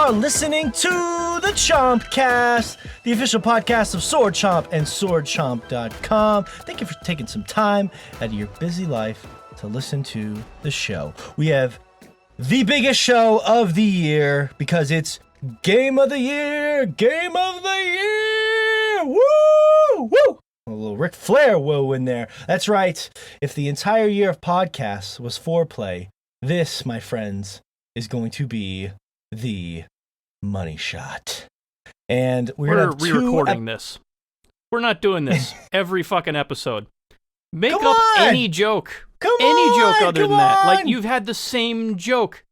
are listening to the Chompcast, the official podcast of Swordchomp and Swordchomp.com. Thank you for taking some time out of your busy life to listen to the show. We have the biggest show of the year because it's Game of the Year! Game of the Year! Woo! Woo! A little Ric Flair whoa in there. That's right. If the entire year of podcasts was foreplay, this, my friends, is going to be the money shot. And we're re-recording this. We're not doing this every fucking episode. Make Come up on! any joke. Come any on! joke other Come than that. Like, on! you've had the same joke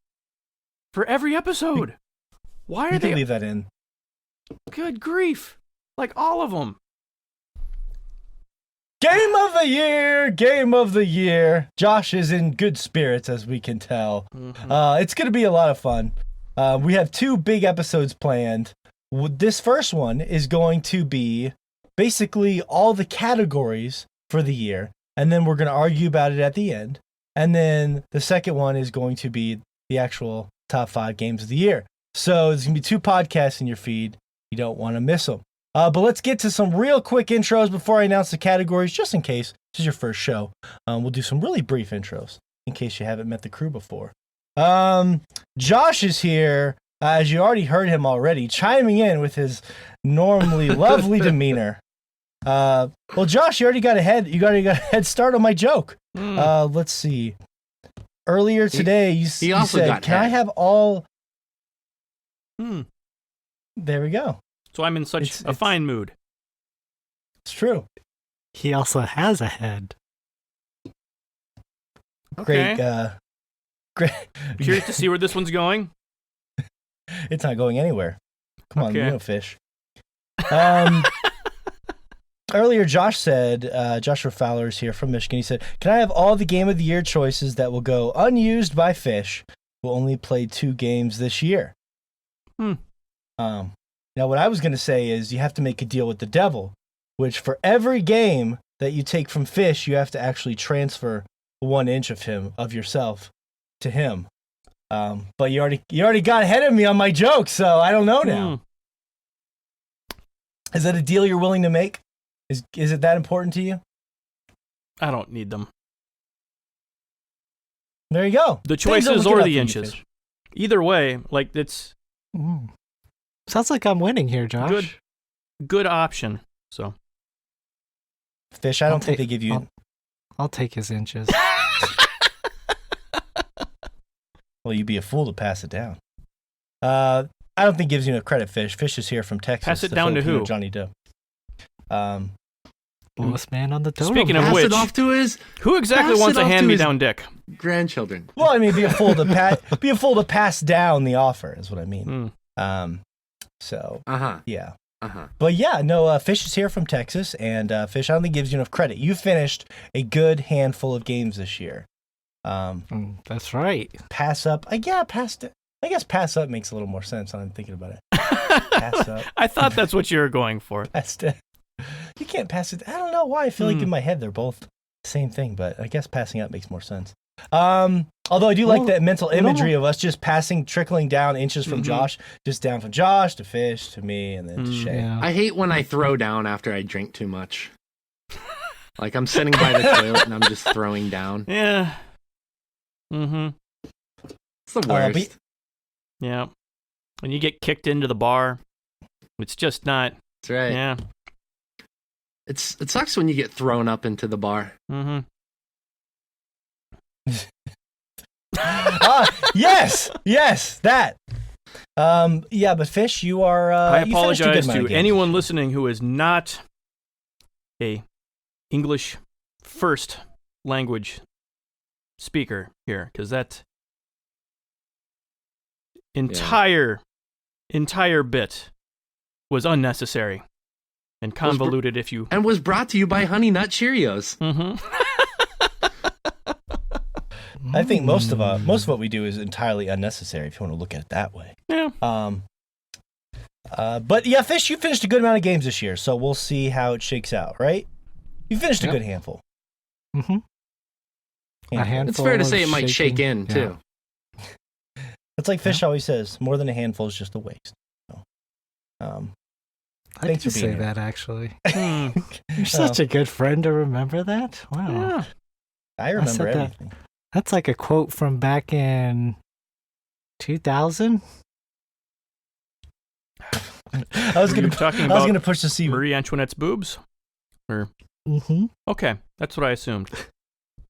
for every episode. Why are You they... can leave that in. Good grief. Like, all of them. Game of the Year! Game of the Year! Josh is in good spirits, as we can tell. Mm-hmm. It's going to be a lot of fun. We have two big episodes planned. This first one is going to be basically all the categories for the year, and then we're going to argue about it at the end. And then the second one is going to be the actual top 5 games of the year. So there's going to be 2 podcasts in your feed. You don't want to miss them. But let's get to some real quick intros before I announce the categories, just in case this is your first show. We'll do some really brief intros in case you haven't met the crew before. Josh is here, as you already heard him already, chiming in with his normally lovely demeanor. Well, Josh, you already got a head start on my joke. Let's see. Earlier today, you said, "Can I have all?" There we go. So I'm in such a fine mood. It's true. He also has a head. Okay. Great. Curious to see where this one's going. It's not going anywhere. Come on, Okay. you know, fish. Earlier, Josh said, Joshua Fowler is here from Michigan. He said, "Can I have all the Game of the Year choices that will go unused by Fish, who only played 2 games this year?" Now, what I was going to say is you have to make a deal with the devil, which for every game that you take from Fish, you have to actually transfer 1 inch of yourself to him. But you already got ahead of me on my joke, so I don't know now. Is that a deal you're willing to make? Is it that important to you? I don't need them. There you go. The choices or the inches. Either way, like, it's... Sounds like I'm winning here, Josh. Good option. So, Fish, I don't think they give you... I'll take his inches. Well, you'd be a fool to pass it down. I don't think it gives you enough credit, Fish. Fish is here from Texas. Pass it down to who? Johnny Doe. Lowest man on the totem. Speaking of Pass which, it off to his who exactly pass wants it a off to hand-me-down dick? grandchildren. Well, I mean, be a fool to pass down the offer is what I mean. So, yeah. But yeah, no, Fish is here from Texas, and Fish, I don't think gives you enough credit. You finished a good handful of games this year. That's right. Pass up. I guess pass up makes a little more sense. I'm thinking about it. Pass up. I thought that's what you were going for. You can't pass it. I don't know why. I feel like in my head they're both the same thing, but I guess passing up makes more sense. Although I do like that mental imagery of us just trickling down inches from Josh, just down from Josh to Fish to me and then to Shay. Yeah. I hate when I throw down after I drink too much. Like I'm sitting by the toilet and I'm just throwing down. Yeah. It's the worst. Yeah. When you get kicked into the bar, it's just not... That's right. Yeah. It sucks when you get thrown up into the bar. Yes, that. Yeah, but Fish, you are. I you finished a good apologize amount to of games. anyone listening who is not a English first language speaker here, because that entire bit was unnecessary and convoluted. And was brought to you by Honey Nut Cheerios. I think most of what we do is entirely unnecessary if you want to look at it that way. Yeah. But yeah, Fish, you finished a good amount of games this year, so we'll see how it shakes out, right? You finished a good handful. A handful. It's fair to say it might shake in too. It's like Fish always says, more than a handful is just a waste. So, I thanks can for being say here. that, actually. You're such a good friend to remember that. Wow. Yeah. I remember said that. everything. That's like a quote from back in 2000. I was Were you gonna talking I was about gonna push the C. Marie Antoinette's boobs? Or Mm-hmm. okay, that's what I assumed.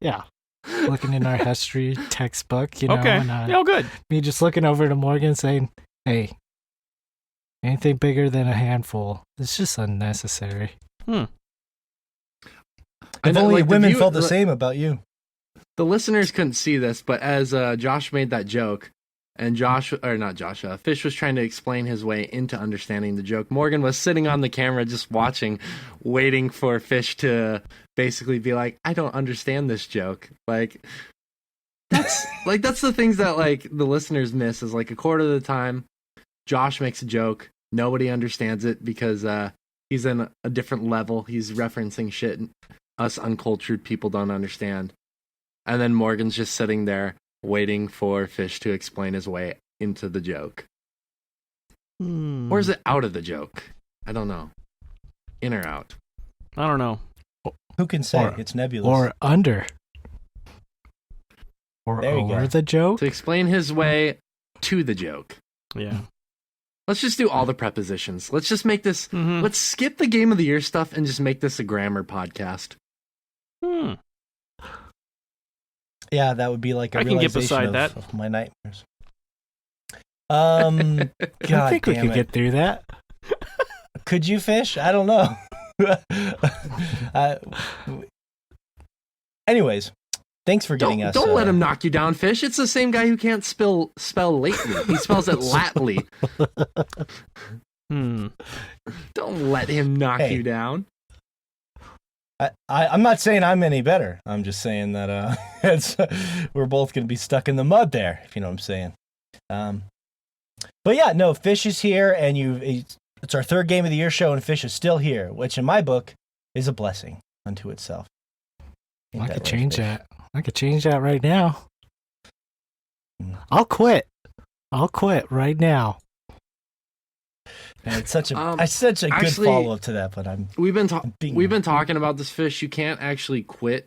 Yeah. Looking in our history textbook, you know, Okay, and yeah, good. me just looking over to Morgan saying, hey, anything bigger than a handful, it's just unnecessary. If only women felt the same about you. The listeners couldn't see this, but as Josh made that joke, and Fish was trying to explain his way into understanding the joke, Morgan was sitting on the camera just watching, waiting for Fish to basically be like, I don't understand this joke. Like, that's the things that, like, the listeners miss is, like, a quarter of the time, Josh makes a joke, nobody understands it because he's in a different level, he's referencing shit us uncultured people don't understand. And then Morgan's just sitting there waiting for Fish to explain his way into the joke. Or is it out of the joke? I don't know. In or out? I don't know. Who can say? Or- It's nebulous. Or under. Or There you over go. the joke. To explain his way to the joke. Yeah. Let's just do all the prepositions. Let's just make this... Mhm. Let's skip the Game of the Year stuff and just make this a grammar podcast. Yeah, that would be like a I can get realization beside of, that. of my nightmares. God I think we damn could it. get through that. Could you, Fish? I don't know. Anyways, thanks for getting us. Don't let him knock you down, Fish. It's the same guy who can't spell lately. He spells it latly. Don't let him knock Hey. you down. I'm not saying I'm any better. I'm just saying that we're both going to be stuck in the mud there, if you know what I'm saying. But yeah, no, Fish is here, and it's our third Game of the Year show, and Fish is still here, which in my book is a blessing unto itself. Ain't I that could right, change Fish? that. I could change that right now. I'll quit right now. And it's such a Actually, good follow up to that, but We've been talking about this, Fish. You can't actually quit.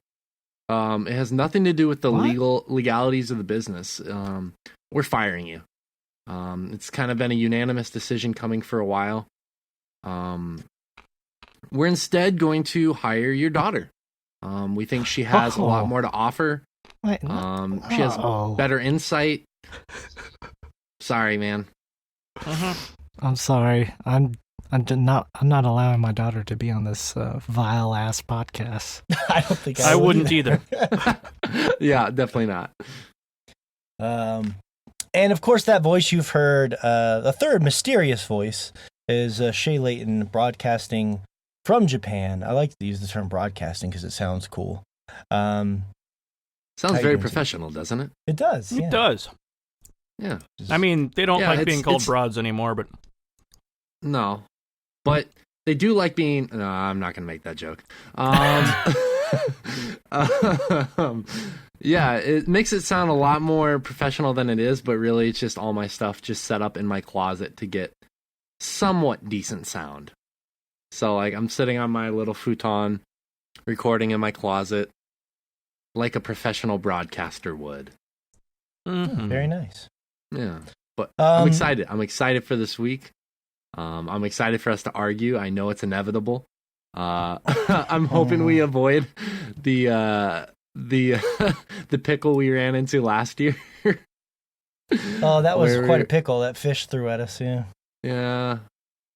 It has nothing to do with the legalities of the business. We're firing you. It's kind of been a unanimous decision coming for a while. We're instead going to hire your daughter. We think she has a lot more to offer. Wait, She has better insight. Sorry, man. I'm sorry. I'm not allowing my daughter to be on this vile ass podcast. I don't think I wouldn't either. Yeah, definitely not. And of course, that voice you've heard, the third mysterious voice, is Shay Layton broadcasting from Japan. I like to use the term broadcasting because it sounds cool. Sounds you very doing, professional, doesn't it? It does. Yeah. It does. Yeah. I mean, they don't Yeah, like it's- being called it's- broads anymore, but No, but they do like being. No, I'm not gonna make that joke. Yeah, it makes it sound a lot more professional than it is, but really, it's just all my stuff just set up in my closet to get somewhat decent sound. So, like, I'm sitting on my little futon, recording in my closet, like a professional broadcaster would. Very nice. Yeah, but I'm excited. I'm excited for this week. I'm excited for us to argue. I know it's inevitable. I'm hoping we avoid the pickle we ran into last year. Oh, that was Where quite we- a pickle that Fish threw at us. Yeah. Yeah,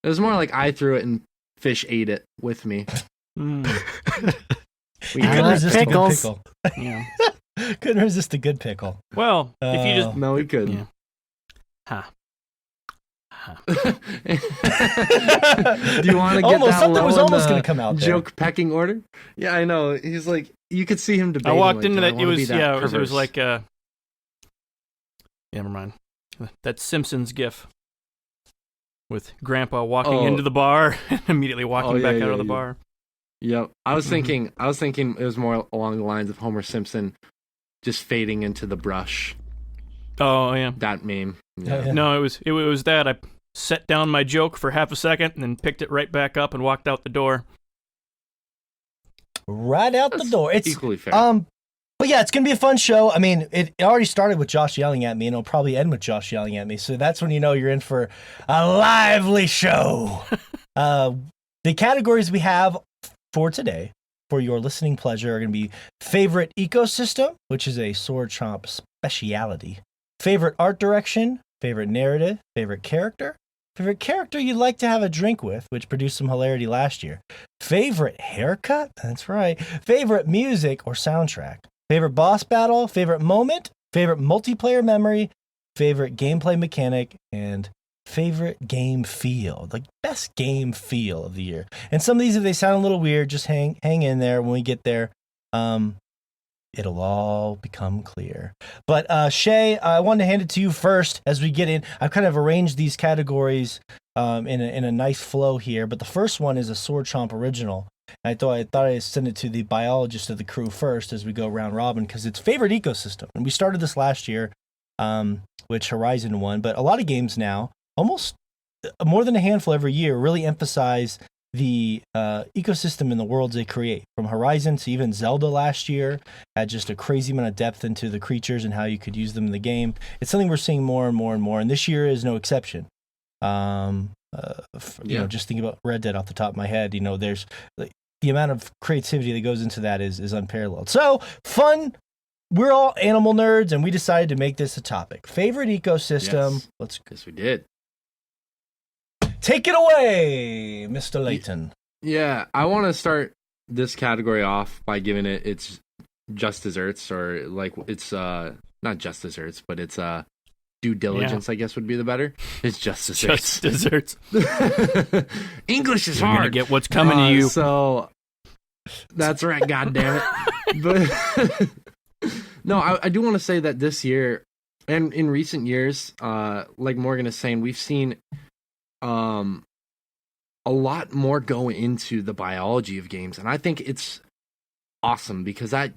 it was more like I threw it and Fish ate it with me. You I couldn't like resist pickles. a good pickle. yeah. Couldn't resist a good pickle. Well, if you just No, we couldn't. Yeah. Ha. Do you want to get Almost, that something low was in almost the going to come out there. joke pecking order? Yeah, I know. He's like, you could see him I debating. walked like, into "Do I that. It wanna be was that it was perverse?" like never mind. That Simpsons gif with Grandpa walking into the bar and immediately walking back out of the bar. Yep. I was thinking it was more along the lines of Homer Simpson just fading into the brush Oh yeah. That meme. Yeah. No, it was that I set down my joke for half a second and then picked it right back up and walked out the door. Right out the door. It's equally fair. But yeah, it's gonna be a fun show. I mean, it already started with Josh yelling at me, and it'll probably end with Josh yelling at me. So that's when you know you're in for a lively show. The categories we have for today, for your listening pleasure, are gonna be favorite ecosystem, which is a Swordchomp speciality. Favorite art direction, favorite narrative, favorite character you'd like to have a drink with, which produced some hilarity last year. Favorite haircut? That's right. Favorite music or soundtrack. Favorite boss battle, favorite moment, favorite multiplayer memory, favorite gameplay mechanic, and favorite game feel. The best game feel of the year. And some of these, if they sound a little weird, just hang in there. When we get there, it'll all become clear. But Shay, I wanted to hand it to you first as we get in. I've kind of arranged these categories in a nice flow here. But the first one is a Swordchomp original. I thought I'd send it to the biologist of the crew first as we go round robin, because it's favorite ecosystem. And we started this last year, which Horizon won. But a lot of games now, almost more than a handful every year, really emphasize the ecosystem in the worlds they create. From Horizon to even Zelda last year had just a crazy amount of depth into the creatures and how you could use them in the game. It's something we're seeing more and more and more, and this year is no exception. You know, just thinking about Red Dead off the top of my head, you know, there's the amount of creativity that goes into that is unparalleled. So fun. We're all animal nerds, and we decided to make this a topic. Favorite ecosystem. Yes. Yes, we did. Take it away, Mr. Layton. Yeah, I want to start this category off by giving it its just desserts, or like it's not just desserts, but it's due diligence, I guess would be the better. It's just desserts. Just desserts. English is You're hard. gonna get what's coming to you. So that's right, God damn it. But no, I do want to say that this year and in recent years, like Morgan is saying, we've seen a lot more go into the biology of games, and I think it's awesome because that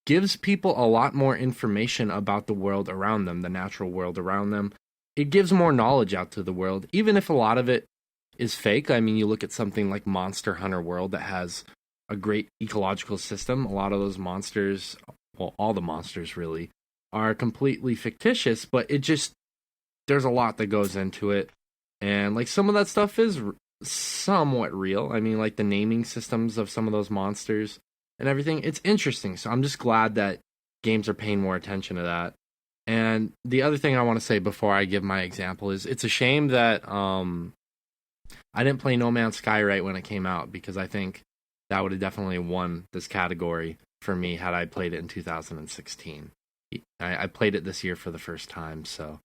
gives people a lot more information about the world around them, the natural world around them. It gives more knowledge out to the world, even if a lot of it is fake. I mean, you look at something like Monster Hunter World that has a great ecological system. A lot of those monsters, well, all the monsters really, are completely fictitious, but there's a lot that goes into it. And like some of that stuff is somewhat real. I mean, like the naming systems of some of those monsters and everything. It's interesting. So I'm just glad that games are paying more attention to that. And the other thing I want to say before I give my example is it's a shame that I didn't play No Man's Sky right when it came out, because I think that would have definitely won this category for me had I played it in 2016. I played it this year for the first time, so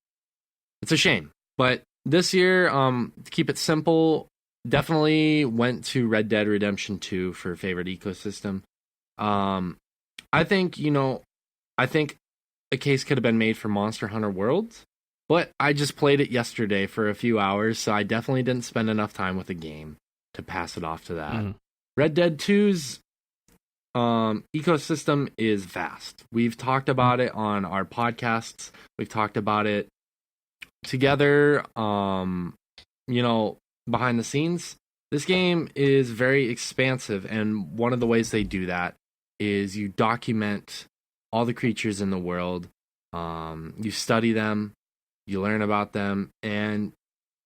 it's a shame. But this year, to keep it simple, definitely went to Red Dead Redemption 2 for favorite ecosystem. I think a case could have been made for Monster Hunter World, but I just played it yesterday for a few hours, so I definitely didn't spend enough time with the game to pass it off to that. Red Dead 2's ecosystem is vast. We've talked about it on our podcasts. We've talked about it together, behind the scenes. This game is very expansive, and one of the ways they do that is you document all the creatures in the world. You study them, you learn about them, and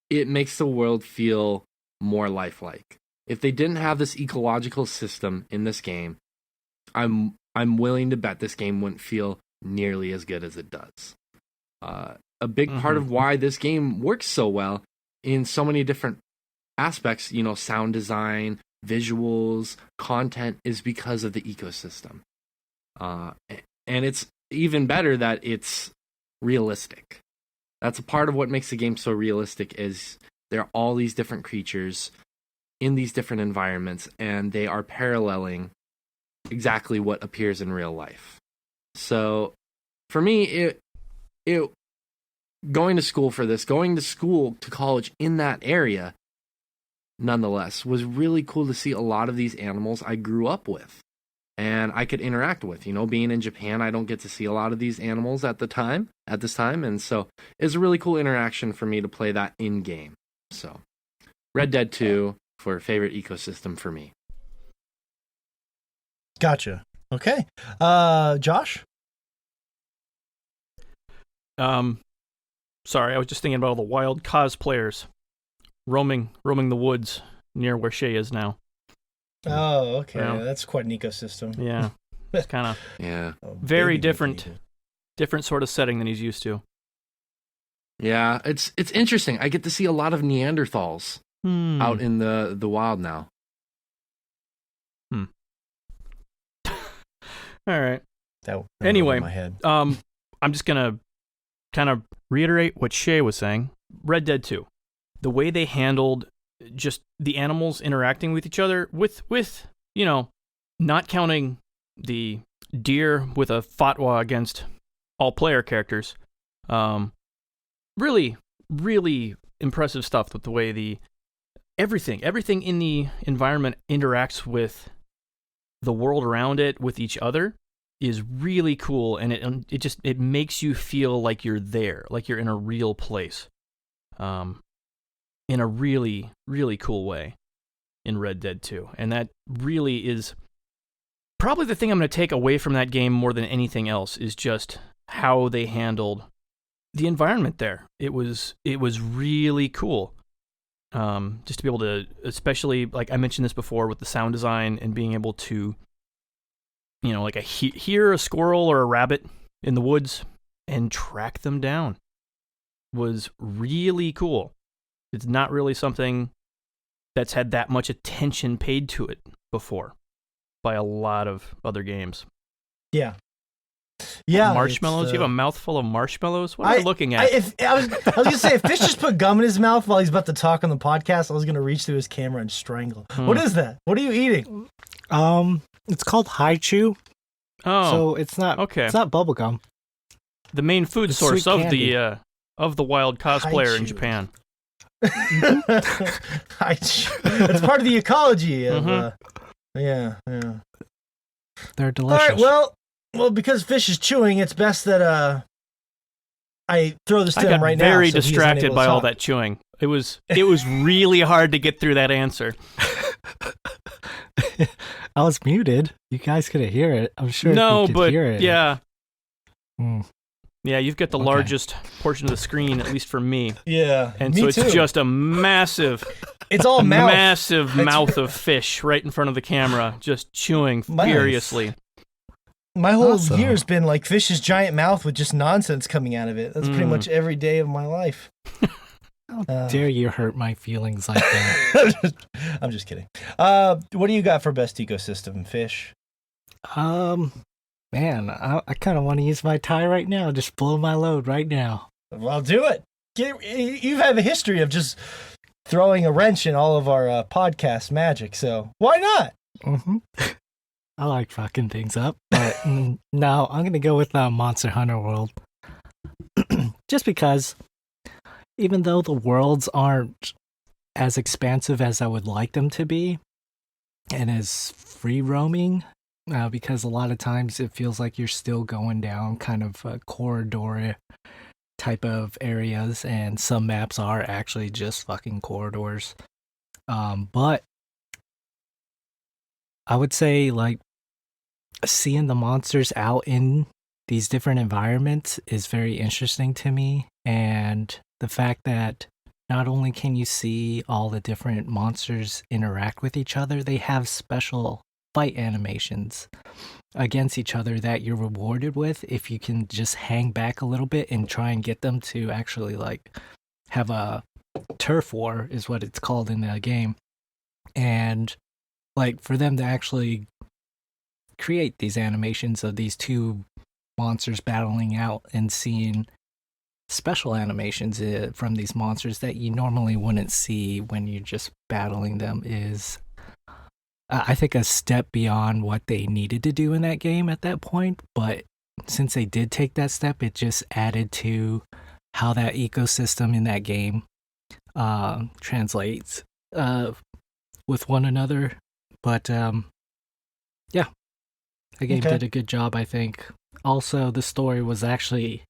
it makes the world feel more lifelike. If they didn't have this ecological system in this game, I'm willing to bet this game wouldn't feel nearly as good as it does. A big part of why this game works so well in so many different aspects, sound design, visuals, content, is because of the ecosystem. And it's even better that it's realistic. That's a part of what makes the game so realistic, is there are all these different creatures in these different environments, and they are paralleling exactly what appears in real life. So for me, it going to school to college in that area, nonetheless, was really cool to see a lot of these animals I grew up with. and I could interact with. Being in Japan, I don't get to see a lot of these animals at this time, and so it's a really cool interaction for me to play that in game. So, Red Dead 2 for favorite ecosystem for me. Gotcha. Okay. Josh? Sorry, I was just thinking about all the wild cosplayers roaming the woods near where Shay is now. Oh, okay. Yeah. That's quite an ecosystem. Yeah. It's kind of very Baby different Nikita. different sort of setting than he's used to. Yeah, it's interesting. I get to see a lot of Neanderthals out in the wild now. All right. That went Anyway, over my head. I'm just gonna kind of reiterate what Shay was saying. Red Dead 2, the way they handled just the animals interacting with each other, with not counting the deer with a fatwa against all player characters. Really, really impressive stuff with the way everything in the environment interacts with the world around it, with each other, is really cool, and it makes you feel like you're there, like you're in a real place, in a really, really cool way in Red Dead 2. And that really is probably the thing I'm going to take away from that game more than anything else, is just how they handled the environment there. It was really cool. Just to be able to, especially, like I mentioned this before, with the sound design and being able to, like hear a squirrel or a rabbit in the woods and track them down was really cool. It's not really something that's had that much attention paid to it before by a lot of other games. Yeah. Yeah. Marshmallows? You have a mouthful of marshmallows? What are you looking at? I was going to say, if Fish just put gum in his mouth while he's about to talk on the podcast, I was going to reach through his camera and strangle. What is that? What are you eating? It's called Haichu. Oh. So it's not bubble gum. The main food It's source sweet of the wild cosplayer in Haichu. Japan. It's part of the ecology of yeah. They're delicious. All right, well, because Fish is chewing, it's best that I throw this to him right now. I got very so he isn't distracted able to by all talk. that chewing. It was really hard to get through that answer. I was muted. You guys couldn't hear it. I'm sure No, you could but hear it. yeah. Mm. Yeah, you've got the largest portion of the screen, at least for me. Yeah, And me so it's too. just a massive, It's all mouth. massive mouth of fish right in front of the camera, just chewing Nice. furiously. My whole Awesome. year's been like Fish's giant mouth with just nonsense coming out of it. That's pretty much every day of my life. How dare you hurt my feelings like that? I'm just kidding. What do you got for best ecosystem, Fish? Man, I kind of want to use my tie right now. Just blow my load right now. Well, do it. You have a history of just throwing a wrench in all of our podcast magic, so why not? Mm-hmm. I like fucking things up, but no, I'm gonna go with Monster Hunter World. Just because, even though the worlds aren't as expansive as I would like them to be, and as free roaming, because a lot of times it feels like you're still going down kind of corridor type of areas, and some maps are actually just fucking corridors. But I would say, like, seeing the monsters out in these different environments is very interesting to me, and the fact that not only can you see all the different monsters interact with each other, they have special fight animations against each other that you're rewarded with if you can just hang back a little bit and try and get them to actually, like, have a turf war is what it's called in the game. And, like, for them to actually create these animations of these two monsters battling out and seeing special animations from these monsters that you normally wouldn't see when you're just battling them is, I think, a step beyond what they needed to do in that game at that point. But since they did take that step, it just added to how that ecosystem in that game translates with one another. But yeah, The game did a good job, I think. Also, the story was actually...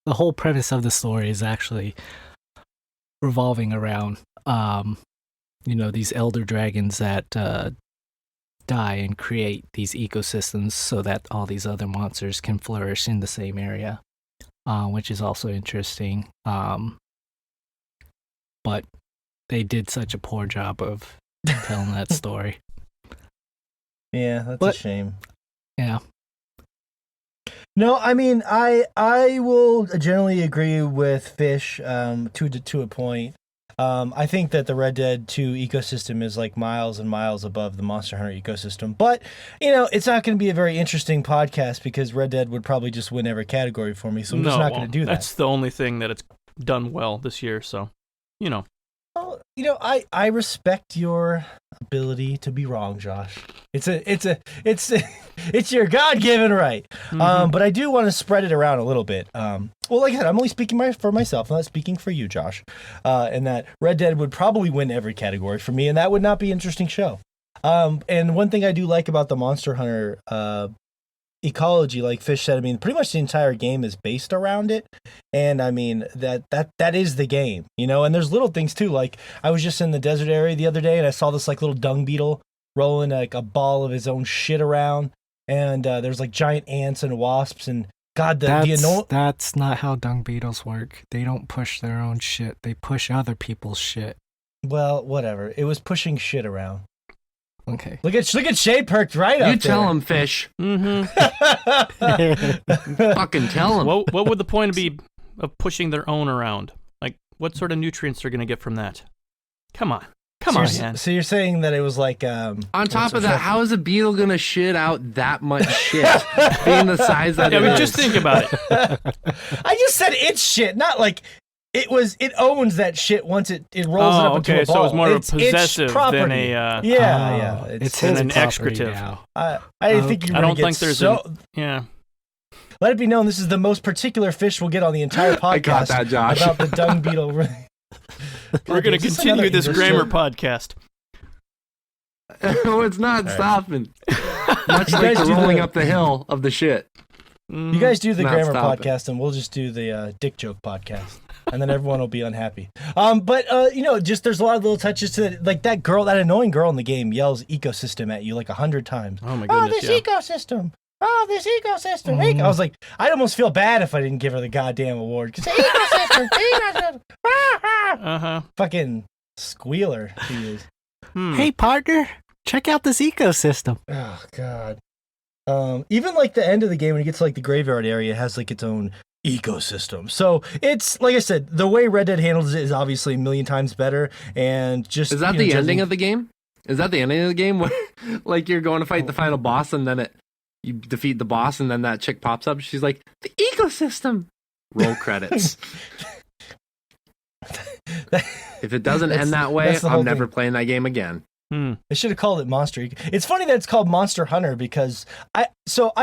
The whole premise of the story is actually revolving around, these elder dragons that die and create these ecosystems so that all these other monsters can flourish in the same area, which is also interesting. But they did such a poor job of telling that story. Yeah, that's a shame. Yeah. No, I mean, I will generally agree with Fish to a point. I think that the Red Dead 2 ecosystem is like miles and miles above the Monster Hunter ecosystem. But, it's not going to be a very interesting podcast because Red Dead would probably just win every category for me. So I'm just not going to do that. That's the only thing that it's done well this year. So, Well, I respect your ability to be wrong, Josh. It's your God-given right. Mm-hmm. But I do want to spread it around a little bit. Well, like I said, I'm only speaking for myself, not speaking for you, Josh. And that Red Dead would probably win every category for me, and that would not be an interesting show. And one thing I do like about the Monster Hunter ecology, like Fish said, I mean, pretty much the entire game is based around it. And I mean, that is the game, and there's little things too. Like I was just in the desert area the other day and I saw this like little dung beetle rolling like a ball of his own shit around. And there's like giant ants and wasps and God, that's not how dung beetles work. They don't push their own shit. They push other people's shit. Well, whatever. It was pushing shit around. Okay. Look at Shay perked right up. You tell him, Fish. Mm-hmm. Fucking tell him. What would the point be of pushing their own around? Like, what sort of nutrients they're going to get from that? Come on, man. So you're saying that it was like on top of that, how is a beetle going to shit out that much shit, being the size that it is? Just think about it. I just said it's shit, not like. It owns that shit once it rolls it up into a ball. So it's more of a possessive than a it's an excretive. I think you. I don't think there's yeah. Let it be known this is the most particular Fish we'll get on the entire podcast. I got that, Josh. About the dung beetle. We're going to continue this grammar podcast. Oh, it's not stopping. Much like the rolling up the hill of the shit. You guys do the grammar podcast, and we'll just do the dick joke podcast. And then everyone will be unhappy. But just there's a lot of little touches to it. Like that annoying girl in the game yells ecosystem at you like 100 times. Oh my goodness, ecosystem. Oh, this ecosystem. I was like, I'd almost feel bad if I didn't give her the goddamn award. Because ecosystem. Fucking squealer she is. Hey, partner, check out this ecosystem. Oh, God. Even like the end of the game when you get to like the graveyard area, it has like its own ecosystem. So it's like I said, the way Red Dead handles it is obviously a million times better. And just is that the ending of the game? Is that the ending of the game where like you're going to fight the final boss and then you defeat the boss and then that chick pops up? She's like, the ecosystem. Roll credits. If it doesn't end that way, I'm never playing that game again. They should have called it Monster. It's funny that it's called Monster Hunter because I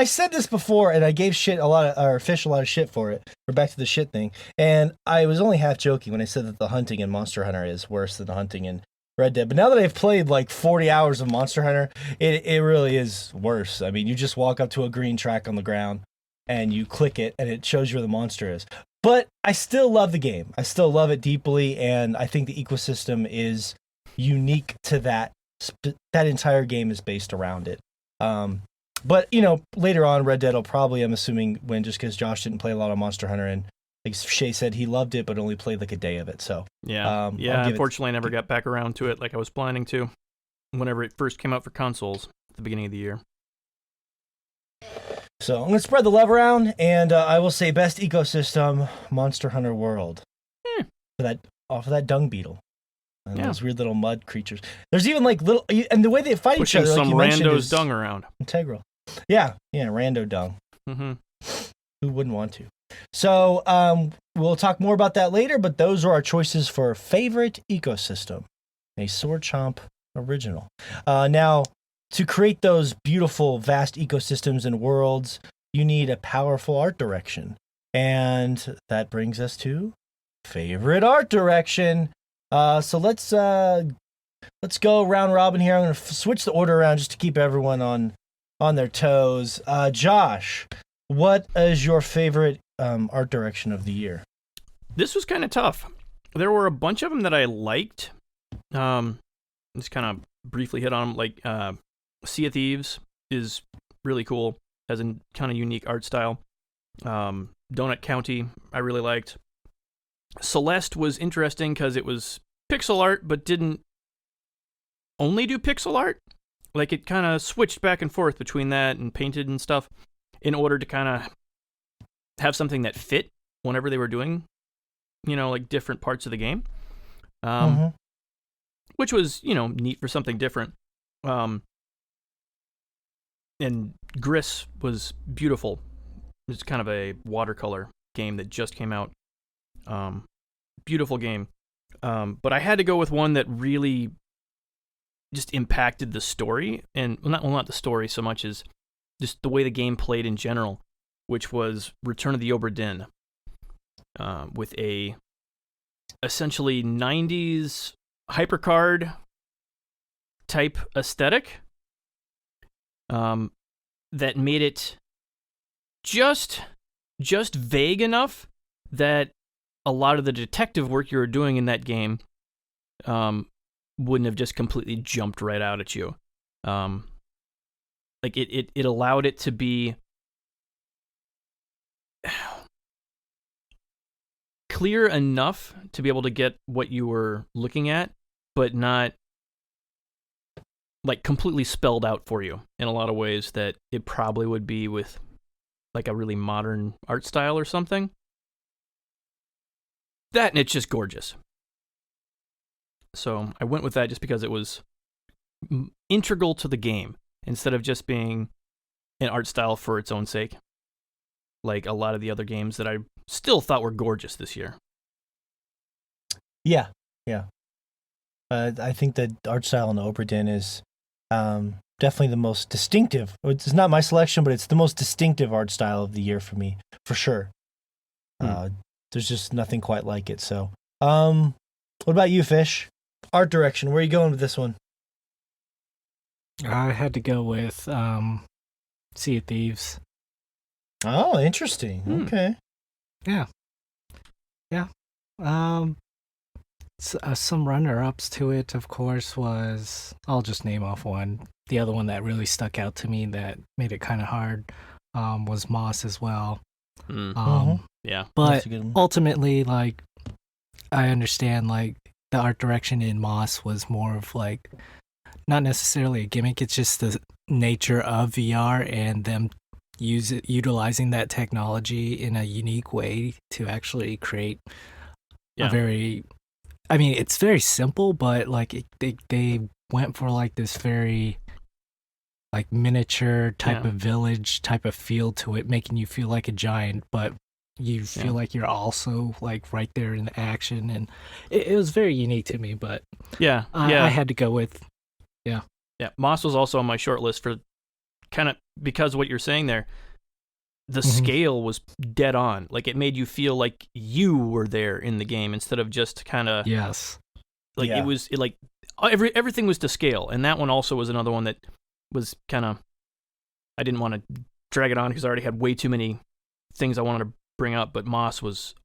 said this before and I gave Fish a lot of shit for it. We're back to the shit thing, and I was only half joking when I said that the hunting in Monster Hunter is worse than the hunting in Red Dead. But now that I've played like 40 hours of Monster Hunter, it really is worse. I mean, you just walk up to a green track on the ground and you click it and it shows you where the monster is. But I still love the game. I still love it deeply, and I think the ecosystem is unique to that entire game is based around it. But later on Red Dead will probably, I'm assuming, win just because Josh didn't play a lot of Monster Hunter, and like Shay said, he loved it but only played like a day of it. So unfortunately I never got back around to it like I was planning to whenever it first came out for consoles at the beginning of the year. So I'm gonna spread the love around, and I will say best ecosystem, Monster Hunter World. Off of that dung beetle. And those weird little mud creatures. There's even like little, and the way they fight pushing each other, like some you mentioned, rando's is dung around. Integral. Yeah, rando dung. Mm-hmm. Who wouldn't want to? So we'll talk more about that later, but those are our choices for favorite ecosystem. A Swordchomp original. Now, to create those beautiful, vast ecosystems and worlds, you need a powerful art direction. And that brings us to favorite art direction. So let's go round robin here. I'm going to switch the order around just to keep everyone on on their toes. Josh, what is your favorite art direction of the year? This was kind of tough. There were a bunch of them that I liked. Just kind of briefly hit on them. Like Sea of Thieves is really cool. Has a kind of unique art style. Donut County I really liked. Celeste was interesting because it was pixel art, but didn't only do pixel art. Like it kind of switched back and forth between that and painted and stuff in order to kind of have something that fit whenever they were doing, like different parts of the game. Which was, neat for something different. And Gris was beautiful. It's kind of a watercolor game that just came out. Beautiful game. But I had to go with one that really just impacted the story, and not the story so much as just the way the game played in general, which was Return of the Obra Dinn, with a essentially 90s hypercard type aesthetic that made it just vague enough that a lot of the detective work you were doing in that game wouldn't have just completely jumped right out at you. Like it allowed it to be clear enough to be able to get what you were looking at, but not like completely spelled out for you in a lot of ways that it probably would be with like a really modern art style or something. That, and it's just gorgeous. So I went with that just because it was integral to the game instead of just being an art style for its own sake, like a lot of the other games that I still thought were gorgeous this year. Yeah. I think the art style in Obra Dinn is definitely the most distinctive. It's not my selection, but it's the most distinctive art style of the year for me, for sure. There's just nothing quite like it. So, what about you, Fish? Art direction. Where are you going with this one? I had to go with Sea of Thieves. Oh, interesting. Okay. Yeah. Some runner-ups to it, of course, was, I'll just name off one. The other one that really stuck out to me that made it kind of hard was Moss as well. Yeah. But ultimately, like, I understand, like, the art direction in Moss was more of, like, not necessarily a gimmick. It's just the nature of VR and them utilizing that technology in a unique way to actually create a very... I mean, it's very simple, but like they went for like this very like miniature type of village type of feel to it, making you feel like a giant, but you feel like you're also like right there in the action, and it was very unique to me. But I had to go with Moss was also on my short list for kind of because of what you're saying there. The scale was dead on. Like, it made you feel like you were there in the game instead of just kind of... Yes. Like, everything was to scale. And that one also was another one that was kind of... I didn't want to drag it on because I already had way too many things I wanted to bring up, but Moss was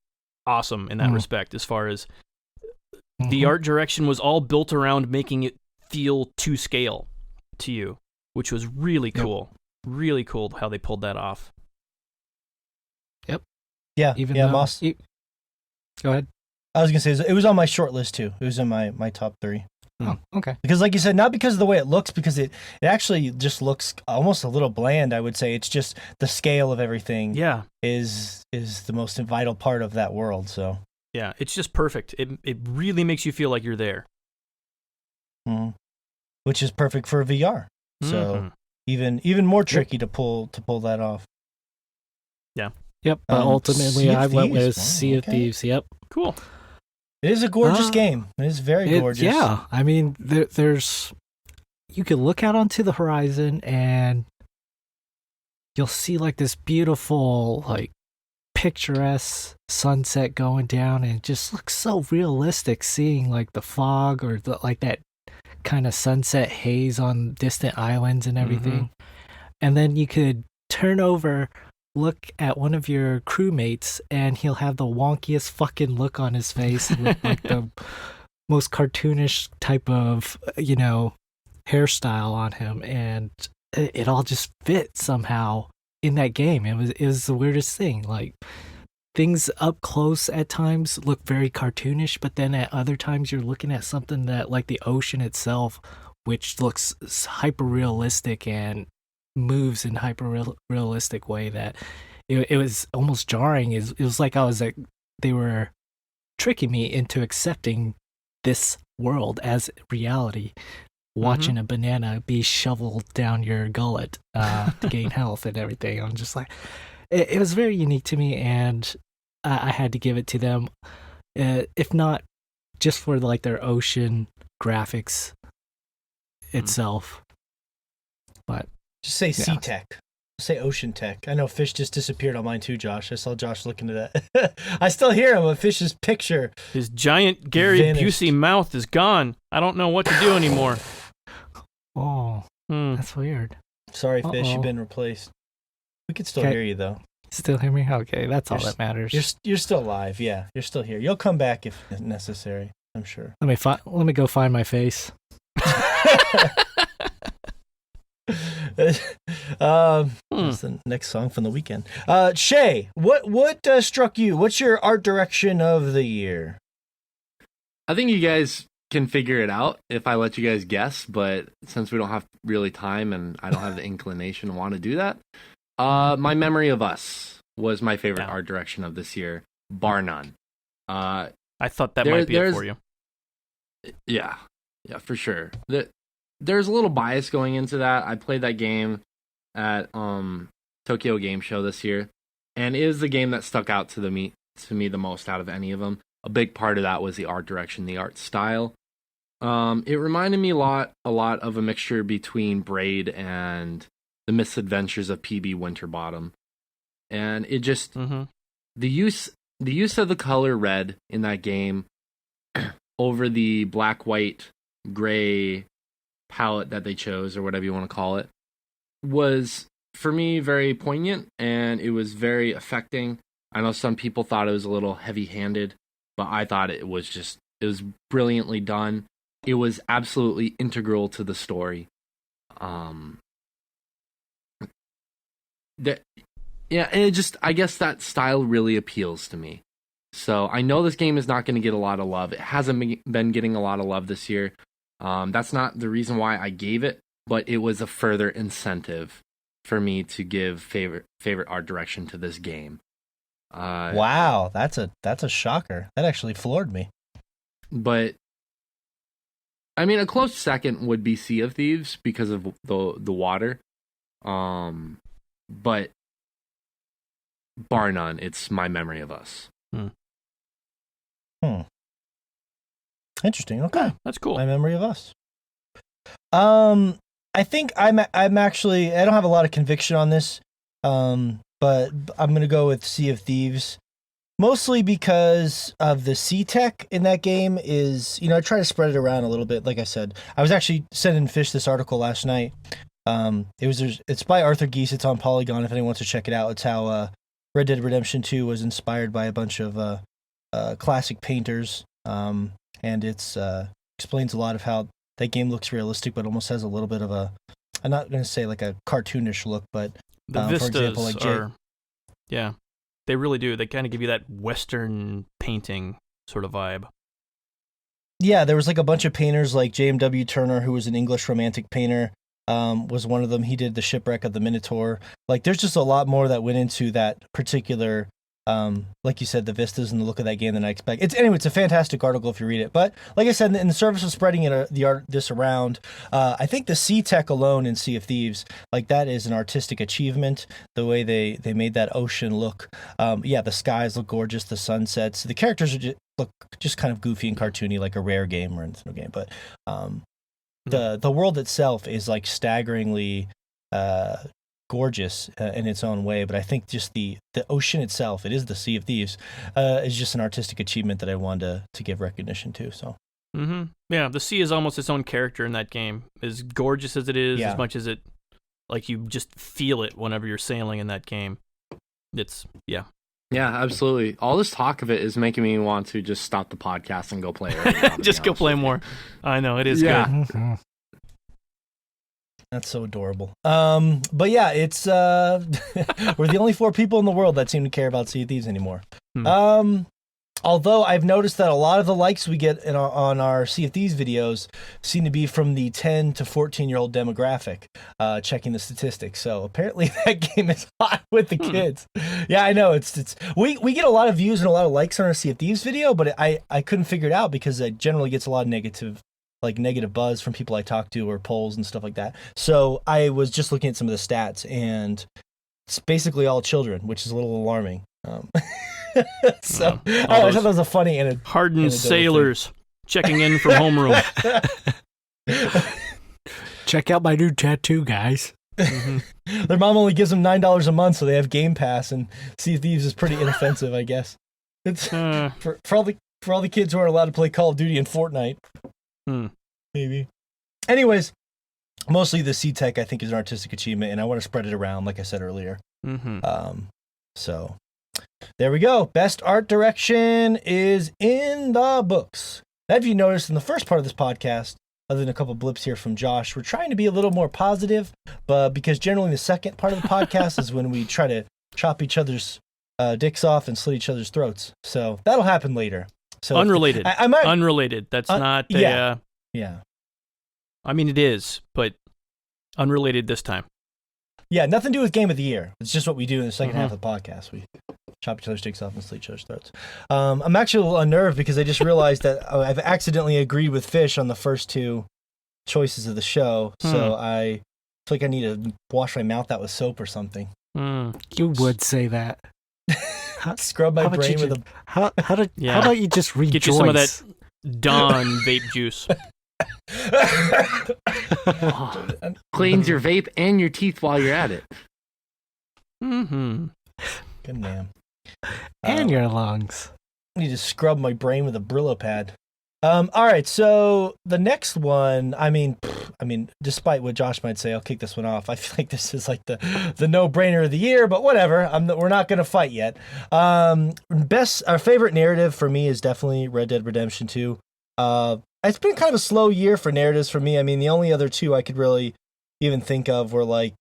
awesome in that respect as far as... The art direction was all built around making it feel to scale to you, which was really cool. Really cool how they pulled that off. Yeah, Moss. Go ahead. I was going to say, it was on my short list, too. It was in my top 3. Oh, okay. Because like you said, not because of the way it looks, because it actually just looks almost a little bland, I would say. It's just the scale of everything is the most vital part of that world, so. Yeah, it's just perfect. It really makes you feel like you're there. Which is perfect for VR. So even more tricky to pull that off. Yeah. Yep, but ultimately I went with Sea of Thieves. Yep. Cool. It is a gorgeous game. It is very gorgeous. Yeah, I mean, there's... You can look out onto the horizon and you'll see like this beautiful, like, picturesque sunset going down, and it just looks so realistic seeing like the fog or like that kind of sunset haze on distant islands and everything. and then you could turn over, look at one of your crewmates, and he'll have the wonkiest fucking look on his face with like the most cartoonish type of, hairstyle on him, and it all just fit somehow in that game. It was the weirdest thing. Like, things up close at times look very cartoonish, but then at other times you're looking at something that, like the ocean itself, which looks hyper realistic and moves in hyper realistic way, that it was almost jarring. It was like they were tricking me into accepting this world as reality, watching a banana be shoveled down your gullet to gain health and everything. I'm just like, it was very unique to me, and I had to give it to them, if not just for like their ocean graphics itself, but just say sea tech. Say ocean tech. I know Fish just disappeared on mine too, Josh. I saw Josh look into that. I still hear him, but Fish's picture. His giant Gary vanished. Busey mouth is gone. I don't know what to do anymore. Oh, that's weird. Sorry, Fish, you've been replaced. We can still hear you though. Still hear me? Okay, that's all that matters. You're still alive. Yeah, you're still here. You'll come back if necessary, I'm sure. Let me go find my face. That's the next song from the weekend. Shay, what struck you? What's your art direction of the year? I think you guys can figure it out if I let you guys guess, but since we don't have really time and I don't have the inclination to want to do that, My Memory of Us was my favorite art direction of this year, bar none. I thought that might be it for you. Yeah, for sure. There's a little bias going into that. I played that game at Tokyo Game Show this year, and it is the game that stuck out to me the most out of any of them. A big part of that was the art direction, the art style. It reminded me a lot of a mixture between Braid and The Misadventures of PB Winterbottom, and it just the use of the color red in that game over the black, white, gray palette that they chose, or whatever you want to call it, was for me very poignant, and it was very affecting. I know some people thought it was a little heavy-handed, but I thought it was brilliantly done. It was absolutely integral to the story. And I guess that style really appeals to me. So I know this game is not going to get a lot of love. It hasn't been getting a lot of love this year. That's not the reason why I gave it, but it was a further incentive for me to give favorite art direction to this game. Wow, that's a shocker. That actually floored me. But I mean, a close second would be Sea of Thieves because of the water. But bar none, it's My Memory of Us. Interesting. Okay, that's cool. My Memory of Us. I think I'm actually, I don't have a lot of conviction on this, but I'm gonna go with Sea of Thieves, mostly because of the sea tech in that game. I try to spread it around a little bit. Like I said, I was actually sending Fish this article last night. It's by Arthur Geese. It's on Polygon if anyone wants to check it out. It's how Red Dead Redemption 2 was inspired by a bunch of classic painters. And it's explains a lot of how that game looks realistic, but almost has a little bit of I'm not going to say like a cartoonish look, but the vistas for example, like are, yeah, they really do. They kind of give you that Western painting sort of vibe. Yeah, there was like a bunch of painters like J.M.W. Turner, who was an English romantic painter, was one of them. He did the Shipwreck of the Minotaur. Like, there's just a lot more that went into that particular, like you said, the vistas and the look of that game than I expect. It's a fantastic article if you read it. But like I said, in the service of spreading this around, I think the sea tech alone in Sea of Thieves, like that is an artistic achievement. The way they made that ocean look, the skies look gorgeous, the sunsets, the characters look just kind of goofy and cartoony, like a Rare game or Nintendo game. But the world itself is like staggeringly gorgeous in its own way, but I think just the ocean itself, it is the Sea of Thieves, is just an artistic achievement that I wanted to give recognition to. So yeah, the sea is almost its own character in that game. As gorgeous as it is, as much as it Like you just feel it whenever you're sailing in that game. It's Yeah, absolutely. All this talk of it is making me want to just stop the podcast and go play it right now, to be just go honest play with you. more. I know it is Yeah. good. Mhm. That's so adorable. But yeah, it's we're the only 4 people in the world that seem to care about Sea of Thieves anymore. Although I've noticed that a lot of the likes we get on our Sea of Thieves videos seem to be from the 10 to 14-year-old demographic, checking the statistics. So apparently that game is hot with the kids. Yeah, I know. We get a lot of views and a lot of likes on our Sea of Thieves video, but I couldn't figure it out because it generally gets a lot of negative buzz from people I talk to or polls and stuff like that. So I was just looking at some of the stats, and it's basically all children, which is a little alarming. So I thought that was a funny and hardened sailors checking in from homeroom. Check out my new tattoo, guys. Their mom only gives them $9 a month, so they have Game Pass, and Sea of Thieves is pretty inoffensive, I guess. It's for all the kids who aren't allowed to play Call of Duty and Fortnite. Maybe. Anyways, mostly the Sea Tech I think is an artistic achievement, and I want to spread it around, like I said earlier. So there we go. Best art direction is in the books. Have you noticed in the first part of this podcast, other than a couple blips here from Josh, we're trying to be a little more positive, but because generally the second part of the podcast is when we try to chop each other's dicks off and slit each other's throats. So that'll happen later. So Unrelated. Unrelated. That's not. Yeah. I mean, it is, but unrelated this time. Yeah, nothing to do with Game of the Year. It's just what we do in the second half of the podcast. We chop each other's dicks off and slit each other's throats. I'm actually a little unnerved because I just realized that I've accidentally agreed with Fish on the first 2 choices of the show. So I feel like I need to wash my mouth out with soap or something. You would say that. Scrub my brain with a... How about you just rejoice? Get you some of that Dawn vape juice. Cleans your vape and your teeth while you're at it. Good man. And your lungs. I need to scrub my brain with a Brillo pad. All right, so the next one, I mean, despite what Josh might say, I'll kick this one off. I feel like this is like the no-brainer of the year, but whatever. We're not going to fight yet. Our favorite narrative for me is definitely Red Dead Redemption 2. It's been kind of a slow year for narratives for me. I mean, the only other 2 I could really even think of were like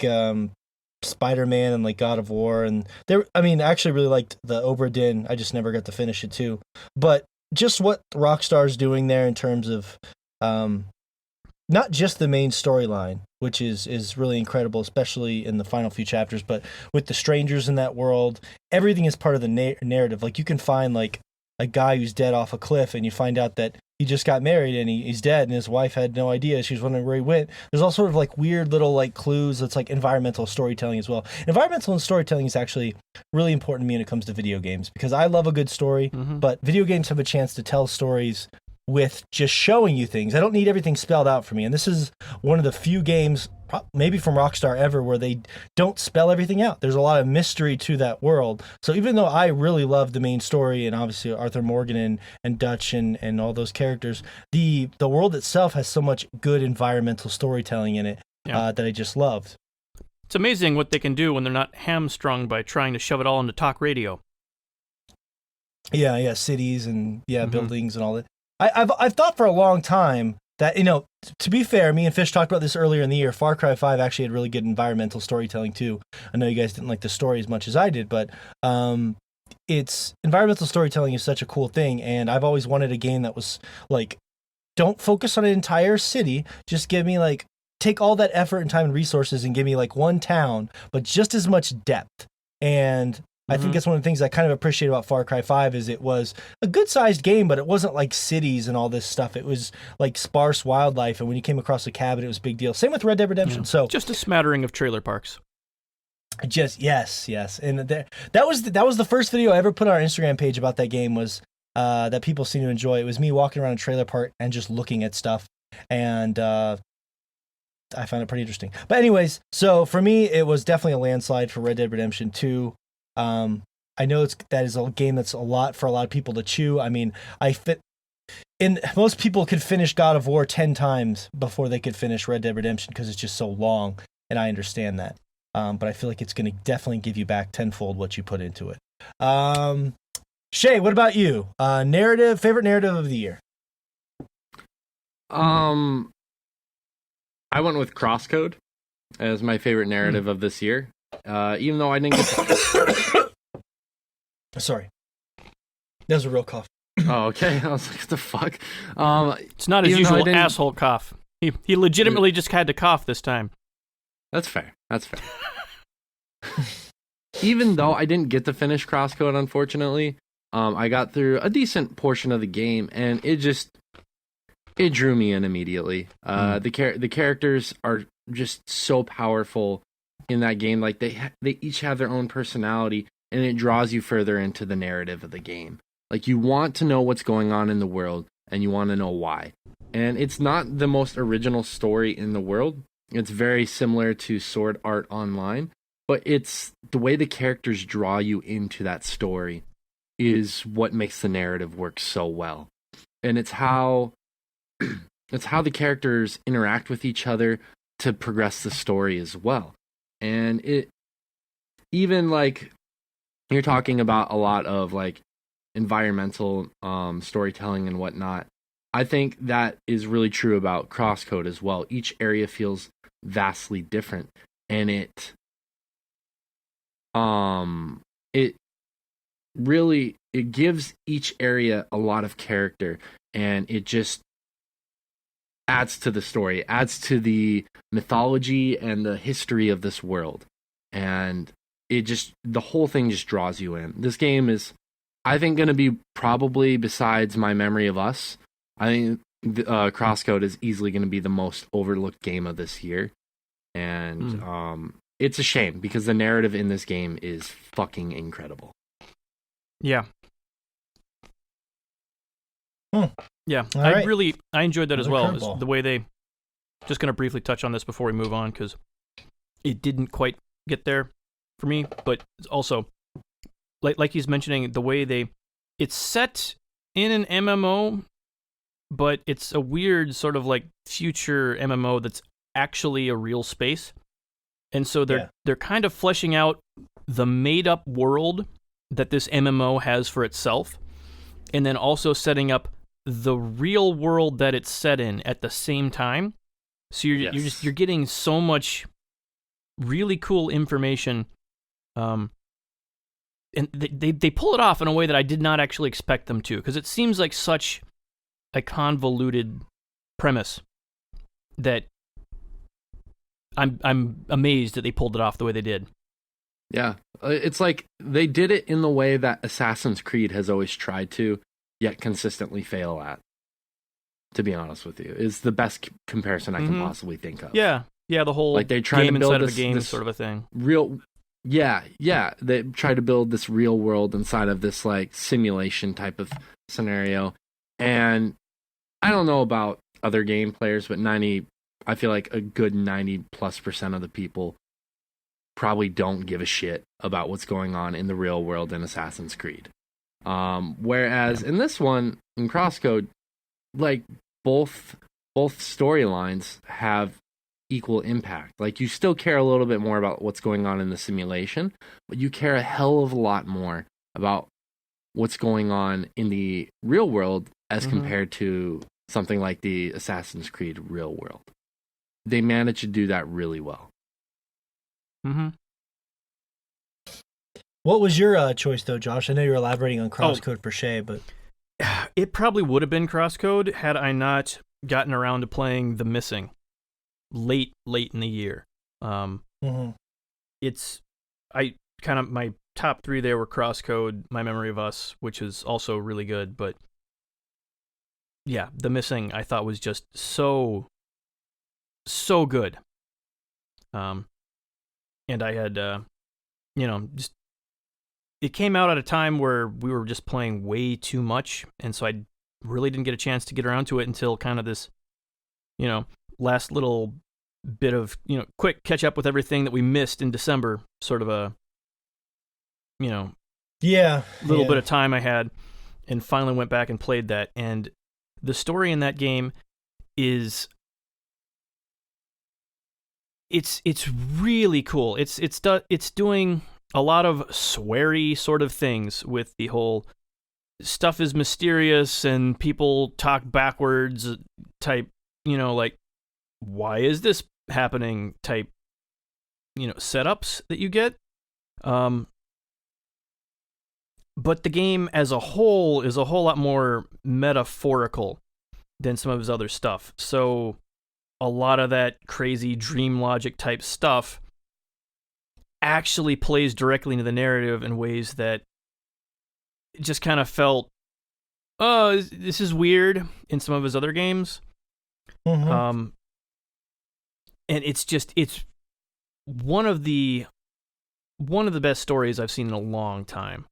Spider-Man and like God of War, and I actually really liked the Obra Dinn. I just never got to finish it too. But just what Rockstar's doing there in terms of not just the main storyline, which is really incredible, especially in the final few chapters, but with the strangers in that world, everything is part of the narrative. Like you can find like a guy who's dead off a cliff, and you find out that he just got married and he's dead, and his wife had no idea. She was wondering where he went. There's all sort of like weird little like clues. It's like environmental storytelling as well. Environmental storytelling is actually really important to me when it comes to video games, because I love a good story, but video games have a chance to tell stories with just showing you things. I don't need everything spelled out for me. And this is one of the few games, maybe from Rockstar ever, where they don't spell everything out. There's a lot of mystery to that world. So even though I really love the main story and obviously Arthur Morgan and Dutch and all those characters, the world itself has so much good environmental storytelling in it that I just loved. It's amazing what they can do when they're not hamstrung by trying to shove it all into talk radio. Yeah, cities and buildings and all that. I've thought for a long time that, to be fair, me and Fish talked about this earlier in the year. Far Cry 5 actually had really good environmental storytelling too. I know you guys didn't like the story as much as I did, but it's environmental storytelling is such a cool thing, and I've always wanted a game that was like, don't focus on an entire city, just give me like, take all that effort and time and resources and give me like one town, but just as much depth. And I think that's one of the things I kind of appreciate about Far Cry 5 is it was a good-sized game, but it wasn't like cities and all this stuff. It was like sparse wildlife, and when you came across a cabin, it was a big deal. Same with Red Dead Redemption. So just a smattering of trailer parks. Yes, and that was the first video I ever put on our Instagram page about that game was that people seem to enjoy. It was me walking around a trailer park and just looking at stuff, and I found it pretty interesting. But anyways, so for me, it was definitely a landslide for Red Dead Redemption 2. I know that is a game that's a lot for a lot of people to chew. I mean, most people could finish God of War 10 times before they could finish Red Dead Redemption because it's just so long. and I understand that. But I feel like it's going to definitely give you back tenfold what you put into it. Shay, what about you? Favorite narrative of the year? I went with Crosscode as my favorite narrative of this year. Even though I didn't get to... Sorry. That was a real cough. Oh, okay. I was like, what the fuck? It's not his usual asshole cough. He legitimately just had to cough this time. That's fair. Even though I didn't get to finish Crosscode, unfortunately, I got through a decent portion of the game, and it drew me in immediately. The characters are just so powerful in that game. Like they each have their own personality, and it draws you further into the narrative of the game. Like you want to know what's going on in the world, and you want to know why. And it's not the most original story in the world. It's very similar to Sword Art Online, but it's the way the characters draw you into that story is what makes the narrative work so well. And it's how the characters interact with each other to progress the story as well. And it even like you're talking about a lot of like environmental storytelling and whatnot. I think that is really true about Crosscode as well. Each area feels vastly different, and it gives each area a lot of character, and it just adds to the story, adds to the mythology and the history of this world, and the whole thing just draws you in. This game is, I think, going to be probably, besides My Memory of Us, I think Crosscode is easily going to be the most overlooked game of this year. And it's a shame because the narrative in this game is fucking incredible. Yeah. Yeah, Right. I enjoyed that as well. Curveball. The way they, just going to briefly touch on this before we move on, because it didn't quite get there for me, but also, like he's mentioning, the way it's set in an MMO, but it's a weird sort of like future MMO that's actually a real space. And so they're kind of fleshing out the made-up world that this MMO has for itself, and then also setting up the real world that it's set in at the same time. So you're getting so much really cool information, and they pull it off in a way that I did not actually expect them to, because it seems like such a convoluted premise that I'm amazed that they pulled it off the way they did. Yeah, it's like they did it in the way that Assassin's Creed has always tried to, yet consistently fail at. To be honest with you, is the best comparison I can possibly think of. Yeah, the whole like they try game to build inside this, of a game this sort of a thing. They try to build this real world inside of this like simulation type of scenario, and I don't know about other game players, but I feel like a good 90+% of the people probably don't give a shit about what's going on in the real world in Assassin's Creed. Whereas in this one, in Crosscode, like both storylines have equal impact. Like you still care a little bit more about what's going on in the simulation, but you care a hell of a lot more about what's going on in the real world as compared to something like the Assassin's Creed real world. They managed to do that really well. What was your choice, though, Josh? I know you're elaborating on Crosscode for Shay, but it probably would have been Crosscode had I not gotten around to playing The Missing late in the year. It's my top three there were Crosscode, My Memory of Us, which is also really good, but yeah, The Missing I thought was just so good. And I had just it came out at a time where we were just playing way too much, and so I really didn't get a chance to get around to it until kind of this last little bit of quick catch up with everything that we missed in December, sort of a little bit of time I had, and finally went back and played that. And the story in that game is it's really cool. It's doing a lot of sweary sort of things with the whole stuff is mysterious and people talk backwards type, like, why is this happening type, setups that you get. But the game as a whole is a whole lot more metaphorical than some of his other stuff. So a lot of that crazy dream logic type stuff actually plays directly into the narrative in ways that just kind of felt, oh, this is weird in some of his other games. And it's one of the best stories I've seen in a long time.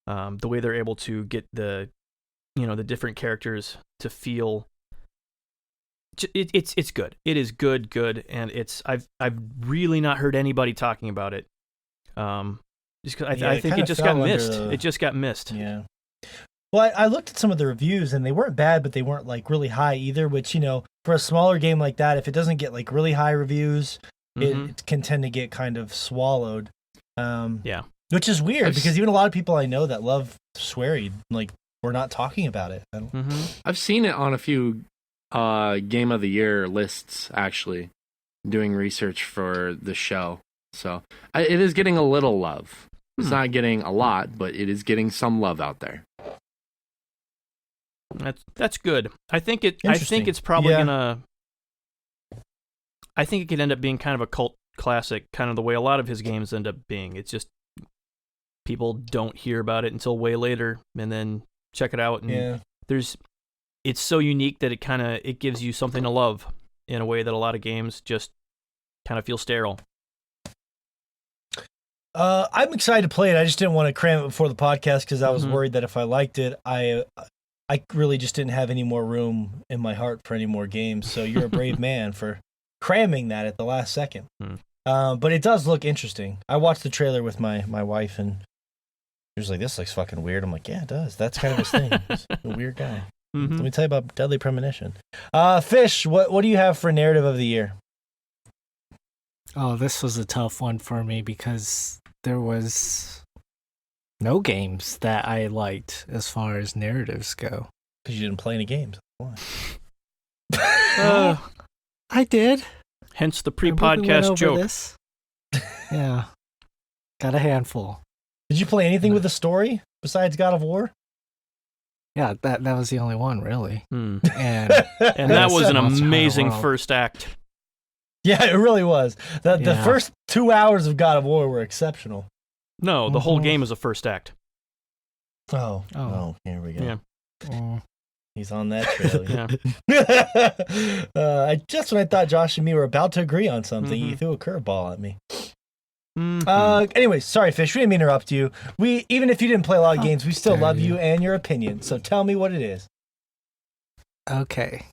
The way they're able to get the different characters to feel, it's good. It is good, and I've really not heard anybody talking about it. Just 'cause I think it just got missed. It just got missed. Yeah. Well, I looked at some of the reviews, and they weren't bad, but they weren't like really high either. Which, for a smaller game like that, if it doesn't get like really high reviews, it can tend to get kind of swallowed. Yeah. Which is weird because even a lot of people I know that love sweary, like, we're not talking about it. I've seen it on a few Game of the Year lists, actually, doing research for the show. So it is getting a little love. It's not getting a lot, but it is getting some love out there. That's good. I think it's probably gonna. I think it could end up being kind of a cult classic, kind of the way a lot of his games end up being. It's just people don't hear about it until way later, and then check it out. And it's so unique that it gives you something to love in a way that a lot of games just kind of feel sterile. I'm excited to play it. I just didn't want to cram it before the podcast because I was worried that if I liked it, I really just didn't have any more room in my heart for any more games. So you're a brave man for cramming that at the last second. But it does look interesting. I watched the trailer with my wife, and she was like, "This looks fucking weird." I'm like, "Yeah, it does. That's kind of his thing. He's a weird guy." Let me tell you about Deadly Premonition. Fish, what do you have for narrative of the year? Oh, this was a tough one for me because there was no games that I liked as far as narratives go. Because you didn't play any games. Why? I did. Hence the pre-podcast joke. This. Yeah. Got a handful. Did you play anything with a story besides God of War? Yeah, that was the only one, really. And that was an amazing first act. Yeah, it really was. The first 2 hours of God of War were exceptional. No, the whole game is a first act. Oh, here we go. Yeah. He's on that trail. Just when I thought Josh and me were about to agree on something, he threw a curveball at me. Anyways, sorry, Fish. We didn't mean to interrupt you. Even if you didn't play a lot of games, we still love you and your opinion. So tell me what it is. Okay.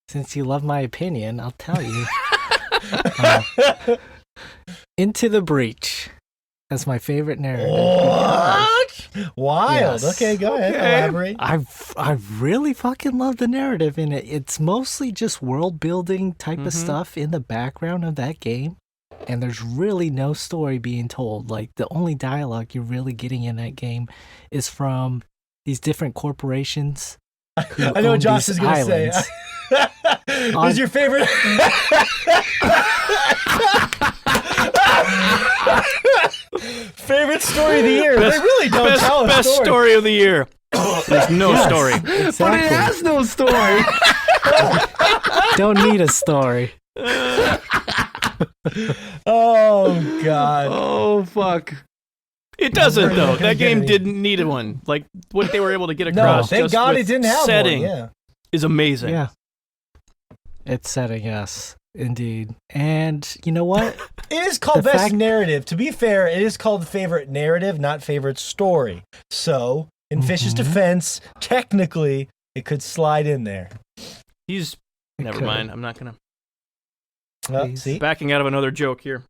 Since you love my opinion, I'll tell you. Into the Breach. That's my favorite narrative. What? Wild. Yes. Okay, go ahead. Elaborate. I really fucking love the narrative in it. It's mostly just world building type of stuff in the background of that game. And there's really no story being told. Like, the only dialogue you're really getting in that game is from these different corporations. I know what Josh is going to say. Who's your favorite? Favorite story of the year? They really don't tell us. Best story of the year. There's no story. Exactly. But it has no story. Don't need a story. Oh, God. Oh, fuck. It doesn't, though. That game didn't need one. Like, what they were able to get across. No, thank God it didn't have setting one. Yeah. is amazing. Yeah. It's setting, yes. Indeed. And you know what? It is called best narrative. To be fair, it is called favorite narrative, not favorite story. So, in Fish's defense, technically, it could slide in there. Never mind. I'm not going to. See? Backing out of another joke here.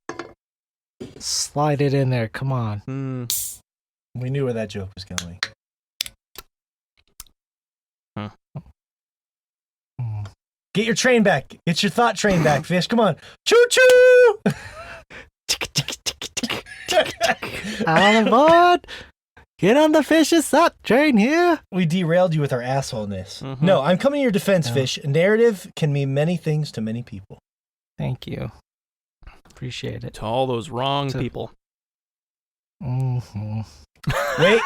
Slide it in there. Come on. We knew where that joke was going. Get your train back. Get your thought train back, Fish. Come on. Choo choo! On board. Get on the Fish's thought train here. We derailed you with our assholeness. Mhm. No, I'm coming to your defense, No. Fish. Narrative can mean many things to many people. Thank you. Appreciate it. To all those wrong So- people. Mm-hmm.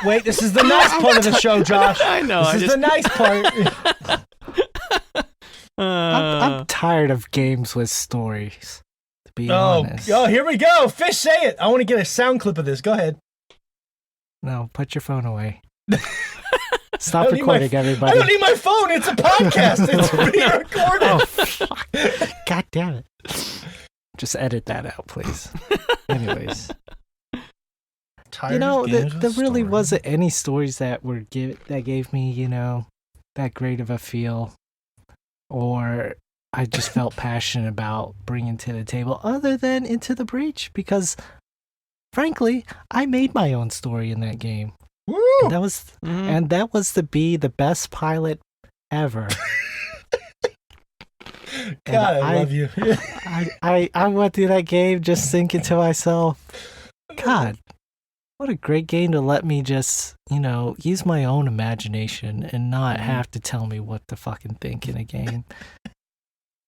Wait. This is the nice part of the show, Josh. I know. This is the nice part. I'm tired of games with stories, to be Oh, honest. here we go. Fish, say it. I want to get a sound clip of this. Go ahead. No, put your phone away. I Stop don't need my- recording, I everybody. don't need my phone. It's a podcast. It's being recorded. Oh, fuck. God damn it. Just edit that out, please. Anyways. Tired of There games with really stories. wasn't any stories that gave me, that great of a feel, or I just felt passionate about bringing to the table, other than Into the Breach, because frankly, I made my own story in that game. Woo! And that was and that was to be the best pilot ever. God, I I- love you. I went through that game just thinking to myself, God, what a great game to let me just, use my own imagination and not have to tell me what to fucking think in a game.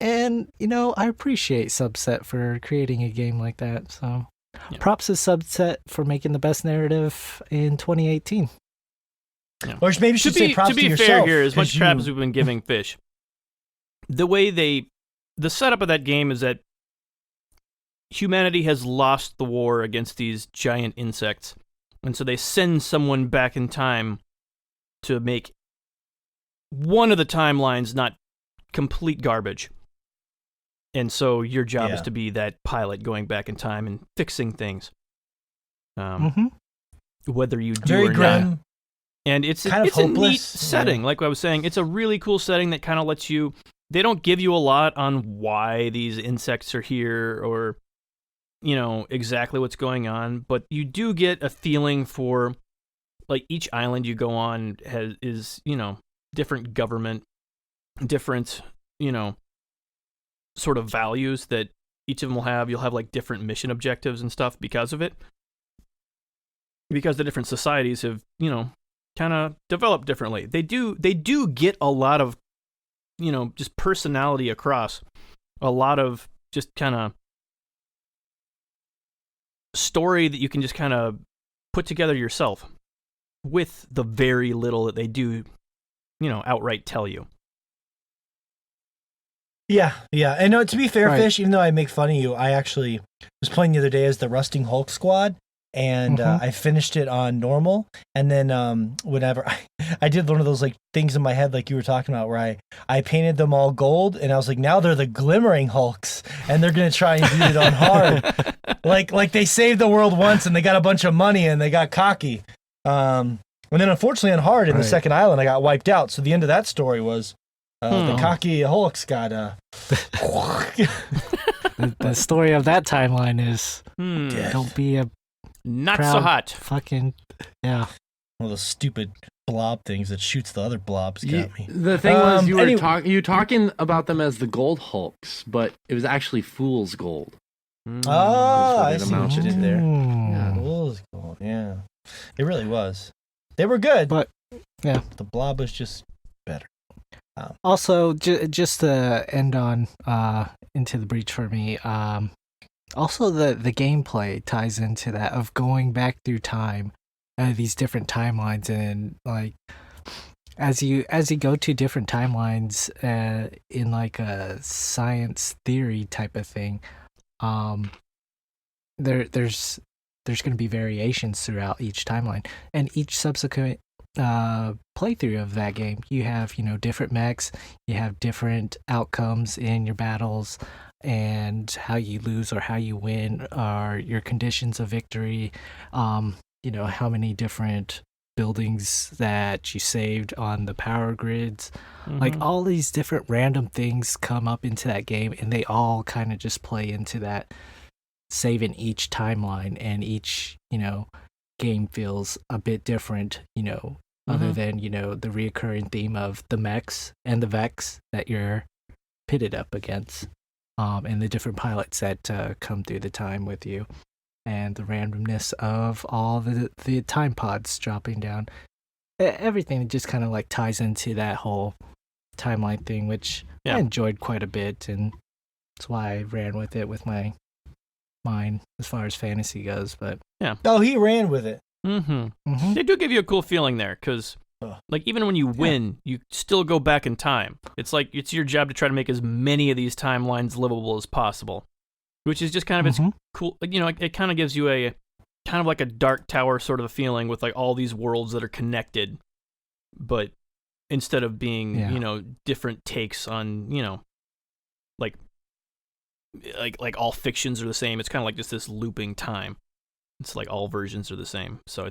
And, I appreciate Subset for creating a game like that. So Yeah. props to Subset for making the best narrative in 2018. Or maybe you should say props to be yourself. fair here, as 'cause much crap as we've been giving Fish, the way the setup of that game is that humanity has lost the war against these giant insects, and so they send someone back in time to make one of the timelines not complete garbage. And so your job is Yeah. to be that pilot going back in time and fixing things. Mm-hmm. Whether you do Very or grim. not. And it's Kind of it's a neat hopeless, setting. yeah. Like I was saying, it's a really cool setting that kind of lets you. They don't give you a lot on why these insects are here or, exactly what's going on, but you do get a feeling for, like, each island you go on is different government, different sort of values that each of them will have. You'll have like different mission objectives and stuff because of it, because the different societies have kind of developed differently. They do get a lot of just personality across, a lot of just kind of story that you can just kind of put together yourself with the very little that they do outright tell you. Yeah. And no, to be fair, Right. Fish, even though I make fun of you, I actually was playing the other day as the Rusting Hulk Squad, and I finished it on normal. And then whenever I did one of those like things in my head, like you were talking about, where I painted them all gold, and I was like, now they're the Glimmering Hulks, and they're gonna try and beat it on hard. like they saved the world once, and they got a bunch of money, and they got cocky. And then unfortunately on hard in the Right. second island, I got wiped out. So the end of that story was. The cocky Hulks got The story of that timeline is Yeah. don't be a Not so proud hot. fucking yeah. one of those stupid blob things that shoots the other blobs got me. The thing was, you were anyway- talking about them as the Gold Hulks, but it was actually Fool's Gold. Oh, I That's what see it what you did there. Mm. Cool is cool. Yeah, it really was. They were good, But yeah. the blob was just better. Also, just to end on Into the Breach for me, also the gameplay ties into that of going back through time, these different timelines, and like as you go to different timelines in like a science theory type of thing, there's going to be variations throughout each timeline, and each subsequent playthrough of that game, you have different mechs, you have different outcomes in your battles, and how you lose or how you win are your conditions of victory. How many different buildings that you saved on the power grids. Like all these different random things come up into that game, and they all kind of just play into that saving each timeline, and each game feels a bit different, other than the reoccurring theme of the mechs and the Vex that you're pitted up against, and the different pilots that come through the time with you, and the randomness of all the time pods dropping down. Everything just kind of like ties into that whole timeline thing, which I enjoyed quite a bit, and that's why I ran with it with my mind as far as fantasy goes. But oh, he ran with it. They do give you a cool feeling there, because like even when you win, you still go back in time. It's like it's your job to try to make as many of these timelines livable as possible, which is just kind of it's cool. You know, it kind of gives you a kind of like a Dark Tower sort of a feeling with like all these worlds that are connected, but instead of being you know, different takes on, you know, like all fictions are the same. It's kind of like just this looping time. It's like all versions are the same. So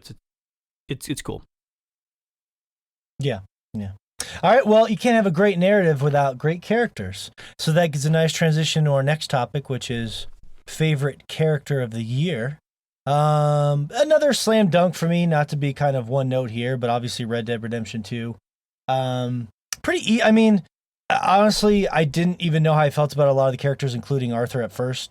it's cool. Yeah. All right, well, you can't have a great narrative without great characters. So that gives a nice transition to our next topic, which is favorite character of the year. Another slam dunk for me, not to be kind of one note here, but obviously Red Dead Redemption 2. I mean, honestly, I didn't even know how I felt about a lot of the characters, including Arthur at first,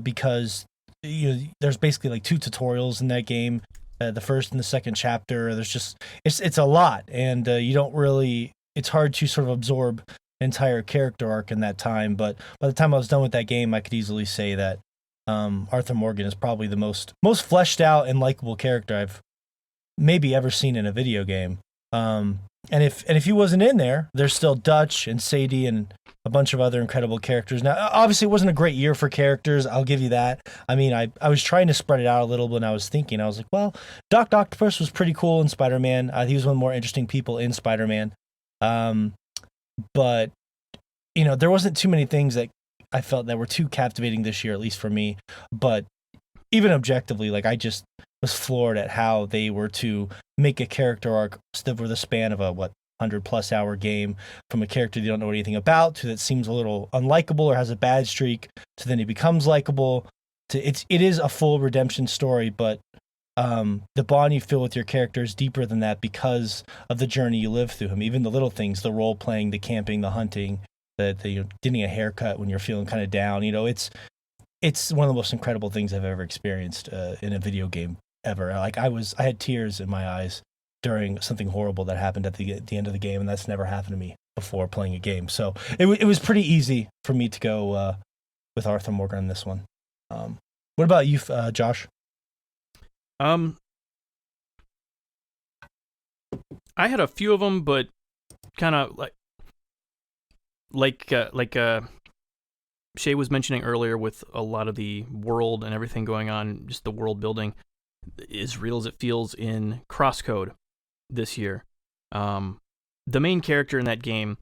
because you know, there's basically like 2 tutorials in that game. The first and the second chapter, there's just it's a lot, and you don't really. It's hard to sort of absorb an entire character arc in that time. But by the time I was done with that game, I could easily say that Arthur Morgan is probably the most fleshed out and likable character I've maybe ever seen in a video game. And if he wasn't in there, there's still Dutch and Sadie and a bunch of other incredible characters. Now, obviously, it wasn't a great year for characters. I'll give you that. I mean, I was trying to spread it out a little, but I was thinking, I was like, well, Doc Octopus was pretty cool in Spider-Man. He was one of the more interesting people in Spider-Man. But, you know, there wasn't too many things that I felt that were too captivating this year, at least for me. But even objectively, like, I just was floored at how they were to make a character arc over the span of a 100+ hour game, from a character you don't know anything about to that seems a little unlikable or has a bad streak to then he becomes likable. It is a full redemption story, but the bond you feel with your character is deeper than that because of the journey you live through him. Even the little things, the role playing, the camping, the hunting, the getting a haircut when you're feeling kind of down. You know, it's one of the most incredible things I've ever experienced in a video game ever. Like I had tears in my eyes during something horrible that happened at the end of the game, and that's never happened to me before playing a game. So it was pretty easy for me to go with Arthur Morgan on this one. What about you, Josh? I had a few of them, but kind of like Shay was mentioning earlier, with a lot of the world and everything going on, just the world building, as real as it feels in Crosscode this year. The main character in that game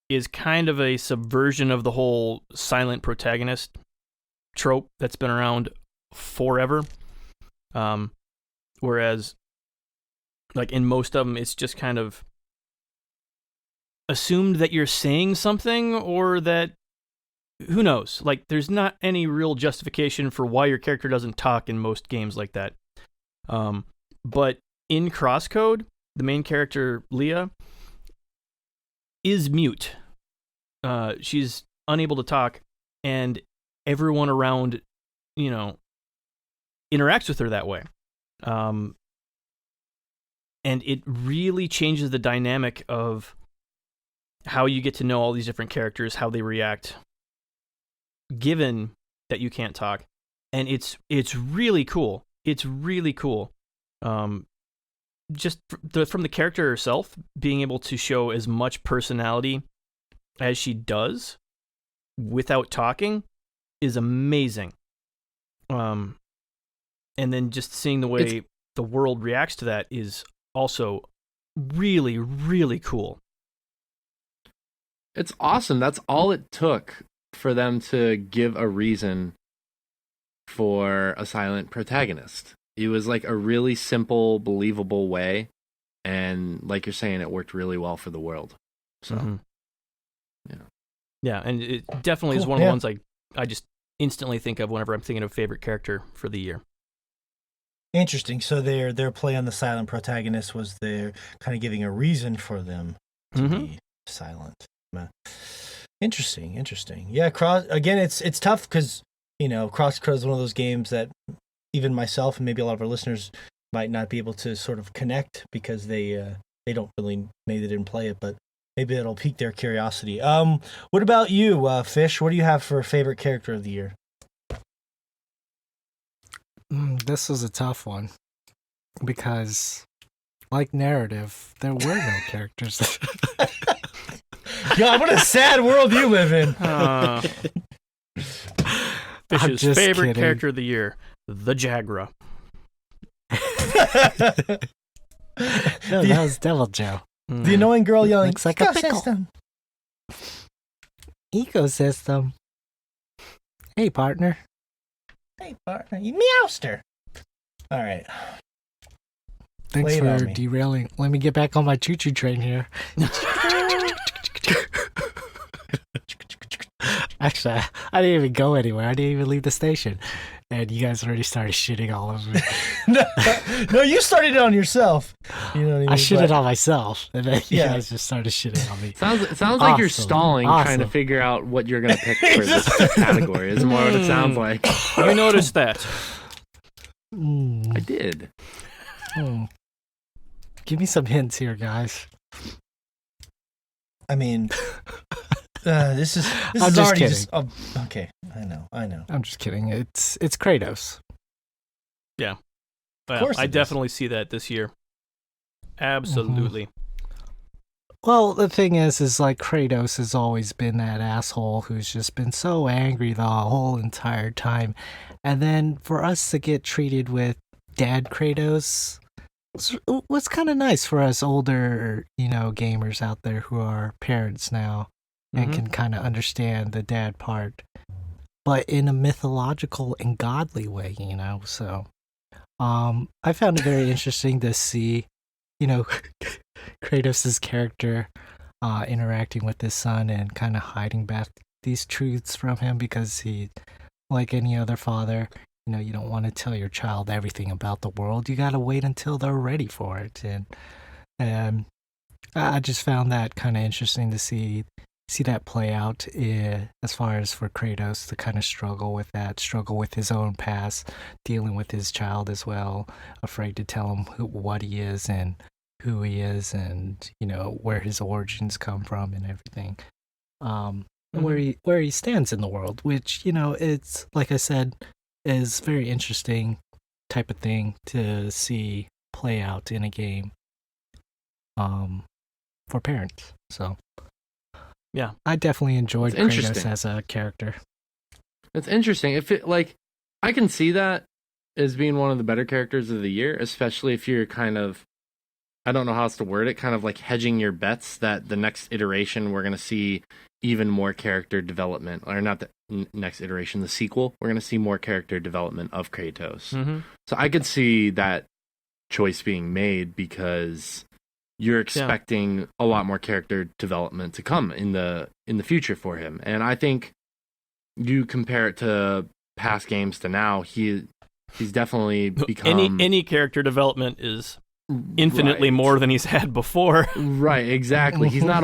is kind of a subversion of the whole silent protagonist trope that's been around forever. Whereas, like in most of them, it's just kind of assumed that you're saying something, or that, who knows? Like, there's not any real justification for why your character doesn't talk in most games like that. But in Crosscode, the main character, Leah, is mute. She's unable to talk, and everyone around, you know, interacts with her that way. And it really changes the dynamic of how you get to know all these different characters, how they react, given that you can't talk. And it's really cool. It's really cool. Just from the character herself, being able to show as much personality as she does without talking is amazing. And then just seeing the way the world reacts to that is also really, really cool. It's awesome. That's all it took for them to give a reason for a silent protagonist. It was like a really simple, believable way, and like you're saying, it worked really well for the world. So, yeah, and it definitely is one of the ones I just instantly think of whenever I'm thinking of favorite character for the year. Interesting. So their play on the silent protagonist was they're kind of giving a reason for them to be silent. Interesting. Yeah, cross again. It's tough because Cross Crow is one of those games that even myself and maybe a lot of our listeners might not be able to sort of connect because they don't really, maybe they didn't play it, but maybe it'll pique their curiosity. What about you, Fish? What do you have for favorite character of the year? This was a tough one because, like narrative, there were no characters. God, what a sad world you live in. Fish's just favorite kidding. character of the year, the Jagra. No, that was Devil Joe. The annoying girl yelling, Looks like a pickle. "Ecosystem." Ecosystem. Hey, partner. Hey, partner, you meowster. All right. Thanks Lay it on for me. derailing. Let me get back on my choo-choo train here. Actually, I didn't even go anywhere. I didn't even leave the station. And you guys already started shitting all over me. No, you started it on yourself. You know what I mean? I shitted But- on myself. And then you Yeah. guys just started shitting on me. Sounds like you're Awesome. stalling, trying to Awesome. figure out what you're gonna pick for this category. Is more what it sounds like. You noticed that. I Mm, did. mm. Give me some hints here, guys. I mean, this is I'm just already kidding. just okay. I know. I'm just kidding. It's Kratos. Well, course I it is. definitely see that this year. Absolutely. Well, the thing is like Kratos has always been that asshole who's just been so angry the whole entire time. And then for us to get treated with Dad Kratos was kind of nice for us older, gamers out there who are parents now and Mhm. can kind of understand the dad part, but in a mythological and godly way, so I found it very interesting to see, Kratos' character interacting with his son and kind of hiding back these truths from him because he, like any other father, you don't want to tell your child everything about the world. You got to wait until they're ready for it. And I just found that kind of interesting to see that play out as far as for Kratos to kind of struggle with his own past, dealing with his child as well, afraid to tell him what he is and who he is and, where his origins come from and everything. And where he stands in the world, which, it's, like I said, is very interesting type of thing to see play out in a game for parents. So Yeah. I definitely enjoyed It's interesting. Kratos as a character. It's interesting. If it I can see that as being one of the better characters of the year, especially if you're kind of, I don't know how else to word it, kind of like hedging your bets that the next iteration we're going to see even more character development, or not the next iteration, the sequel, we're going to see more character development of Kratos. Mm-hmm. So I could see that choice being made because you're expecting a lot more character development to come in the future for him. And I think you compare it to past games to now, he's definitely become Any character development is infinitely Right. more than he's had before. Right, exactly. He's not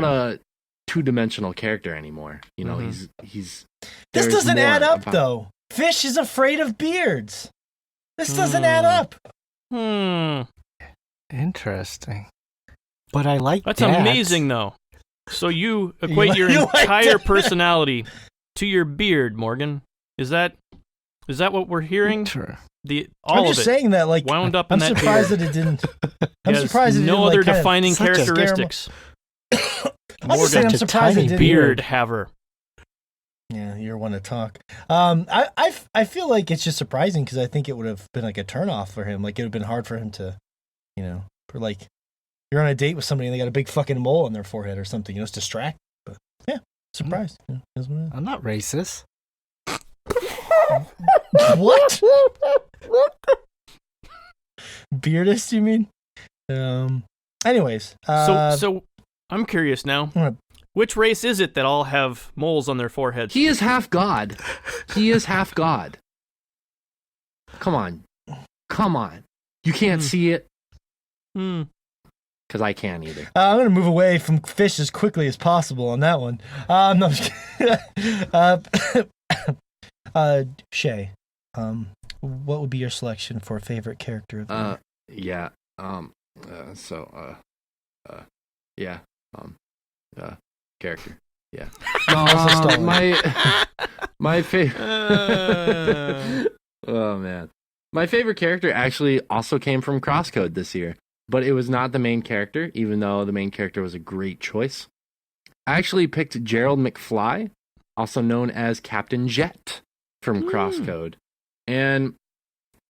a two-dimensional character anymore. Mhm. He's This there's doesn't more add up, about- though. Fish is afraid of beards. This doesn't add up. Interesting. But I like That's dads. amazing, though. So you equate your you like entire that? personality to your beard, Morgan. Is that what we're hearing? Sure. All I'm of just it saying that, like, wound up in I'm that surprised beard. that it didn't. He I'm has surprised it no didn't, other like, kind of defining such a scare- characteristics. I'm just saying, I'm Such a surprised it tiny didn't. Beard haver. Yeah, you're one to talk. I feel like it's just surprising because I think it would have been like a turnoff for him. Like it would have been hard for him to, for like you're on a date with somebody and they got a big fucking mole on their forehead or something. It's distract. But yeah, surprised. Yeah, that's what it is. I'm not racist. What? Beardist, you mean? Anyways, So I'm curious now. Alright. Which race is it that all have moles on their foreheads? He is half god. He is half god. Come on. You can't see it. Hmm. because I can't either. I'm going to move away from fish as quickly as possible on that one. No, I'm just kidding. Shay, what would be your selection for favorite character of the year? Character. Yeah. My favorite. Oh man, my favorite character actually also came from Crosscode this year, but it was not the main character, even though the main character was a great choice. I actually picked Gerald McFly, also known as Captain Jet from Crosscode, and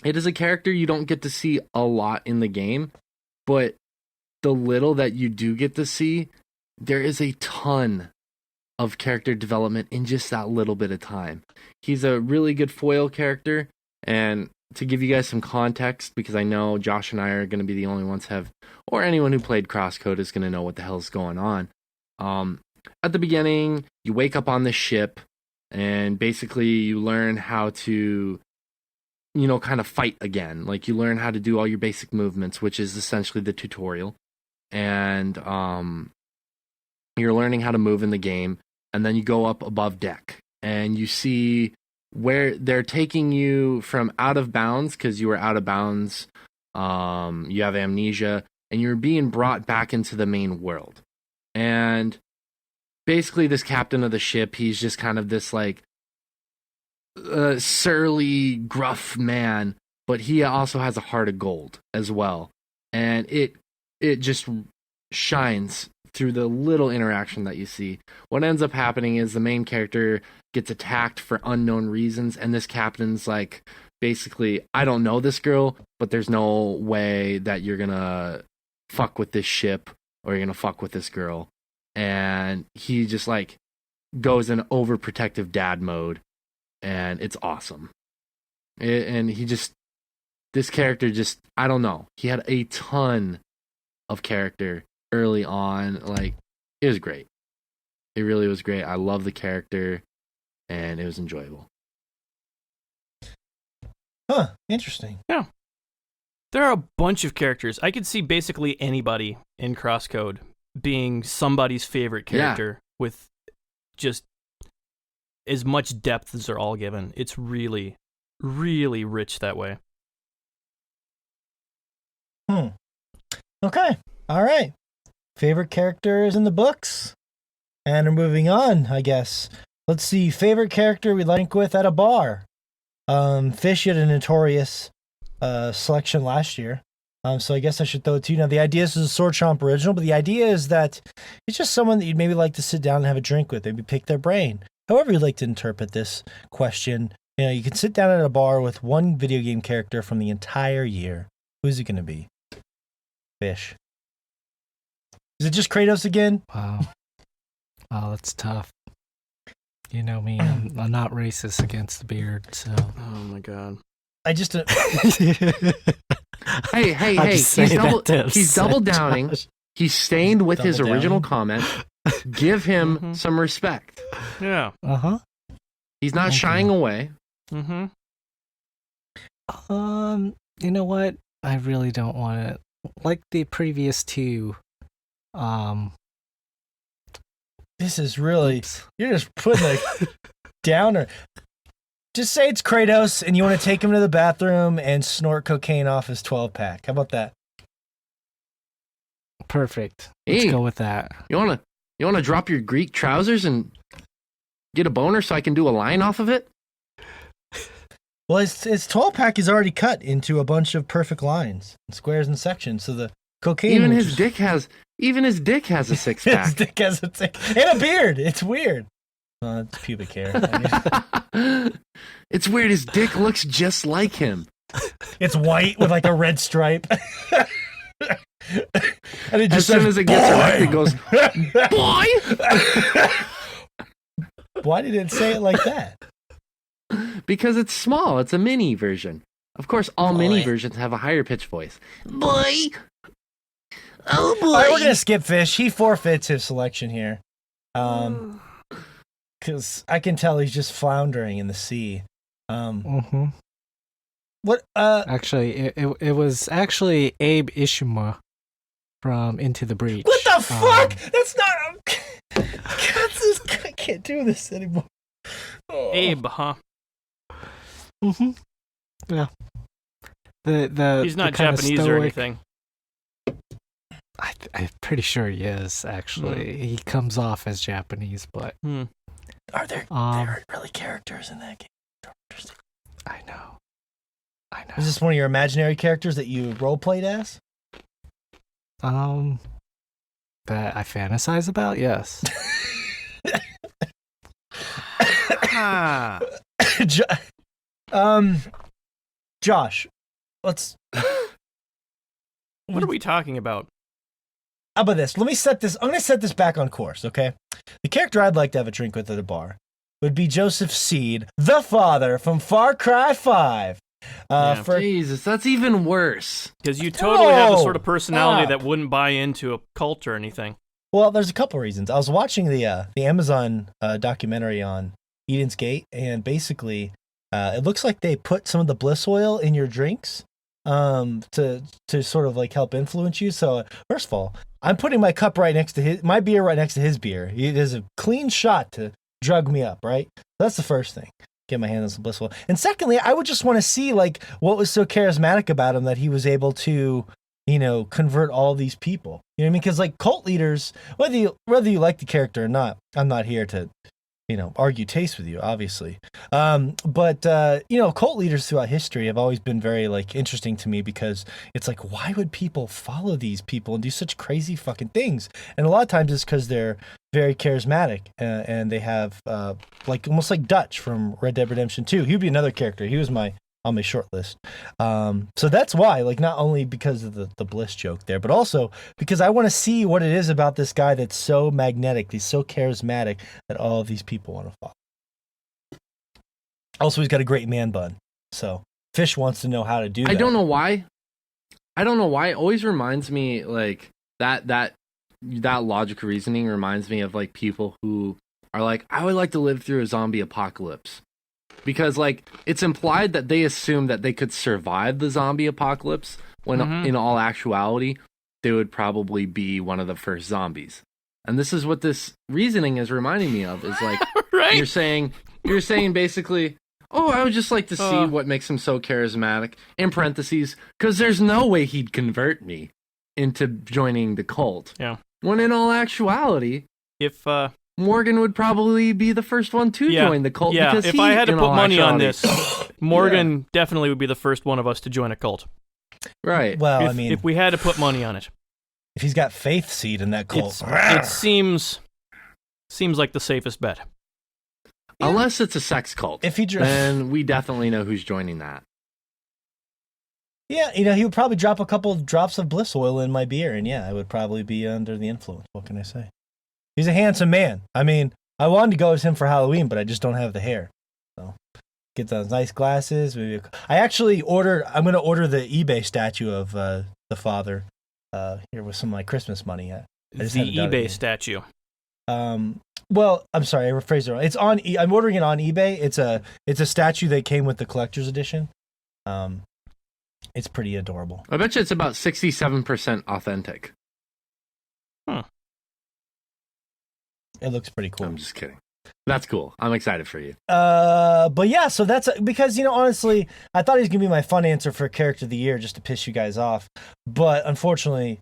it is a character you don't get to see a lot in the game, but the little that you do get to see, there is a ton of character development in just that little bit of time. He's a really good foil character, and to give you guys some context, because I know Josh and I are going to be the only ones or anyone who played Crosscode is going to know what the hell's going on. At the beginning, you wake up on this ship, and basically you learn how to, kind of fight again. Like, you learn how to do all your basic movements, which is essentially the tutorial. And you're learning how to move in the game, and then you go up above deck, and you see where they're taking you from out of bounds, because you were out of bounds, you have amnesia, and you're being brought back into the main world. And basically this captain of the ship, he's just kind of this like surly, gruff man, but he also has a heart of gold as well. And it just shines through the little interaction that you see. What ends up happening is the main character gets attacked for unknown reasons, and this captain's like, basically, I don't know this girl, but there's no way that you're gonna fuck with this ship or you're gonna fuck with this girl. And he just like goes in overprotective dad mode, and it's awesome. This character just, I don't know, he had a ton of character early on. Like, it was great. It really was great. I love the character, and it was enjoyable. Huh, interesting. Yeah. There are a bunch of characters. I could see basically anybody in Crosscode being somebody's favorite character with just as much depth as they're all given. It's really, really rich that way. Okay. All right. Favorite characters in the books. And we're moving on, I guess. Let's see. Favorite character we link with at a bar. Fish, you had a notorious selection last year. So I guess I should throw it to you. Now, the idea is a Swordchomp original, but the idea is that it's just someone that you'd maybe like to sit down and have a drink with, maybe pick their brain. However you'd like to interpret this question, you can sit down at a bar with one video game character from the entire year. Who's it going to be? Fish. Is it just Kratos again? Wow. Oh, that's tough. You know me, I'm not racist against the beard, so. Oh my god. I just. Hey! He's double downing. He's stained with his original comment. Give him some respect. Yeah. He's not shying away. You know what? I really don't want to. Like the previous two. This is really. You're just putting a downer. Just say it's Kratos and you want to take him to the bathroom and snort cocaine off his 12-pack. How about that? Perfect. Let's go with that. You wanna drop your Greek trousers and get a boner so I can do a line off of it? Well, his 12-pack is already cut into a bunch of perfect lines, squares and sections. So the cocaine. Even his dick has a 6-pack. His dick has and a beard. It's weird. It's pubic hair. It's weird. His dick looks just like him. It's white with like a red stripe. And it just as soon as it gets erect, it goes, boy! Why did it say it like that? Because it's small. It's a mini version. Of course, all mini versions have a higher pitched voice. Boy! Oh, boy! All right, we're going to skip Fish. He forfeits his selection here. Because I can tell he's just floundering in the sea. What? Actually, it was actually Abe Ishima from Into the Breach. What the fuck? That's not. I can't do this anymore. Oh. Abe, huh? Mm-hmm. Yeah. He's not the kinda Japanese or stoic- anything. I'm pretty sure he is, actually. He comes off as Japanese, but... Are there aren't really characters in that game? Don't understand. I know. Is this one of your imaginary characters that you role-played as? That I fantasize about? Yes. Ah. Josh, let's... What are we talking about? How about this? Let me set this. I'm going to set this back on course, okay? The character I'd like to have a drink with at a bar would be Joseph Seed, the father from Far Cry 5. Jesus, that's even worse. Because you totally have the sort of No! personality Stop. that wouldn't buy into a cult or anything. Well, there's a couple reasons. I was watching the Amazon documentary on Eden's Gate, and basically, it looks like they put some of the bliss oil in your drinks to sort of like help influence you. So first of all, I'm putting my cup right next to my beer right next to his beer. There's a clean shot to drug me up, right? That's the first thing. Get my hands on some bliss oil. And secondly, I would just want to see like what was so charismatic about him that he was able to, convert all these people. You know what I mean? Because like cult leaders, whether you like the character or not, I'm not here to argue taste with you, obviously. But cult leaders throughout history have always been very like interesting to me because it's like, why would people follow these people and do such crazy fucking things? And a lot of times it's because they're very charismatic and they have like almost like Dutch from Red Dead Redemption 2. He'd be another character. He was on my short list. So that's why, like, not only because of the bliss joke there, but also because I want to see what it is about this guy that's so magnetic, he's so charismatic that all of these people want to follow. Also, he's got a great man bun. So Fish wants to know how to do that. I don't know why. It always reminds me like that logic reasoning reminds me of like people who are like, I would like to live through a zombie apocalypse. Because, like, it's implied that they assume that they could survive the zombie apocalypse when, in all actuality, they would probably be one of the first zombies. And this is what this reasoning is reminding me of, is like, Right. you're saying basically, oh, I would just like to see what makes him so charismatic, in parentheses, because there's no way he'd convert me into joining the cult. Yeah. When in all actuality, If Morgan would probably be the first one to join the cult. Yeah, because if I had to in put all money on actuality- this, Morgan definitely would be the first one of us to join a cult. Right. Well, If we had to put money on it. if he's got faith seed in that cult, It seems like the safest bet. Unless it's a sex cult. if he then we definitely know who's joining that. yeah, he would probably drop a couple of drops of bliss oil in my beer, and yeah, I would probably be under the influence. What can I say? He's a handsome man. I mean, I wanted to go as him for Halloween, but I just don't have the hair. So get those nice glasses. Maybe I actually ordered. I'm going to order the eBay statue of the father here with some of my Christmas money. The eBay statue. Well, I'm sorry, I rephrased it wrong. It's on. I'm ordering it on eBay. It's a statue that came with the collector's edition. It's pretty adorable. I bet you it's about 67% authentic. It looks pretty cool. I'm just kidding. That's cool. I'm excited for you. But yeah, so that's because, honestly, I thought he was going to be my fun answer for character of the year just to piss you guys off. But unfortunately,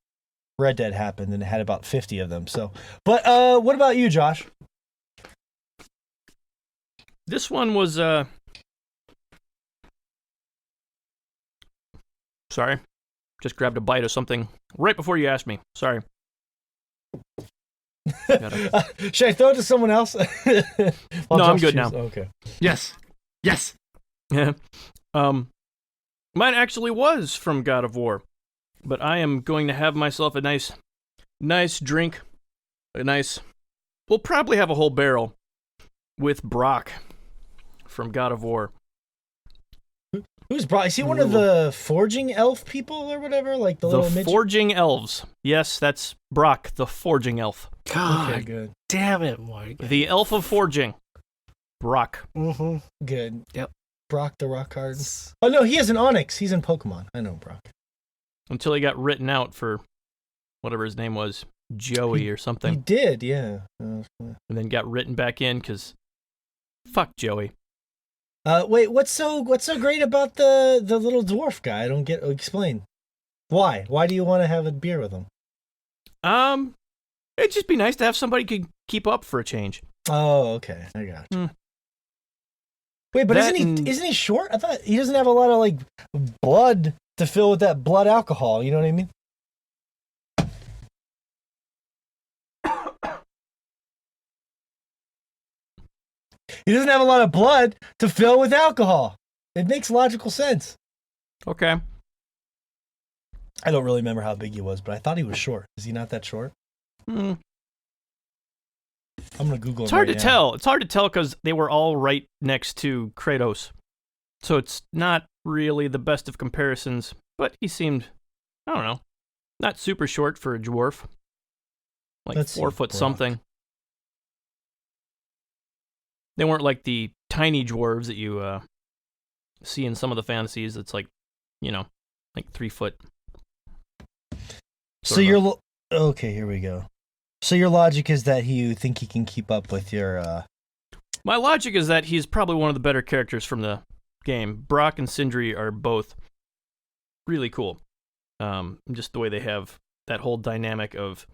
Red Dead happened and it had about 50 of them. So, but what about you, Josh? This one was sorry. Just grabbed a bite of something right before you asked me. Sorry. Should I throw it to someone else? No, I'm good now. Okay. Yes. Yeah. Mine actually was from God of War, but I am going to have myself a nice drink, we'll probably have a whole barrel with Brock from God of War. Who's Brock? Is he one of the forging elf people or whatever? Like the little midget? Forging elves. Yes, that's Brock, the forging elf. God, Okay, good. damn it, Morgan. The elf of forging. Brock. Mm-hmm. Good. Yep. Brock the rock hard. Oh no, he has an Onyx. He's in Pokemon. I know Brock. Until he got written out for whatever his name was, Joey or He something, did, yeah. and then got written back in because fuck Joey. Wait, what's so great about the little dwarf guy? I don't get. Explain. Why? Why do you want to have a beer with him? It'd just be nice to have somebody who could keep up for a change. Oh, okay, I got you. Wait, but isn't he short? I thought he doesn't have a lot of like blood to fill with that blood alcohol. You know what I mean? He doesn't have a lot of blood to fill with alcohol. It makes logical sense. Okay. I don't really remember how big he was, but I thought he was short. Is he not that short? I'm gonna Google him. It's hard right to now. tell. It's hard to tell because they were all right next to Kratos, so it's not really the best of comparisons. But he seemed, I don't know, not super short for a dwarf. Like Let's see, 4 foot Brock. something. They weren't like the tiny dwarves that you see in some of the fantasies. It's like, like 3 foot. So okay. Here we go. So your logic is that you think he can keep up with your. My logic is that he's probably one of the better characters from the game. Brock and Sindri are both really cool. Just the way they have that whole dynamic of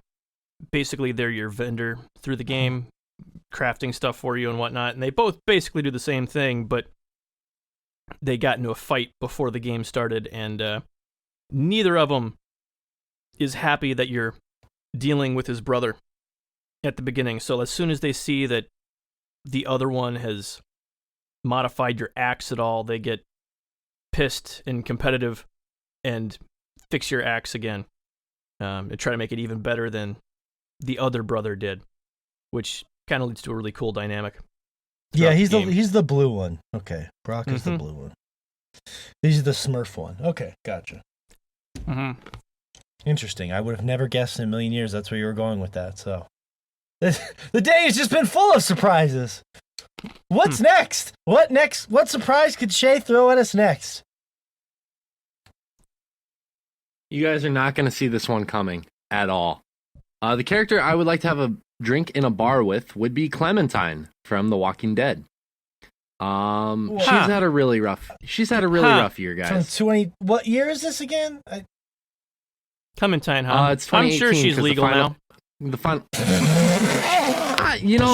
basically they're your vendor through the game, crafting stuff for you and whatnot, and they both basically do the same thing, but they got into a fight before the game started, and neither of them is happy that you're dealing with his brother at the beginning. So as soon as they see that the other one has modified your axe at all, they get pissed and competitive and fix your axe again, and try to make it even better than the other brother did, which kind of leads to a really cool dynamic. Yeah, he's the game. he's the blue one. Okay, Brock is the blue one. He's the Smurf one. Okay, gotcha. Interesting. I would have never guessed in a million years that's where you were going with that. So, the day has just been full of surprises. What's next? What next? What surprise could Shay throw at us next? You guys are not going to see this one coming at all. The character I would like to have a drink in a bar with would be Clementine from The Walking Dead. She's had a really rough year, From guys. 20. What year is this again? Clementine, huh? It's I'm 2018. sure she's 'cause legal now. The final.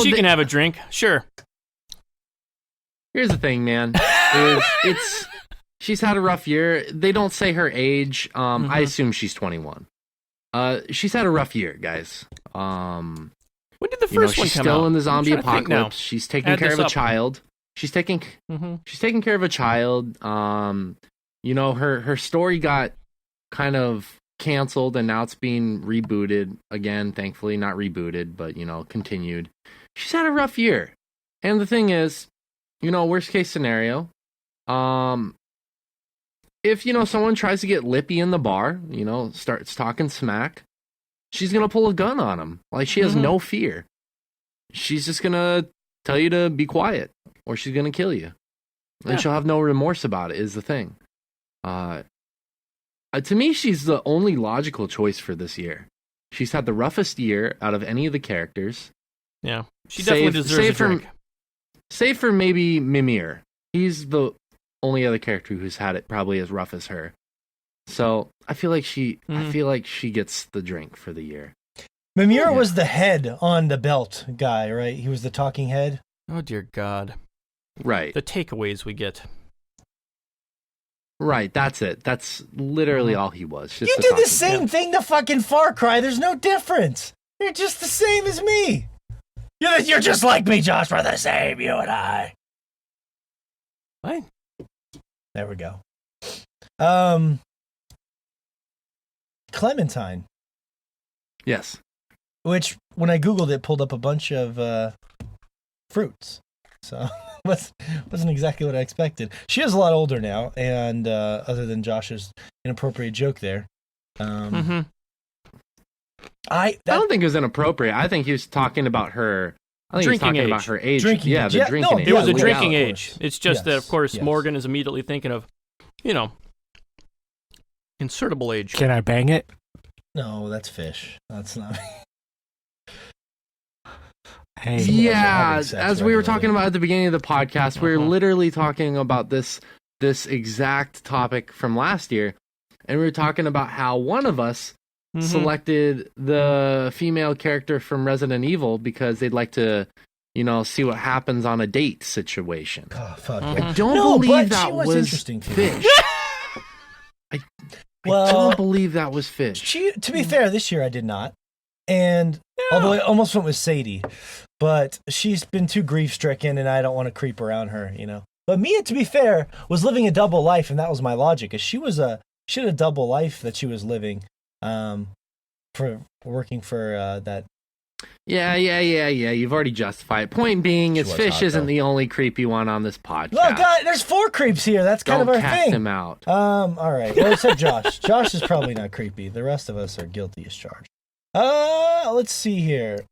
She can have a drink, sure. Here's the thing, man. She's had a rough year. They don't say her age. I assume she's 21. She's had a rough year, guys. When did the first one she's come still out? in the zombie I'm trying to think now. apocalypse. She's taking Add care this of a up. child. She's taking care of a child. Her story got kind of canceled and now it's being rebooted again. Thankfully, not rebooted, but continued. She's had a rough year, and the thing is, worst case scenario, if someone tries to get lippy in the bar, starts talking smack, she's gonna pull a gun on him. Like, she has no fear. She's just gonna tell you to be quiet, or she's gonna kill you, and she'll have no remorse about it. Is the thing. To me, she's the only logical choice for this year. She's had the roughest year out of any of the characters. Yeah, she definitely deserves a drink. Save for maybe Mimir. He's the only other character who's had it probably as rough as her. So I feel like she gets the drink for the year. Mimir was the head on the belt guy, right? He was the talking head. Oh dear God! Right. The takeaways we get. Right. That's it. That's literally all he was. Just You did the same thing to fucking Far Cry. There's no difference. You're just the same as me. You're just like me, Josh. We're the same, you and I. What? There we go. Clementine. Yes. Which, when I Googled it, pulled up a bunch of fruits. So, wasn't exactly what I expected. She is a lot older now, and other than Josh's inappropriate joke there. I don't think it was inappropriate. I think he was talking about her. I think he was talking about her age. Drinking age. The drinking age. It was a Yeah, drinking of age. course. It's just that, of course, Yes. Morgan is immediately thinking of, insertable age. Can I bang it? No, that's fish. That's not. Hey, Yeah, sex as we were regularly. talking about at the beginning of the podcast, we were literally talking about this exact topic from last year, and we were talking about how one of us selected the female character from Resident Evil because they'd like to, see what happens on a date situation. Oh, fuck. I Yeah. don't No, believe but she that was was interesting to me. Fish. I Well, don't believe that was Fish. to be fair, this year I did not. And although I almost went with Sadie, but she's been too grief-stricken and I don't want to creep around her, But Mia, to be fair, was living a double life, and that was my logic. Is she had a double life that she was living, for working for that. Yeah. You've already justified it. Point being, is was Fish hot, isn't though. the only creepy one on this podcast. Look, God, there's 4 creeps here. That's kind Don't of our cast thing. him out. All right. Well, except Josh. Josh is probably not creepy. The rest of us are guilty as charged. Let's see here.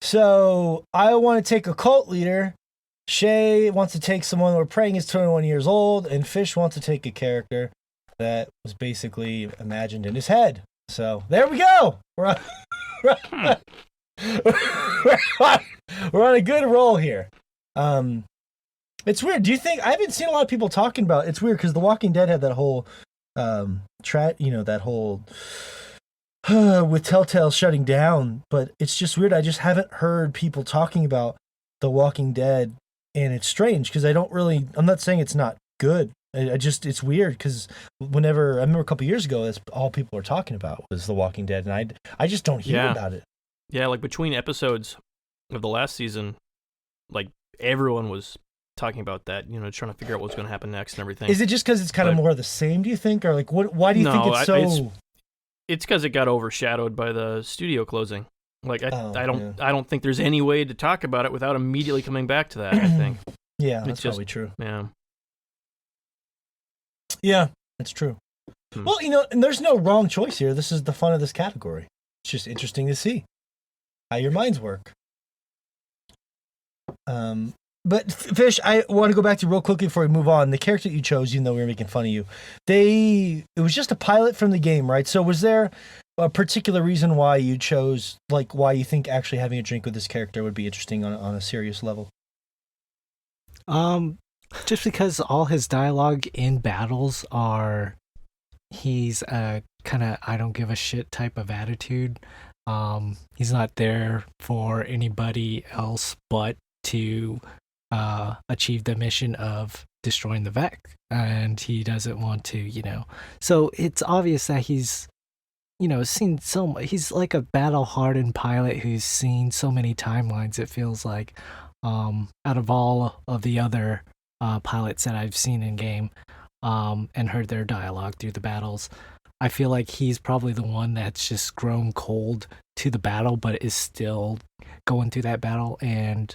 So I want to take a cult leader. Shay wants to take someone we're praying is 21 years old, and Fish wants to take a character that was basically imagined in his head. So there we go. We're on a good roll here. It's weird. Do you think I haven't seen a lot of people talking about? It's weird because The Walking Dead had that whole that whole with Telltale shutting down, but it's just weird. I just haven't heard people talking about The Walking Dead, and it's strange because I'm not saying it's not good. It's weird because I remember a couple years ago, that's all people were talking about was The Walking Dead, and I just don't hear about it. Yeah, like between episodes of the last season, like everyone was talking about that, trying to figure out what's going to happen next and everything. Is it just because it's kind of more of the same, do you think? Or like, why do you think it's so... It's because it got overshadowed by the studio closing. Like, I don't think there's any way to talk about it without immediately coming back to that, I think. Yeah, that's probably true. Yeah. Yeah, that's true. Well, and there's no wrong choice here. This is the fun of this category. It's just interesting to see how your minds work. But Fish, I want to go back to you real quickly before we move on. The character you chose, even though we were making fun of you, it was just a pilot from the game, right? So was there a particular reason why you chose, like why you think actually having a drink with this character would be interesting on a serious level? Just because all his dialogue in battles he's a kind of I don't give a shit type of attitude. He's not there for anybody else but to achieve the mission of destroying the Vec, and he doesn't want to, So it's obvious that he's, seen he's like a battle-hardened pilot who's seen so many timelines, it feels like, out of all of the other pilots that I've seen in game, and heard their dialogue through the battles. I feel like he's probably the one that's just grown cold to the battle, but is still going through that battle, and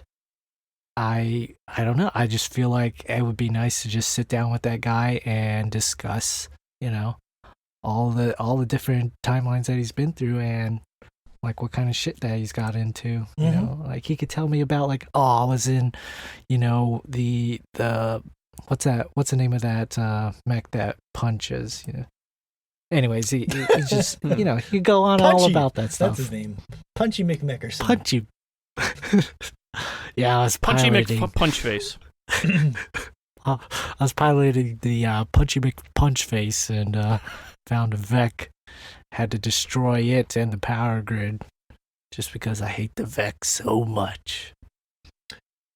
I don't know. I just feel like it would be nice to just sit down with that guy and discuss, all the different timelines that he's been through and like what kind of shit that he's got into. You know, like he could tell me about like, I was in, the what's the name of that mech that punches. Anyways, he just he go on Punchy. all about that stuff. That's his name, Punchy McMeckerson. Punchy. Yeah, I was Punchy piloting. Punch Face. I was piloting the Punchy McPunch Face and found a Vec. Had to destroy it and the power grid just because I hate the Vec so much.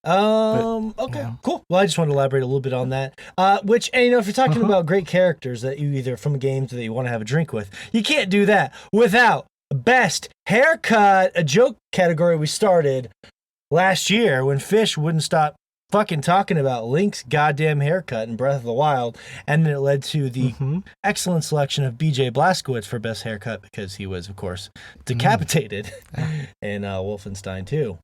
Okay, cool. Well, I just want to elaborate a little bit on that. Which, and, if you're talking about great characters that you either from games that you want to have a drink with, you can't do that without best haircut, a joke category we started last year when Fish wouldn't stop fucking talking about Link's goddamn haircut in Breath of the Wild, and then it led to the excellent selection of BJ Blazkowicz for best haircut because he was, of course, decapitated in Wolfenstein 2.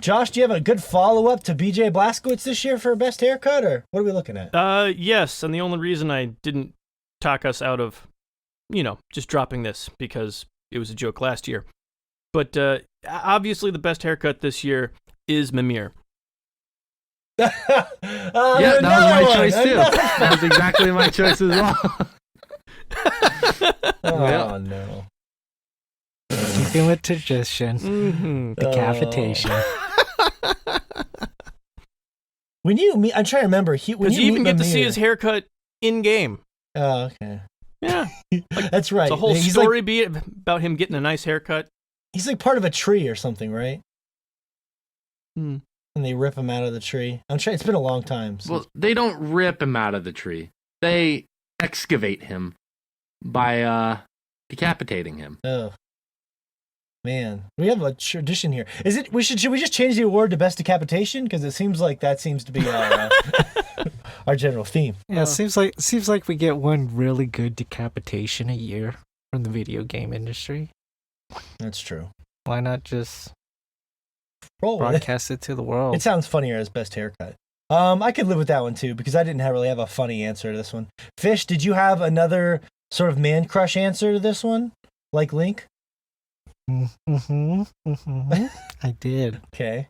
Josh, do you have a good follow-up to BJ Blazkowicz this year for best haircut, or what are we looking at? Yes, and the only reason I didn't talk us out of, just dropping this because it was a joke last year. But obviously the best haircut this year is Mimir. Yeah, that was my choice too. That was exactly my choice as well. Oh no. Keeping with tradition. Mm-hmm. Decapitation. When you meet, I'm trying to remember. When Because you even meet get to see Mimir- his haircut in game. Oh, okay. Yeah. That's right. It's a whole He's story about him getting a nice haircut. He's like part of a tree or something, right? Hmm. And they rip him out of the tree. I'm trying. It's been a long time. Well, they don't rip him out of the tree. They excavate him by decapitating him. Oh man, we have a tradition here. Is it? Should we just change the award to best decapitation? Because it seems like that seems to be our our general theme. Yeah, it seems like we get one really good decapitation a year from the video game industry. That's true. Why not just Roll with it. broadcast it to the world? It sounds funnier as best haircut. I could live with that one too because I didn't really have a funny answer to this one. Fish, did you have another sort of man crush answer to this one, like Link? I did. Okay.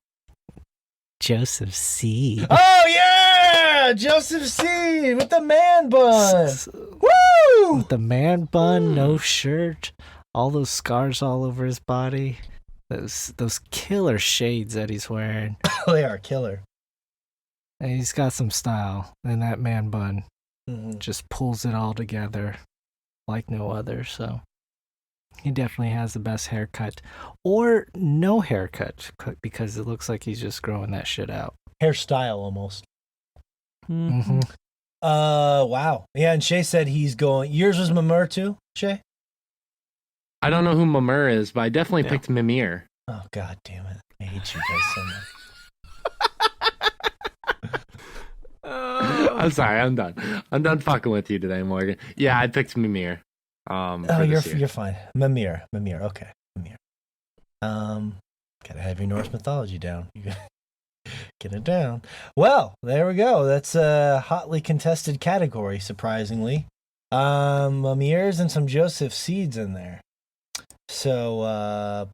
Joseph C. Oh yeah, Joseph C. with the man bun. Woo! With the man bun, no shirt, all those scars all over his body, those killer shades that he's wearing. They are killer. And he's got some style, and that man bun Mm-hmm. just pulls it all together like no other. So he definitely has the best haircut, or no haircut, because it looks like he's just growing that shit out. Hairstyle almost. Mm-hmm. Wow. Yeah, and Shay said he's going. Yours was Mimir too, Shay? I don't know who Mimir is, but I definitely Yeah. picked Mimir. Oh, god damn it. I hate you guys so much. I'm sorry, I'm done. I'm done fucking with you today, Morgan. Yeah, I picked Mimir. Oh, for this year. you're fine. Mimir. Okay. Mimir. Gotta have your Norse mythology down. You gotta get it down. Well, there we go. That's a hotly contested category, surprisingly. Mimir's and some Joseph Seeds in there. So,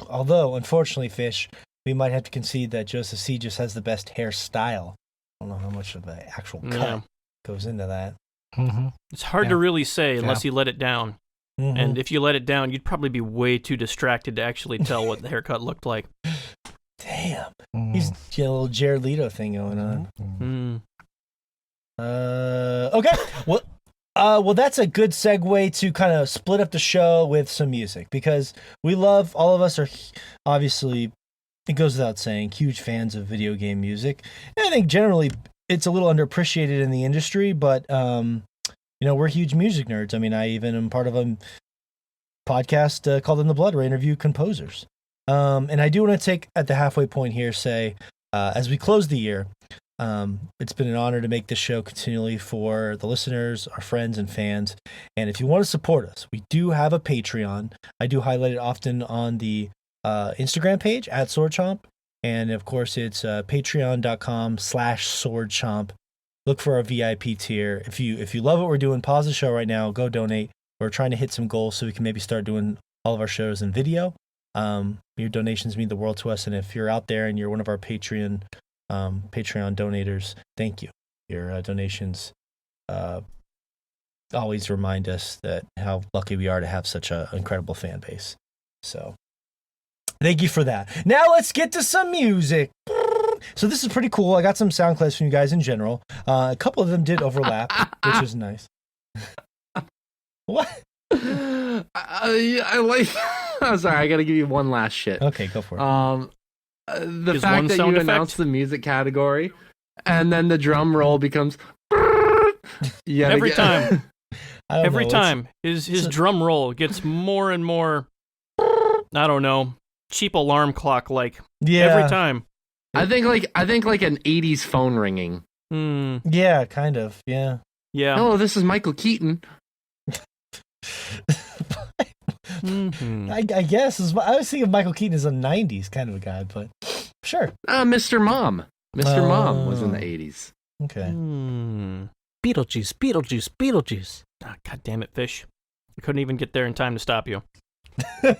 although, unfortunately, Fish, we might have to concede that Joseph Seed just has the best hairstyle. I don't know how much of the actual cut Yeah. goes into that. Mm-hmm. It's hard Yeah. to really say unless you let it down. Mhm. And if you let it down, you'd probably be way too distracted to actually tell what the haircut looked like. Damn. He's got a little Jared Leto thing going on. Mm. Okay. Well, that's a good segue to kind of split up the show with some music because all of us are obviously, it goes without saying, huge fans of video game music. And I think generally it's a little underappreciated in the industry, but we're huge music nerds. I mean, I even am part of a podcast called In the Blood where I interview composers. And I do want to take at the halfway point here, say, as we close the year, it's been an honor to make this show continually for the listeners, our friends, and fans. And if you want to support us, we do have a Patreon. I do highlight it often on the Instagram page at Swordchomp. And of course, it's patreon.com/Swordchomp. Look for our VIP tier. If you love what we're doing, pause the show right now, go donate. We're trying to hit some goals so we can maybe start doing all of our shows in video. Your donations mean the world to us. And if you're out there and you're one of our Patreon donators, thank you. Your donations always remind us that how lucky we are to have such an incredible fan base. So thank you for that. Now let's get to some music. So this is pretty cool. I got some sound clips from you guys in general. A couple of them did overlap, which was nice. What? I like. I'm sorry. I got to give you one last shit. Okay, go for it. The Just fact one that sound you effect? announce the music category, and then the drum roll becomes. Yet Every again. time. I don't Every know, time. His drum roll gets more and more, I don't know, cheap alarm clock like. Yeah. Every time. I think like an '80s phone ringing. Mm, Yeah, kind of. Yeah. yeah. Hello, this is Michael Keaton. Mhm. I guess I was thinking Michael Keaton is a '90s kind of a guy, but sure. Mr. Mom. Mr. Mom was in the Oh. '80s. Okay. Mm. Beetlejuice. Ah, God damn it, Fish. I couldn't even get there in time to stop you. That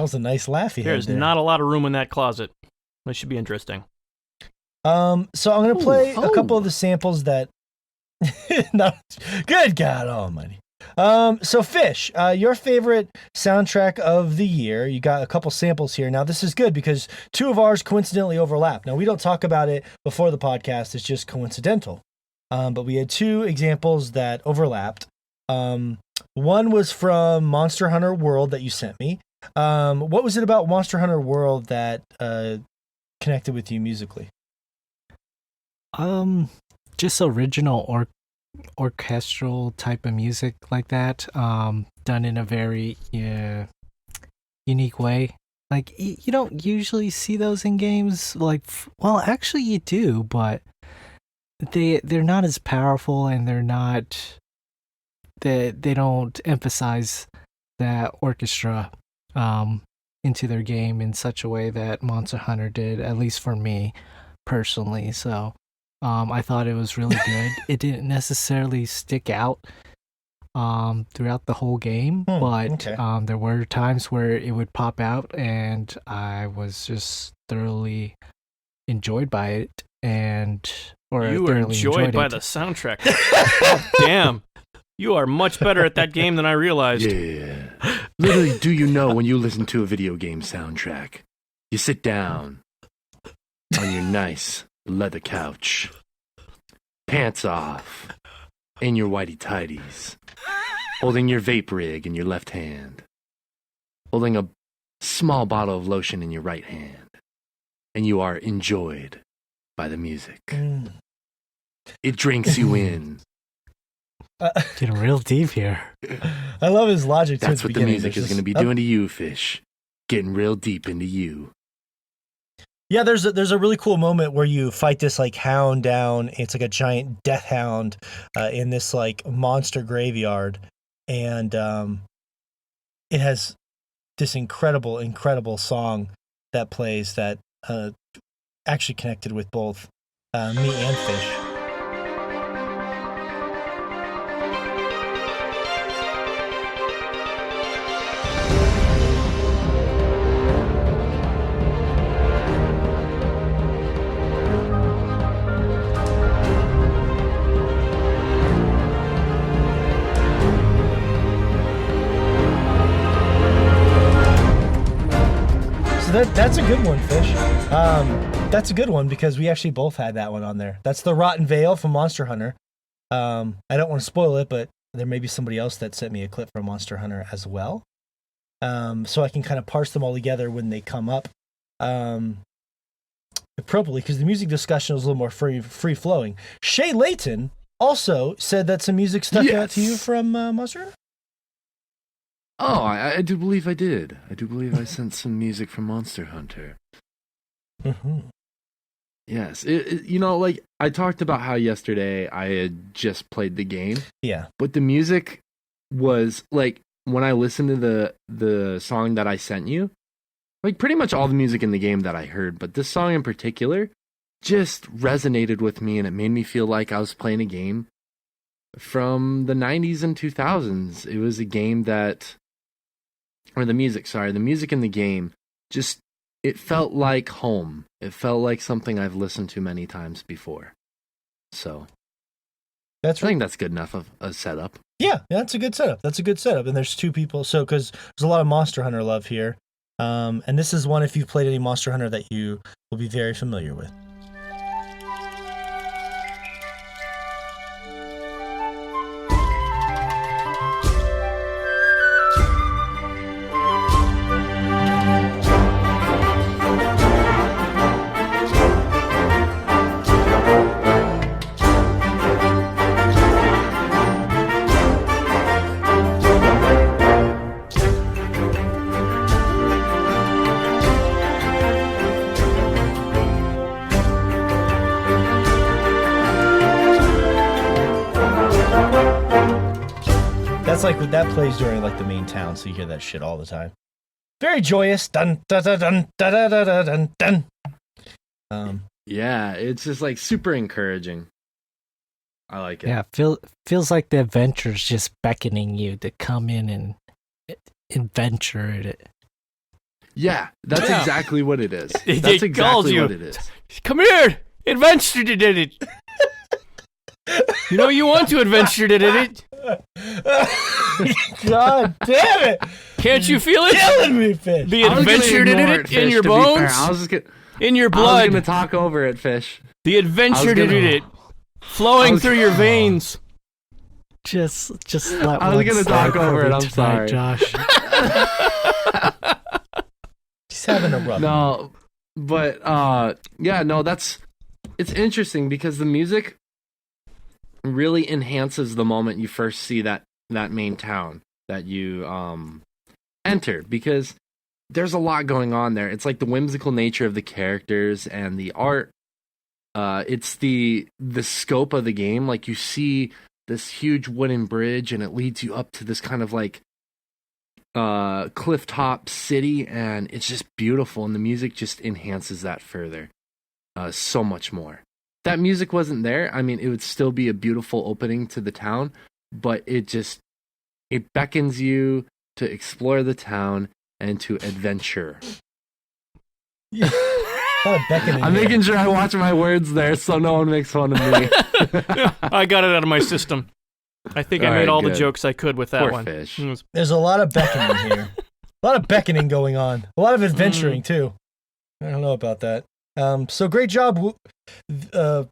was a nice laugh you had There's there. not a lot of room in that closet. This should be interesting. So I'm gonna play a Oh. couple of the samples that. Not good God Almighty. So Fish, your favorite soundtrack of the year. You got a couple samples here. Now this is good because two of ours coincidentally overlap. Now we don't talk about it before the podcast. It's just coincidental. But we had two examples that overlapped. One was from Monster Hunter World that you sent me. What was it about Monster Hunter World that connected with you musically? Just original orchestral type of music like that, done in a very unique way. Like you don't usually see those in games. Like, well, actually you do, but they're not as powerful, and they don't emphasize that orchestra into their game in such a way that Monster Hunter did, at least for me personally. So I thought it was really good. It didn't necessarily stick out throughout the whole game, but okay. There were times where it would pop out, and I was just thoroughly enjoyed by it. You were enjoyed by the soundtrack. Oh, damn. You are much better at that game than I realized. Yeah. Literally, do you know when you listen to a video game soundtrack, you sit down on your nice leather couch, pants off, in your whitey tighties, holding your vape rig in your left hand, holding a small bottle of lotion in your right hand, and you are enjoyed by the music. It drinks you in. Getting real deep here. I love his logic. That's what the music is going to be doing to you, Fish. Getting real deep into you. Yeah, there's a really cool moment where you fight this like hound down. It's like a giant death hound in this like monster graveyard, and it has this incredible song that plays that actually connected with both me and Fish. That's a good one, Fish. That's a good one because we actually both had that one on there. That's the Rotten Veil from Monster Hunter. I don't want to spoil it, but there may be somebody else that sent me a clip from Monster Hunter as well. So I can kind of parse them all together when they come up appropriately, because the music discussion was a little more free flowing. Shay Layton also said that some music stuck out to you from Monster Hunter. Oh, I do believe I did. I do believe I sent some music from Monster Hunter. Mm-hmm. Yes. Like I talked about how yesterday I had just played the game. Yeah. But the music was like, when I listened to the song that I sent you, like pretty much all the music in the game that I heard, but this song in particular just resonated with me, and it made me feel like I was playing a game from the 90s and 2000s. It was a game the music in the game just, it felt like home. It felt like something I've listened to many times before. So I think that's good enough of a setup. Yeah, that's a good setup. And there's two people, so because there's a lot of Monster Hunter love here. And this is one, if you've played any Monster Hunter, that you will be very familiar with. That's like that plays during like the main town, so you hear that shit all the time. Very joyous. Dun dun dun dun dun dun dun dun. Yeah, it's just like super encouraging. I like it. Yeah, feels like the adventure's just beckoning you to come in and adventure it. Yeah, that's exactly what it is. It That's exactly you. what it is. Come here, adventure did it. You know you want to adventure did it. God damn it! Can't you feel it? Killing me, Fish. The I was gonna adventure ignore did it, it Fish, in your to be fair. bones, I was just gonna, in your I was blood. gonna talk over it, Fish. The adventure gonna- did it, flowing through your veins. Just let I was one gonna slide talk over for it, me I'm tonight, sorry. Josh. He's having a rough. No, but yeah, no, it's interesting because the music really enhances the moment you first see that main town that you enter, because there's a lot going on there. It's like the whimsical nature of the characters and the art. It's the scope of the game. Like, you see this huge wooden bridge and it leads you up to this kind of like cliff top city, and it's just beautiful, and the music just enhances that further so much more. If that music wasn't there, I mean, it would still be a beautiful opening to the town, but it beckons you to explore the town and to adventure. Yeah. A lot of beckoning I'm here. making sure I watch my words there so no one makes fun of me. I got it out of my system. I think I All made right, all the good. jokes I could with that Poor one. Fish. It was- There's a lot of beckoning here. A lot of beckoning going on. A lot of adventuring too. I don't know about that. So great job. I'm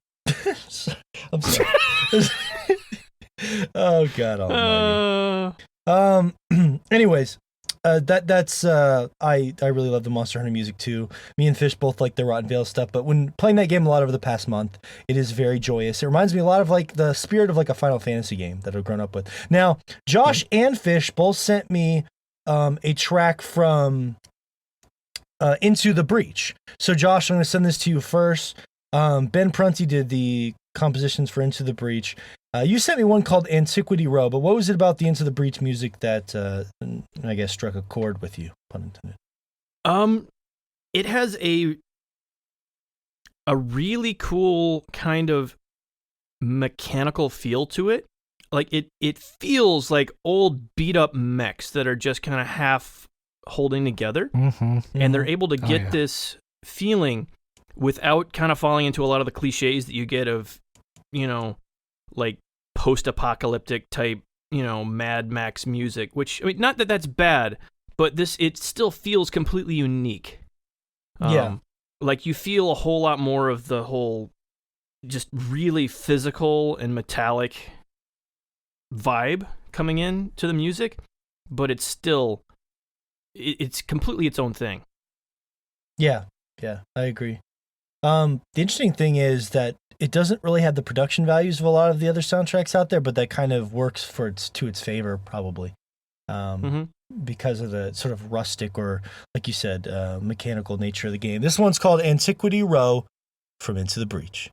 sorry. Oh God Almighty. Anyways, that's I really love the Monster Hunter music too. Me and Fish both like the Rotten Vale stuff, but when playing that game a lot over the past month, it is very joyous. It reminds me a lot of like the spirit of like a Final Fantasy game that I've grown up with. Now, Josh and Fish both sent me a track from Into the Breach. So Josh, I'm going to send this to you first. Ben Prunty did the compositions for Into the Breach. You sent me one called Antiquity Row, but what was it about the Into the Breach music that I guess struck a chord with you, pun intended? It has a really cool kind of mechanical feel to it. Like it feels like old beat up mechs that are just kind of half holding together, and they're able to get this feeling without kind of falling into a lot of the cliches that you get of, like post-apocalyptic type, Mad Max music, which, I mean, not that that's bad, but it still feels completely unique. Like, you feel a whole lot more of the whole just really physical and metallic vibe coming in to the music, but it's still, it's completely its own thing. Yeah, I agree. The interesting thing is that it doesn't really have the production values of a lot of the other soundtracks out there, but that kind of works to its favor, probably. Because of the sort of rustic or, like you said, mechanical nature of the game. This one's called Antiquity Row from Into the Breach.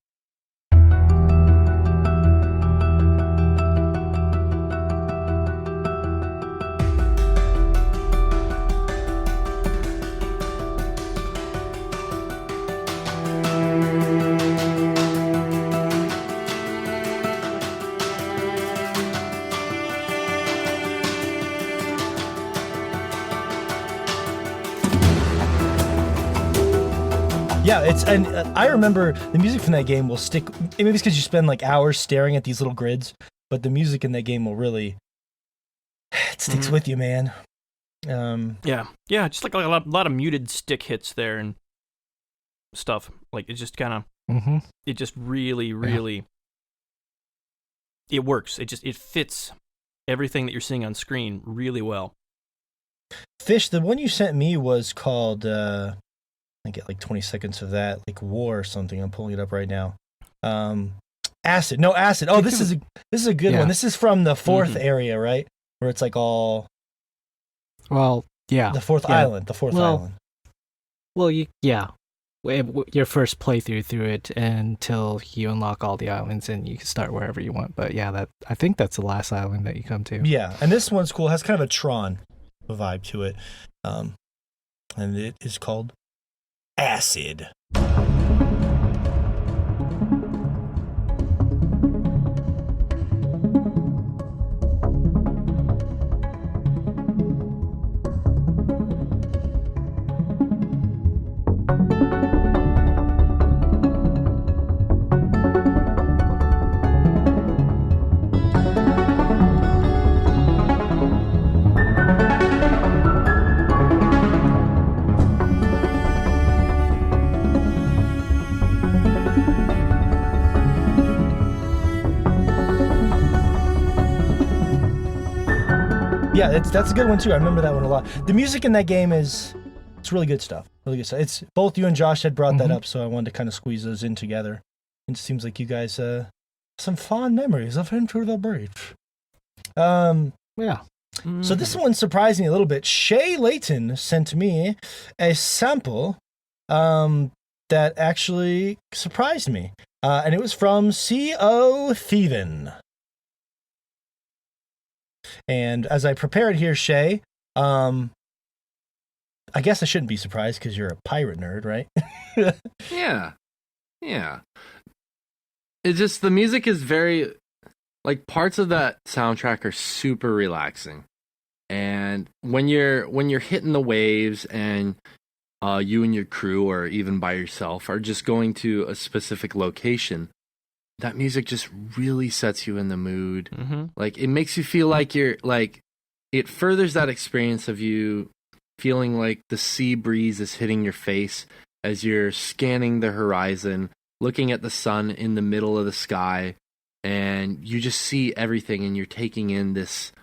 Yeah, and I remember the music from that game will stick. Maybe it's because you spend like hours staring at these little grids, but the music in that game will really sticks with you, man. Yeah, just like a lot of muted stick hits there and stuff. Like, it just kind of, it just really, it works. It fits everything that you're seeing on screen really well. Fish, the one you sent me was called. I get like 20 seconds of that, like War or something. I'm pulling it up right now. Acid. Oh, this is a good one. This is from the fourth area, right? Where it's like all. Well, yeah. The fourth island. Island. Well, your first playthrough through it until you unlock all the islands and you can start wherever you want. But yeah, I think that's the last island that you come to. Yeah, and this one's cool. It has kind of a Tron vibe to it, and it is called Acid. Yeah, that's a good one too. I remember that one a lot. The music in that game it's really good stuff. Really good stuff. It's both you and Josh had brought that up, so I wanted to kind of squeeze those in together. It seems like you guys some fond memories of Into the Breach. Yeah. So this one surprised me a little bit. Shay Layton sent me a sample that actually surprised me. And it was from C.O. Thievin. And as I prepared here, Shay, I guess I shouldn't be surprised because you're a pirate nerd, right? Yeah. It's just the music is very, like, parts of that soundtrack are super relaxing. And when you're hitting the waves and you and your crew or even by yourself are just going to a specific location, that music just really sets you in the mood. Like, it makes you feel like you're, like, it furthers that experience of you feeling like the sea breeze is hitting your face as you're scanning the horizon, looking at the sun in the middle of the sky, and you just see everything and you're taking in this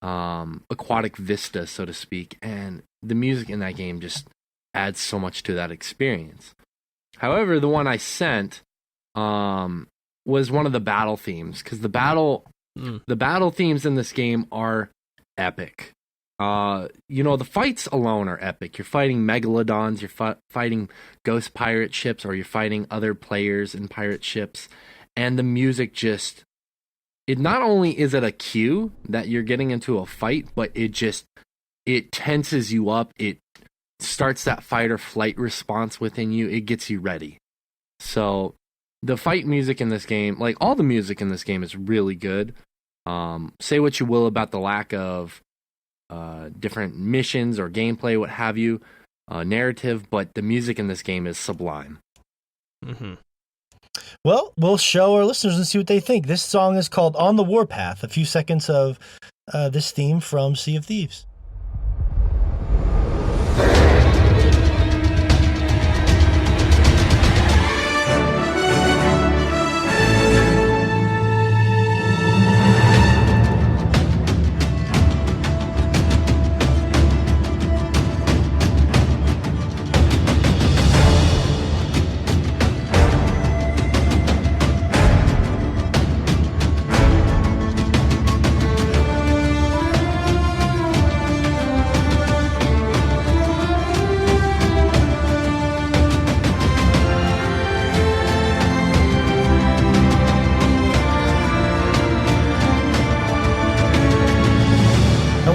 aquatic vista, so to speak, and the music in that game just adds so much to that experience. However, the one I sent was one of the battle themes, because the battle themes in this game are epic. The fights alone are epic. You're fighting megalodons, you're fighting ghost pirate ships, or you're fighting other players in pirate ships, and the music just, it not only is it a cue that you're getting into a fight, but it tenses you up. It starts that fight or flight response within you. It gets you ready. So the fight music in this game, like all the music in this game, is really good. Say what you will about the lack of different missions or gameplay, what have you, narrative, but the music in this game is sublime. Well, we'll show our listeners and see what they think. This song is called On the Warpath, a few seconds of this theme from Sea of Thieves.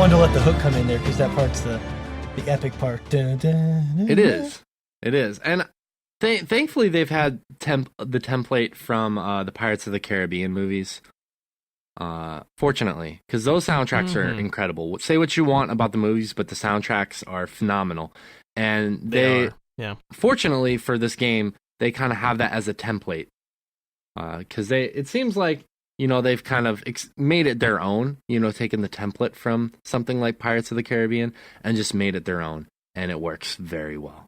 To let the hook come in there because that part's the epic part. It is, and thankfully they've had the template from the Pirates of the Caribbean movies. Fortunately, because those soundtracks are incredible. Say what you want about the movies, but the soundtracks are phenomenal, and they fortunately for this game they kind of have that as a template because it seems like, they've kind of made it their own, taken the template from something like Pirates of the Caribbean and just made it their own, and it works very well.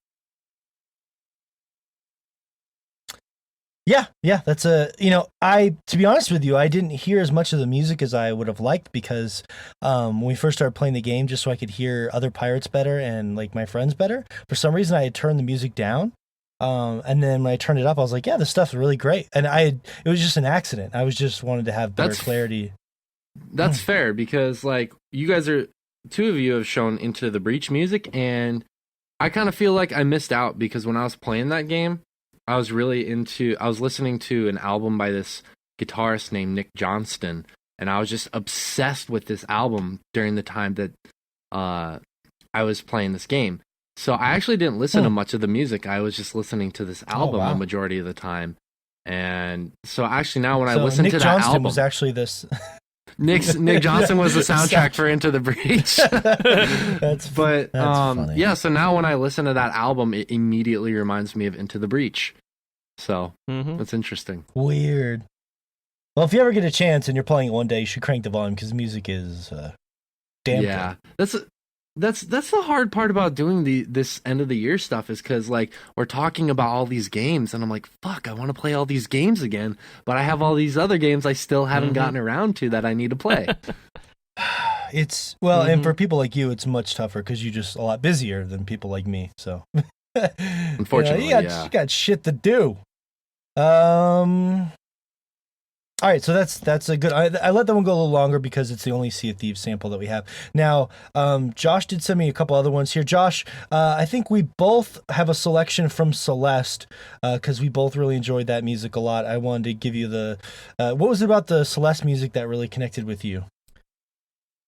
Yeah, that's to be honest with you, I didn't hear as much of the music as I would have liked because when we first started playing the game, just so I could hear other pirates better and like my friends better, for some reason I had turned the music down. And then when I turned it up, I was like, yeah, this stuff's really great. And it was just an accident. I was just wanted to have better clarity. That's fair because like you guys two of you have shown Into the Breach music, and I kind of feel like I missed out because when I was playing that game, I was listening to an album by this guitarist named Nick Johnston, and I was just obsessed with this album during the time that I was playing this game. So I actually didn't listen to much of the music. I was just listening to this album a majority of the time. And so actually now when I listen to that Johnston album, was actually this. Nick Johnston was the soundtrack for Into the Breach. That's funny. Yeah, so now when I listen to that album, it immediately reminds me of Into the Breach. So that's interesting. Weird. Well, if you ever get a chance and you're playing it one day, you should crank the volume because the music is damn good. That's the hard part about doing this end of the year stuff is because like we're talking about all these games and I'm like, fuck, I want to play all these games again, but I have all these other games I still haven't gotten around to that I need to play. It's well, and Mhm. for people like you, it's much tougher because you're just a lot busier than people like me. So, Unfortunately, you got shit to do. All right, so that's a good. I let that one go a little longer because it's the only Sea of Thieves sample that we have. Now, Josh did send me a couple other ones here. Josh, I think we both have a selection from Celeste because we both really enjoyed that music a lot. I wanted to give you the. What was it about the Celeste music that really connected with you?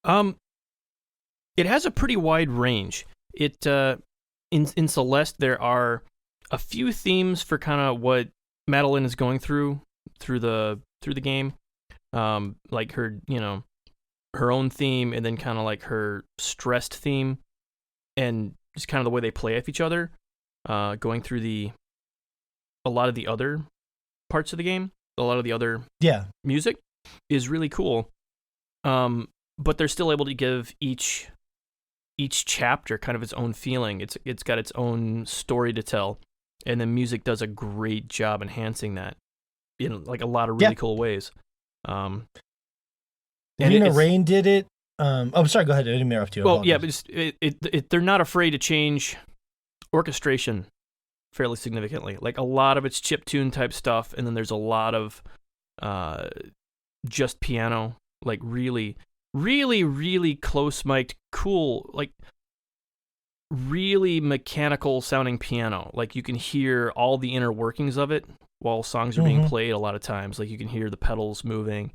It has a pretty wide range. It in Celeste there are a few themes for kind of what Madeline is going through the game, like her her own theme, and then kind of like her stressed theme, and just kind of the way they play off each other, going through a lot of the other parts of the game, a lot of the other music is really cool. But they're still able to give each chapter kind of its own feeling. It's got its own story to tell, and the music does a great job enhancing that in like a lot of really cool ways. And Lena Rain did it. Oh, sorry. Go ahead. I didn't interrupt you. Well, yeah, but they're not afraid to change orchestration fairly significantly. Like a lot of it's chiptune type stuff, and then there's a lot of just piano, like really, really, really close mic'd, cool, like really mechanical sounding piano. Like you can hear all the inner workings of it while songs are being played a lot of times. Like you can hear the pedals moving,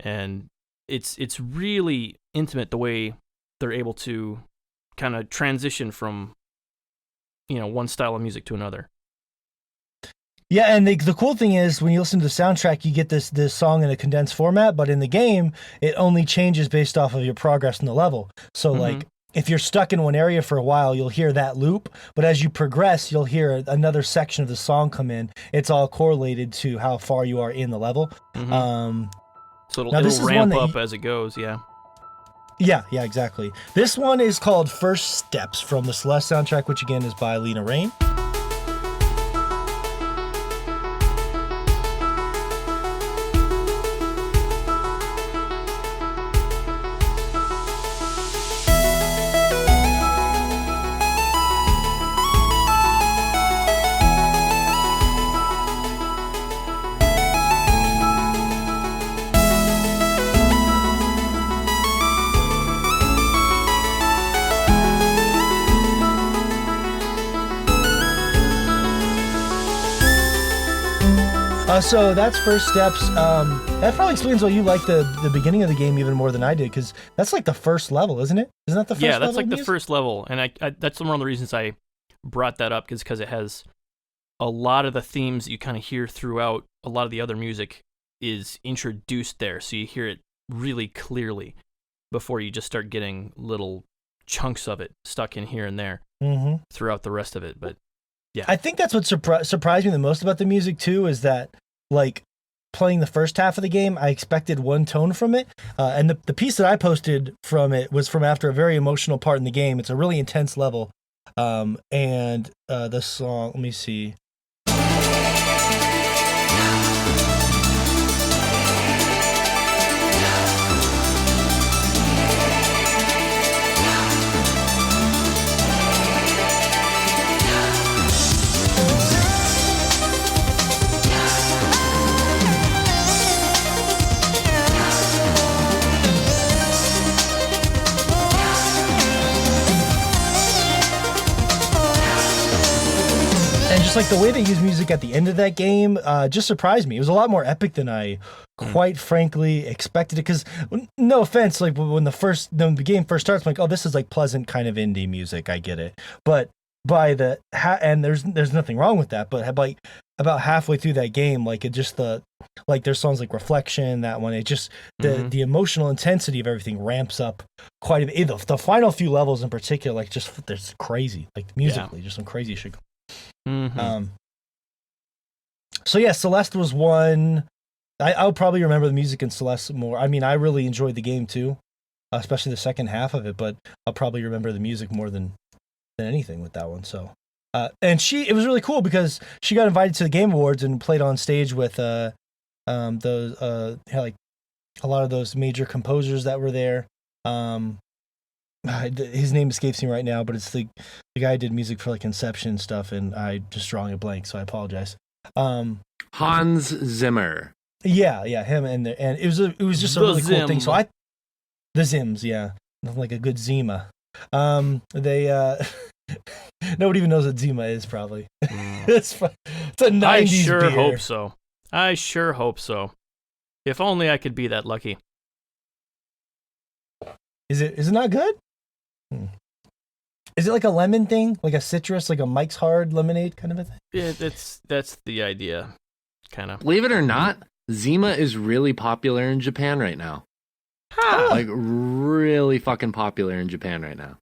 and it's really intimate the way they're able to kind of transition from one style of music to another. Yeah, and the cool thing is when you listen to the soundtrack, you get this song in a condensed format, but in the game, it only changes based off of your progress in the level. So like if you're stuck in one area for a while, you'll hear that loop, but as you progress, you'll hear another section of the song come in. It's all correlated to how far you are in the level. So it'll ramp up as it goes, yeah. Yeah, exactly. This one is called First Steps from the Celeste soundtrack, which again is by Lena Rain. So that's First Steps. That probably explains why you like the beginning of the game even more than I did, because that's like the first level, isn't it? Isn't that the first level? Yeah, that's like the first level, and I that's one of the reasons I brought that up, is because it has a lot of the themes that you kind of hear throughout. A lot of the other music is introduced there, so you hear it really clearly before you just start getting little chunks of it stuck in here and there throughout the rest of it. But yeah, I think that's what surprised me the most about the music too, is that like playing the first half of the game, I expected one tone from it, and the piece that I posted from it was from after a very emotional part in the game. It's a really intense level, and the song, let me see. Just like the way they use music at the end of that game just surprised me. It was a lot more epic than I quite frankly expected it, because no offense, like when the game first starts, I'm like, oh, this is like pleasant kind of indie music, I get it. But by and there's nothing wrong with that, but like about halfway through that game, like it just there's songs like Reflection, that one, it just the emotional intensity of everything ramps up quite a bit. The final few levels in particular, like just there's crazy, like musically, just some crazy shit. So yeah, Celeste was one. I'll probably remember the music in Celeste more. I mean, I really enjoyed the game too, especially the second half of it, but I'll probably remember the music more than anything with that one. So and it was really cool because she got invited to the Game Awards and played on stage with those like a lot of those major composers that were there. His name escapes me right now, but it's the guy who did music for like Inception and stuff, and I just drawing a blank, so I apologize. Hans Zimmer. Yeah, him, and it was just a really cool thing. So the Zims, yeah, nothing like a good Zima. They nobody even knows what Zima is, probably. It's a 90s I sure beer. hope so. I sure hope so. If only I could be that lucky. Is it not good? Is it like a lemon thing, like a citrus, like a Mike's Hard lemonade kind of a thing? That's the idea, kind of. Believe it or not, Zima is really popular in Japan right now. Huh. Like really fucking popular in Japan right now.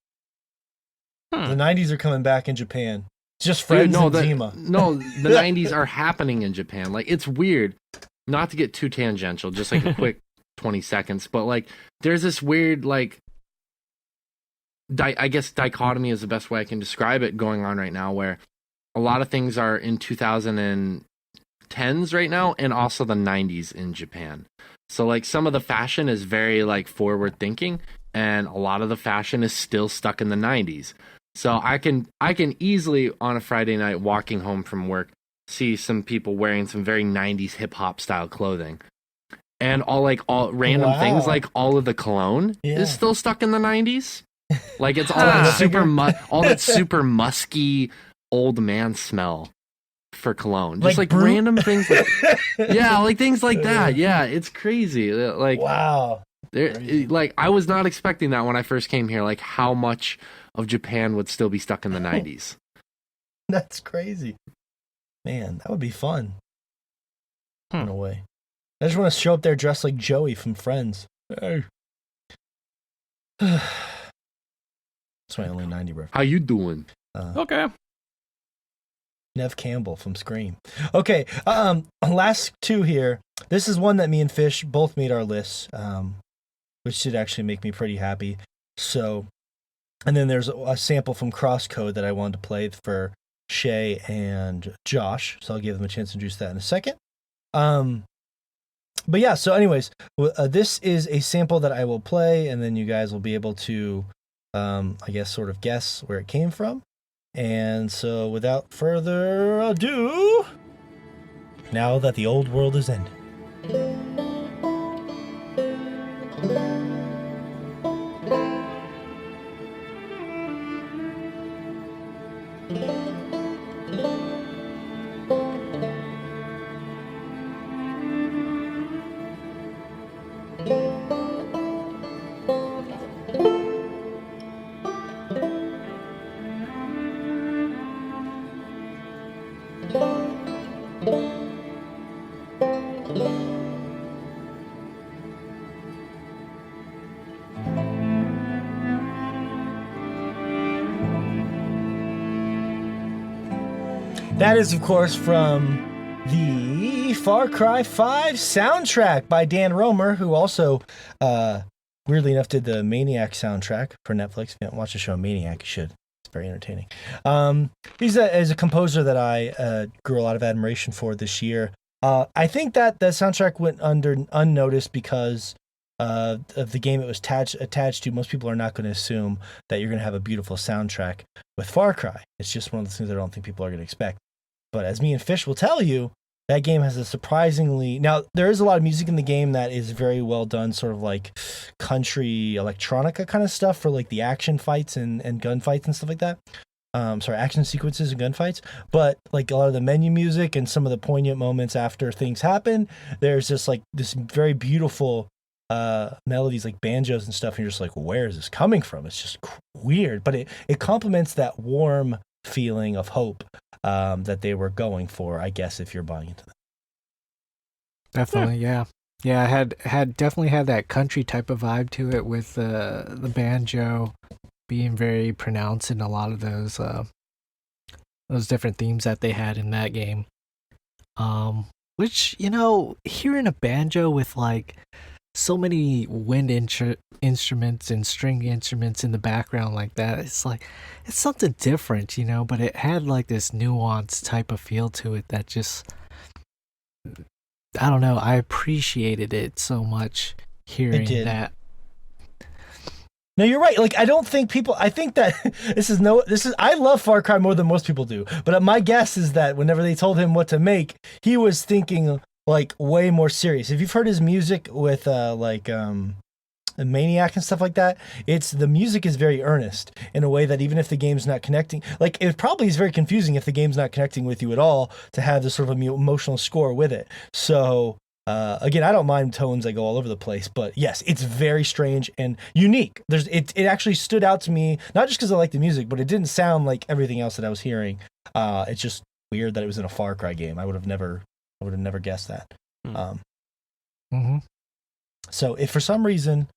The 90s are coming back in Japan. Just friends and Zima. No, the 90s are happening in Japan. Like, it's weird. Not to get too tangential, just like a quick 20 seconds, but like there's this weird like I guess dichotomy is the best way I can describe it going on right now, where a lot of things are in 2010s right now and also the 90s in Japan. So like some of the fashion is very like forward thinking, and a lot of the fashion is still stuck in the 90s. So I can easily on a Friday night walking home from work see some people wearing some very 90s hip hop style clothing. And all random things, like all of the cologne is still stuck in the 90s. Like it's all that super musky old man smell for cologne. Just like random things like things like that. Yeah, it's crazy. Like wow. Like I was not expecting that when I first came here, like how much of Japan would still be stuck in the 90s. That's crazy. Man, that would be fun. In a way. I just want to show up there dressed like Joey from Friends. Hey. That's my only 90 reference. How you doing? Okay. Nev Campbell from Scream. Okay, last two here. This is one that me and Fish both made our lists, which should actually make me pretty happy. So, and then there's a sample from Crosscode that I wanted to play for Shay and Josh, so I'll give them a chance to introduce that in a second. But yeah, so anyways, this is a sample that I will play, and then you guys will be able to, I guess, sort of guess where it came from. And so without further ado, now that the old world is ended. That is, of course, from the Far Cry 5 soundtrack by Dan Romer, who also, weirdly enough, did the Maniac soundtrack for Netflix. If you haven't watched the show Maniac, you should. It's very entertaining. He's a composer that I grew a lot of admiration for this year. I think that the soundtrack went unnoticed because of the game it was attached to. Most people are not going to assume that you're going to have a beautiful soundtrack with Far Cry. It's just one of those things I don't think people are going to expect. But as me and Fish will tell you, that game has a surprisingly... Now, there is a lot of music in the game that is very well done, sort of like country electronica kind of stuff for like the action fights and gunfights and stuff like that. Action sequences and gunfights. But like a lot of the menu music and some of the poignant moments after things happen, there's just like this very beautiful melodies like banjos and stuff. And you're just like, where is this coming from? It's just weird. But it complements that warm feeling of hope that they were going for, I guess, if you're buying into that. Definitely, yeah. Yeah, I had definitely had that country type of vibe to it with the banjo being very pronounced in a lot of those different themes that they had in that game. Which, hearing a banjo with like so many wind instruments and string instruments in the background like that, it's something different, but it had like this nuanced type of feel to it that just, I don't know, I appreciated it so much hearing that. No, you're right. Like, I don't think people. I think that I love Far Cry more than most people do. But my guess is that whenever they told him what to make, he was thinking like way more serious. If you've heard his music with Maniac and stuff like that, the music is very earnest in a way that even if the game's not connecting, like it probably is very confusing if the game's not connecting with you at all to have this sort of emotional score with it. So again, I don't mind tones that go all over the place, but yes, it's very strange and unique. It actually stood out to me, not just because I like the music, but it didn't sound like everything else that I was hearing. It's just weird that it was in a Far Cry game. I would have never guessed that. So if for some reason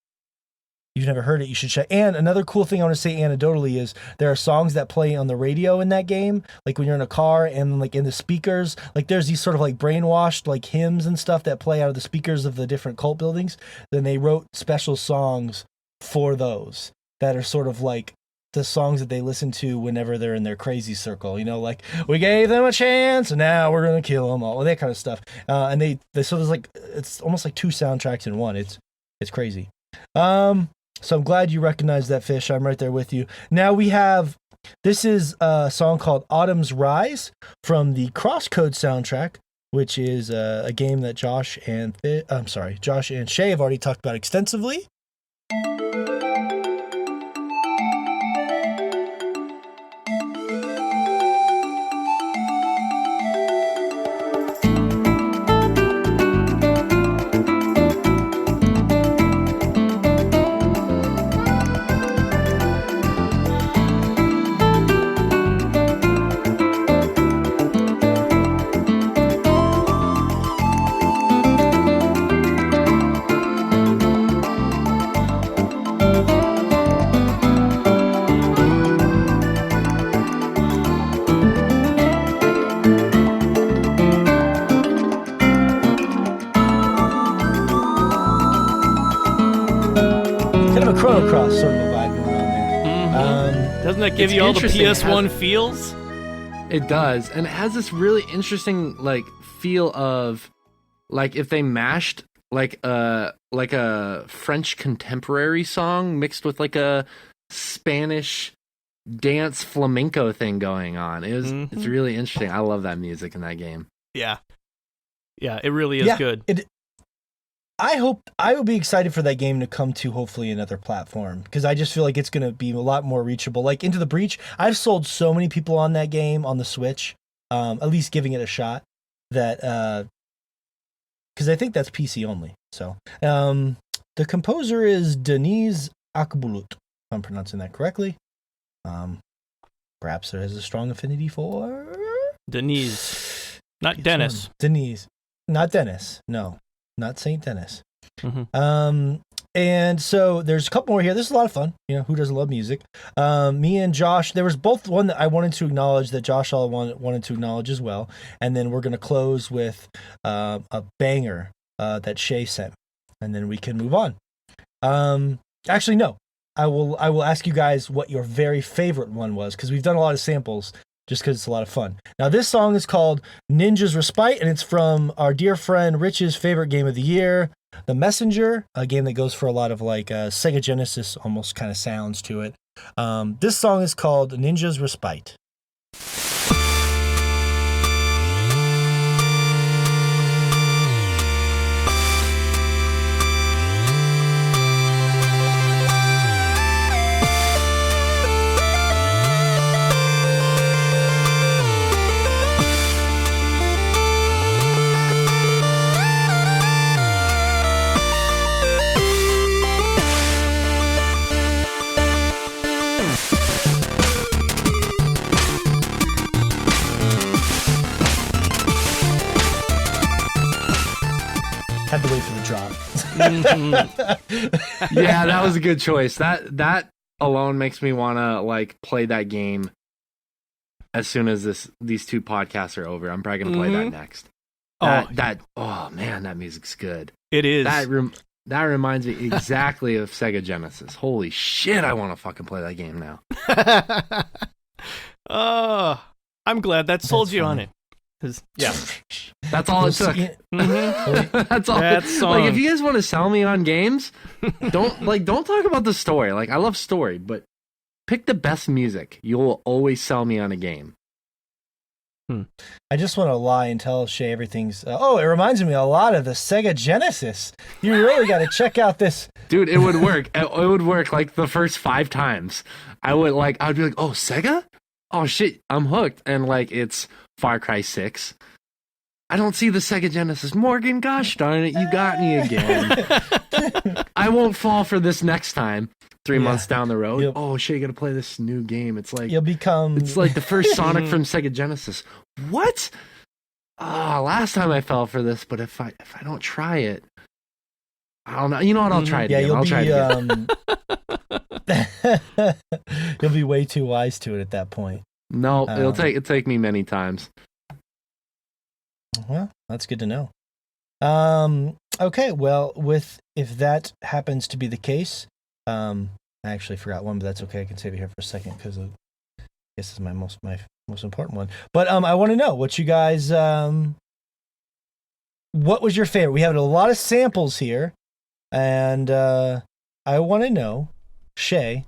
you've never heard it, you should check. And another cool thing I want to say anecdotally is there are songs that play on the radio in that game, like when you're in a car and like in the speakers, like there's these sort of like brainwashed like hymns and stuff that play out of the speakers of the different cult buildings. Then they wrote special songs for those that are sort of like the songs that they listen to whenever they're in their crazy circle, like we gave them a chance and now we're going to kill them all, that kind of stuff. And they so there's like, it's almost like two soundtracks in one. It's crazy. So I'm glad you recognize that, Fish. I'm right there with you. Now this is a song called Autumn's Rise from the Crosscode soundtrack, which is a game that Josh and Shay have already talked about extensively. Chrono Cross sort of a vibe going on there. Doesn't that give you all the PS1 feels? It does, and it has this really interesting like feel of like if they mashed like a French contemporary song mixed with like a Spanish dance flamenco thing going on. It's really interesting. I love that music in that game. Yeah, it really is good. I would be excited for that game to come to hopefully another platform because I just feel like it's going to be a lot more reachable. Like Into the Breach, I've sold so many people on that game on the Switch, at least giving it a shot. That because I think that's PC only. So the composer is Denise Akbulut, if I'm pronouncing that correctly. Perhaps there is a strong affinity for Denise, not Dennis. Denise, not Dennis. No. Not St. Dennis. And so there's a couple more here. This is a lot of fun. Who doesn't love music? Me and Josh, there was both one that I wanted to acknowledge that Josh all wanted to acknowledge as well. And then we're going to close with a banger that Shay sent. And then we can move on. Actually, no. I will ask you guys what your very favorite one was because we've done a lot of samples just because it's a lot of fun. Now, this song is called Ninja's Respite, and it's from our dear friend Rich's favorite game of the year, The Messenger, a game that goes for a lot of like Sega Genesis almost kind of sounds to it. This song is called Ninja's Respite. Had to wait for the drop. Yeah, that was a good choice. That alone makes me want to like play that game as soon as these two podcasts are over. I'm probably gonna play that next. Oh man, that music's good. It is. That reminds me exactly of Sega Genesis. Holy shit, I want to fucking play that game now. I'm glad that sold you on it. Yeah. That's all it took. That's all. That song. Like, if you guys want to sell me on games, don't talk about the story. Like, I love story, but pick the best music. You will always sell me on a game. I just want to lie and tell Shay everything's. It reminds me a lot of the Sega Genesis. You really got to check out this. Dude, it would work. It would work like the first 5 times. I would be like, oh, Sega? Oh shit, I'm hooked. And like, it's Far Cry 6. I don't see the Sega Genesis. Morgan, gosh darn it, you got me again. I won't fall for this next time. 3 months down the road. Yep. Oh shit, you gotta play this new game. It's like it's like the first Sonic from Sega Genesis. What? Last time I fell for this, but if I don't try it, I don't know. You know what? I'll try it again. I'll try it again. You'll be way too wise to it at that point. No, it'll take me many times. Well, that's good to know. Okay, well, if that happens to be the case, I actually forgot one, but that's okay. I can save it here for a second because I guess this is my most important one. But I want to know what you guys. What was your favorite? We have a lot of samples here, and I want to know, Shay,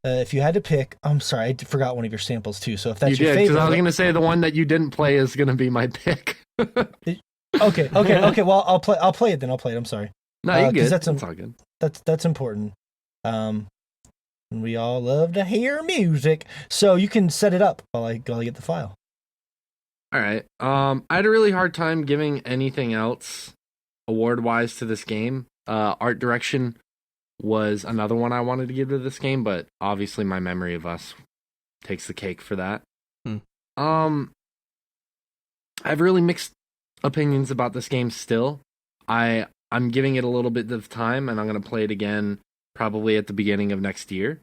if you had to pick. I'm sorry, I forgot one of your samples too. So if that's your favorite, because I was going to say the one that you didn't play is going to be my pick. Okay. Well, I'll play it then. I'm sorry. No, you good. That's all good. That's important. We all love to hear music, so you can set it up while I get the file. All right. I had a really hard time giving anything else award-wise to this game. Art direction was another one I wanted to give to this game, but obviously my memory of us takes the cake for that. I have really mixed opinions about this game still. I'm giving it a little bit of time, and I'm going to play it again probably at the beginning of next year.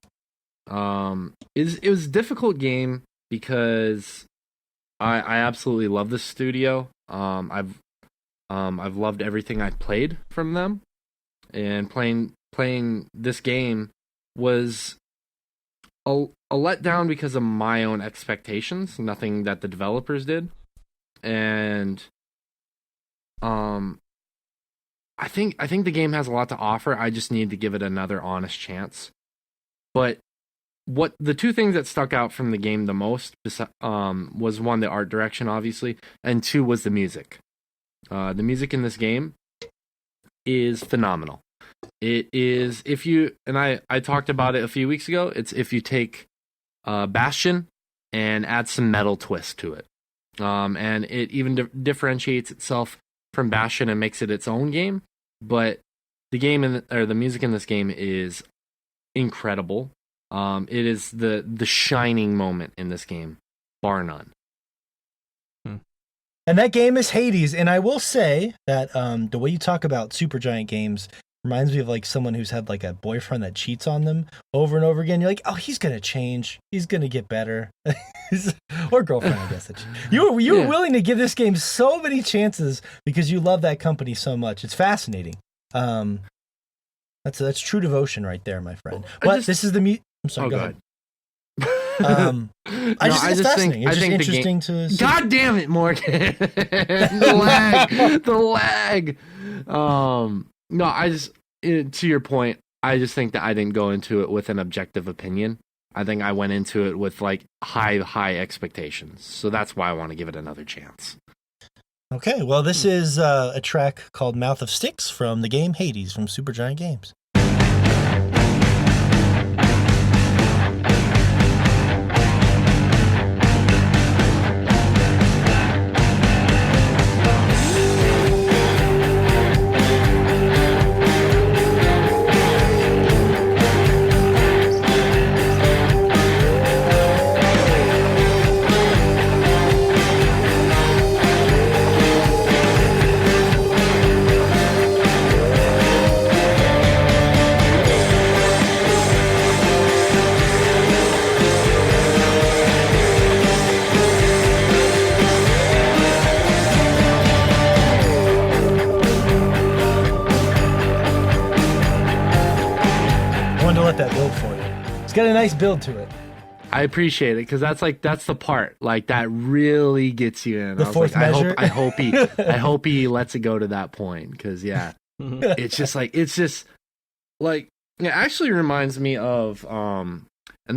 It was a difficult game because I absolutely love this studio. I've loved everything I've played from them, and playing this game was a letdown because of my own expectations, nothing that the developers did. And I think the game has a lot to offer. I just need to give it another honest chance. But what the two things that stuck out from the game the most was one, the art direction, obviously, and two was the music. The music in this game is phenomenal. It is, if you, and I talked about it a few weeks ago, it's if you take Bastion and add some metal twist to it. And it even differentiates itself from Bastion and makes it its own game. But the music in this game is incredible. It is the shining moment in this game, bar none. And that game is Hades. And I will say that the way you talk about Supergiant games reminds me of like someone who's had like a boyfriend that cheats on them over and over again. You're like, oh, he's gonna change. He's gonna get better. Or girlfriend, I guess. You were willing to give this game so many chances because you love that company so much. It's fascinating. That's true devotion right there, my friend. But this is the I'm sorry. Go ahead. I just think it's fascinating. It's just interesting to see. God damn it, Morgan! The lag. No, to your point, I just think that I didn't go into it with an objective opinion. I think I went into it with like high expectations. So that's why I want to give it another chance. Okay, well, this is a track called Mouth of Styx from the game Hades from Supergiant Games. That build for you. It's got a nice build to it. I appreciate it because that's the part like that really gets you in. The I was fourth like, measure? I hope he lets it go to that point because yeah, it's just like it actually reminds me of and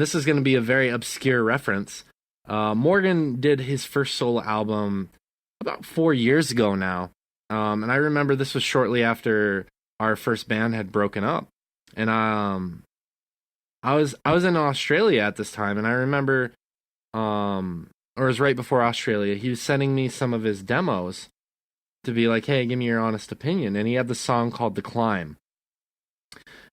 this is going to be a very obscure reference. Morgan did his first solo album about 4 years ago now, and I remember this was shortly after our first band had broken up, and I was in Australia at this time, and I remember, or it was right before Australia. He was sending me some of his demos to be like, "Hey, give me your honest opinion." And he had the song called "The Climb,"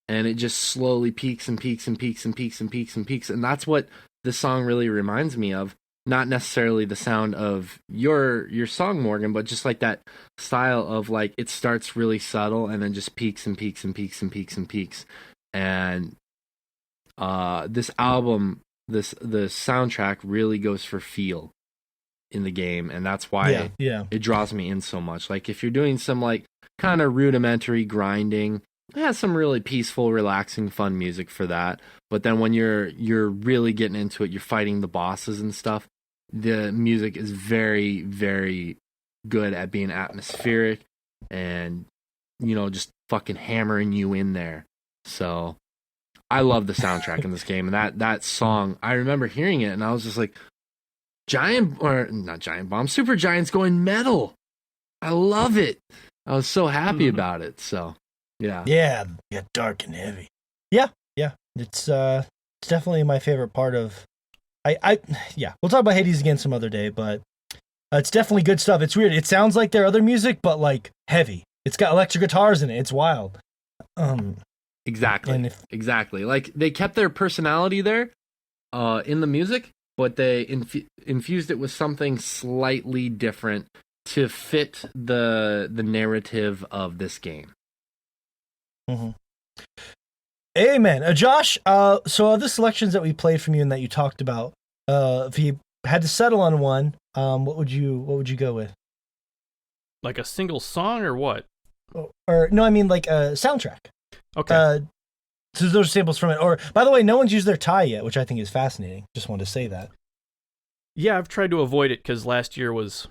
and it just slowly peaks and peaks and peaks and peaks and peaks and peaks, and that's what this song really reminds me of. Not necessarily the sound of your song, Morgan, but just like that style of like it starts really subtle and then just peaks and peaks and peaks and peaks and peaks, and this album, the soundtrack really goes for feel in the game, and that's why it draws me in so much. Like if you're doing some like kind of rudimentary grinding, it has some really peaceful, relaxing, fun music for that. But then when you're really getting into it, you're fighting the bosses and stuff. The music is very, very good at being atmospheric and just fucking hammering you in there. So I love the soundtrack in this game, and that song, I remember hearing it, and I was just like, Super Giant's going metal. I love it. I was so happy about it. So, yeah. Yeah, dark and heavy. Yeah. It's definitely my favorite part of. We'll talk about Hades again some other day, but it's definitely good stuff. It's weird. It sounds like their other music, but like heavy. It's got electric guitars in it. It's wild. Exactly. Exactly. Like they kept their personality there in the music, but they infused it with something slightly different to fit the narrative of this game. Mm-hmm. Amen. Josh, so of the selections that we played from you and that you talked about, if you had to settle on one, what would you go with? Like a single song or what? Or no, I mean like a soundtrack. Okay. So those are samples from it. Or, by the way, no one's used their tie yet, which I think is fascinating. Just wanted to say that. Yeah, I've tried to avoid it because last year was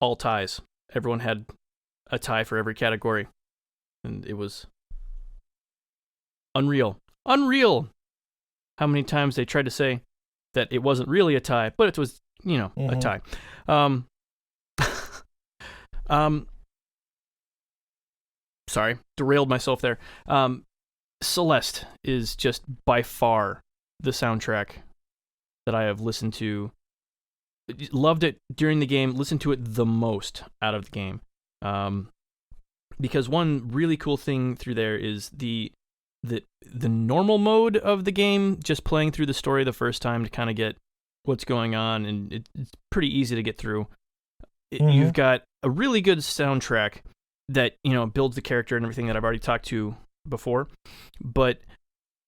all ties. Everyone had a tie for every category, and it was unreal. How many times they tried to say that it wasn't really a tie, but it was, a tie. Sorry, derailed myself there. Celeste is just by far the soundtrack that I have listened to. Loved it during the game, listened to it the most out of the game. Because one really cool thing through there is the normal mode of the game, just playing through the story the first time to kind of get what's going on, and it's pretty easy to get through. You've got a really good soundtrack that builds the character and everything that I've already talked to before, but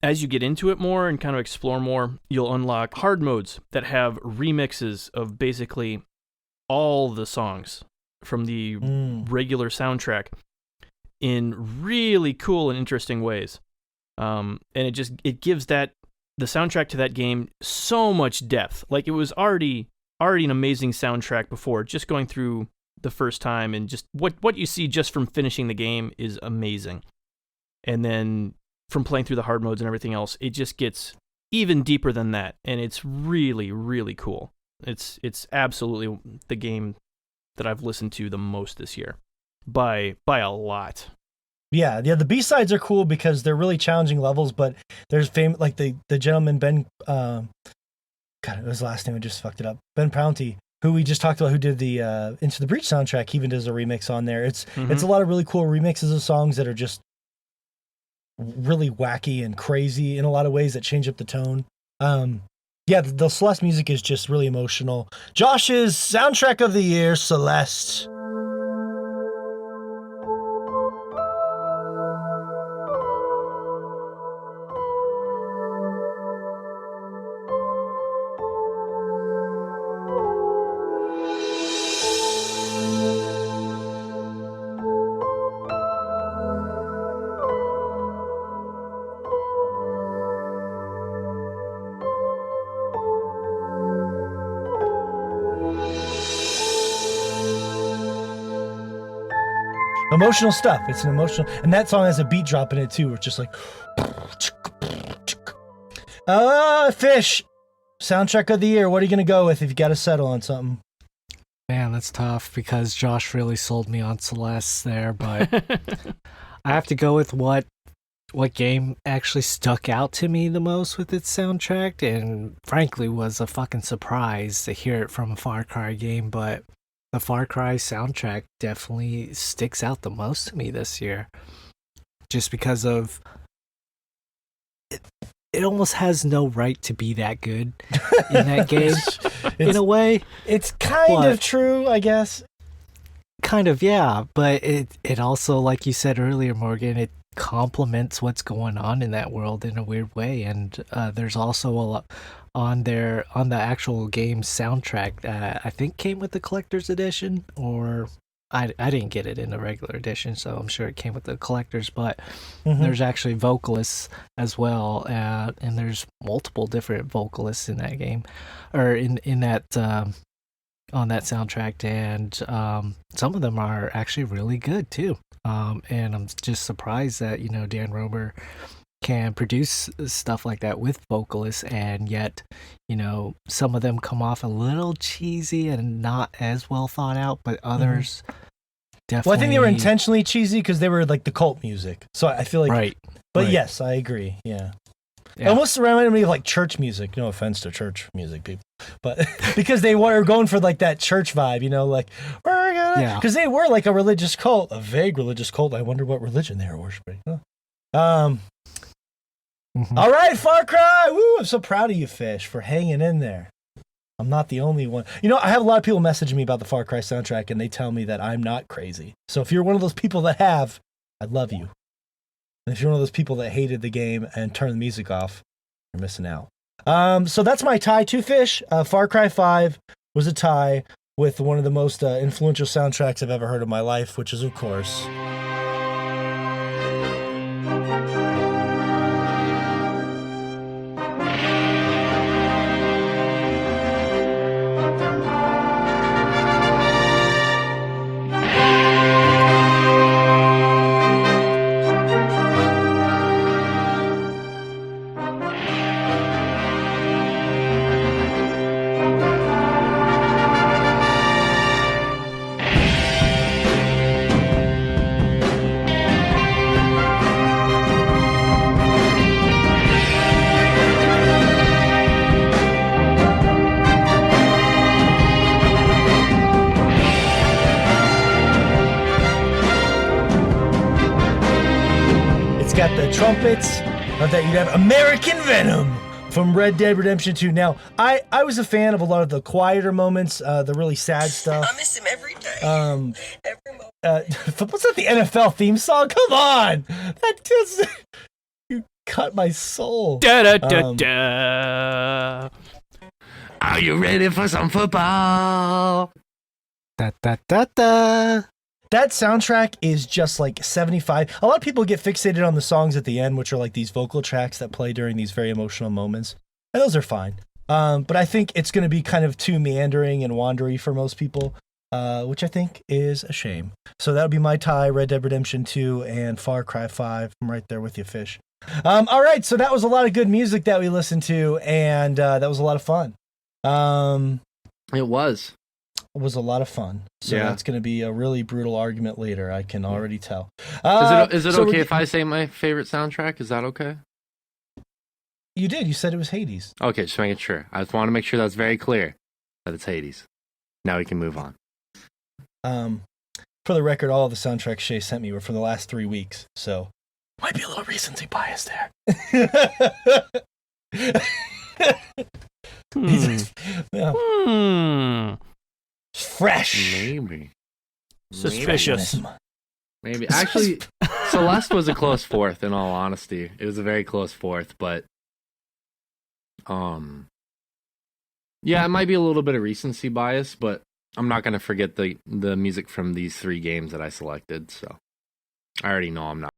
as you get into it more and kind of explore more, you'll unlock hard modes that have remixes of basically all the songs from the regular soundtrack in really cool and interesting ways. And it gives the soundtrack to that game so much depth. Like it was already an amazing soundtrack before. Just going through the first time and just what you see just from finishing the game is amazing. And then from playing through the hard modes and everything else, it just gets even deeper than that, and it's really, really cool. It's absolutely the game that I've listened to the most this year, by a lot. Yeah. The B-sides are cool because they're really challenging levels, but there's like the gentleman Ben, God, it was the last name, I just fucked it up. Ben Prounty, who we just talked about, who did the Into the Breach soundtrack, he even does a remix on there. It's a lot of really cool remixes of songs that are just really wacky and crazy in a lot of ways that change up the tone. The Celeste music is just really emotional. Josh's soundtrack of the year, Celeste. Emotional stuff. It's an emotional, and that song has a beat drop in it too, where it's just like, Fish, soundtrack of the year. What are you gonna go with if you got to settle on something? Man, that's tough because Josh really sold me on Celeste there, but I have to go with what game actually stuck out to me the most with its soundtrack, and frankly was a fucking surprise to hear it from a Far Cry game, but the Far Cry soundtrack definitely sticks out the most to me this year. Just because of it almost has no right to be that good in that game. In a way. It's kind of true, I guess. Kind of, yeah. But it also, like you said earlier, Morgan, it complements what's going on in that world in a weird way. And there's also a lot on the actual game's soundtrack that I think came with the collector's edition, or I didn't get it in the regular edition, so I'm sure it came with the collector's, but there's actually vocalists as well, and there's multiple different vocalists in that game, or in that on that soundtrack, and some of them are actually really good too. And I'm just surprised that Dan Romer can produce stuff like that with vocalists, and yet some of them come off a little cheesy and not as well thought out, but others definitely. Well, I think they were intentionally cheesy because they were like the cult music, so I feel like right. Yes, I agree. Yeah. It almost reminded me of like church music. No offense to church music people, but because they were going for like that church vibe, like we're gonna, because they were like a religious cult, a vague religious cult. I wonder what religion they were worshiping. All right, Far Cry. Woo! I'm so proud of you, Fish, for hanging in there. I'm not the only one. I have a lot of people messaging me about the Far Cry soundtrack, and they tell me that I'm not crazy. So if you're one of those people that have, I love you. And if you're one of those people that hated the game and turned the music off, you're missing out. So that's my tie to Fish. Far Cry 5 was a tie with one of the most influential soundtracks I've ever heard in my life, which is, of course... got the trumpets that you'd have American Venom from Red Dead Redemption 2. Now, I was a fan of a lot of the quieter moments, the really sad stuff. I miss him every day. Every moment. What's that, the NFL theme song? Come on! That just... You cut my soul. Da, da, da, da. Are you ready for some football? Da, da, da, da. That soundtrack is just like 75. A lot of people get fixated on the songs at the end, which are like these vocal tracks that play during these very emotional moments. And those are fine. But I think it's going to be kind of too meandering and wandery for most people, which I think is a shame. So that would be my tie, Red Dead Redemption 2 and Far Cry 5. I'm right there with you, Fish. All right, so that was a lot of good music that we listened to, and that was a lot of fun. It was. It was a lot of fun. So that's going to be a really brutal argument later, I can already tell. Is it okay if I say my favorite soundtrack? Is that okay? You did. You said it was Hades. Okay, just making sure. I just want to make sure that's very clear that it's Hades. Now we can move on. For the record, all of the soundtracks Shay sent me were from the last 3 weeks, so might be a little recency bias there. Fresh. Maybe. Suspicious. Maybe. Actually, Celeste was a close fourth, in all honesty. It was a very close fourth, but yeah, it might be a little bit of recency bias, but I'm not going to forget the music from these 3 games that I selected, so I already know I'm not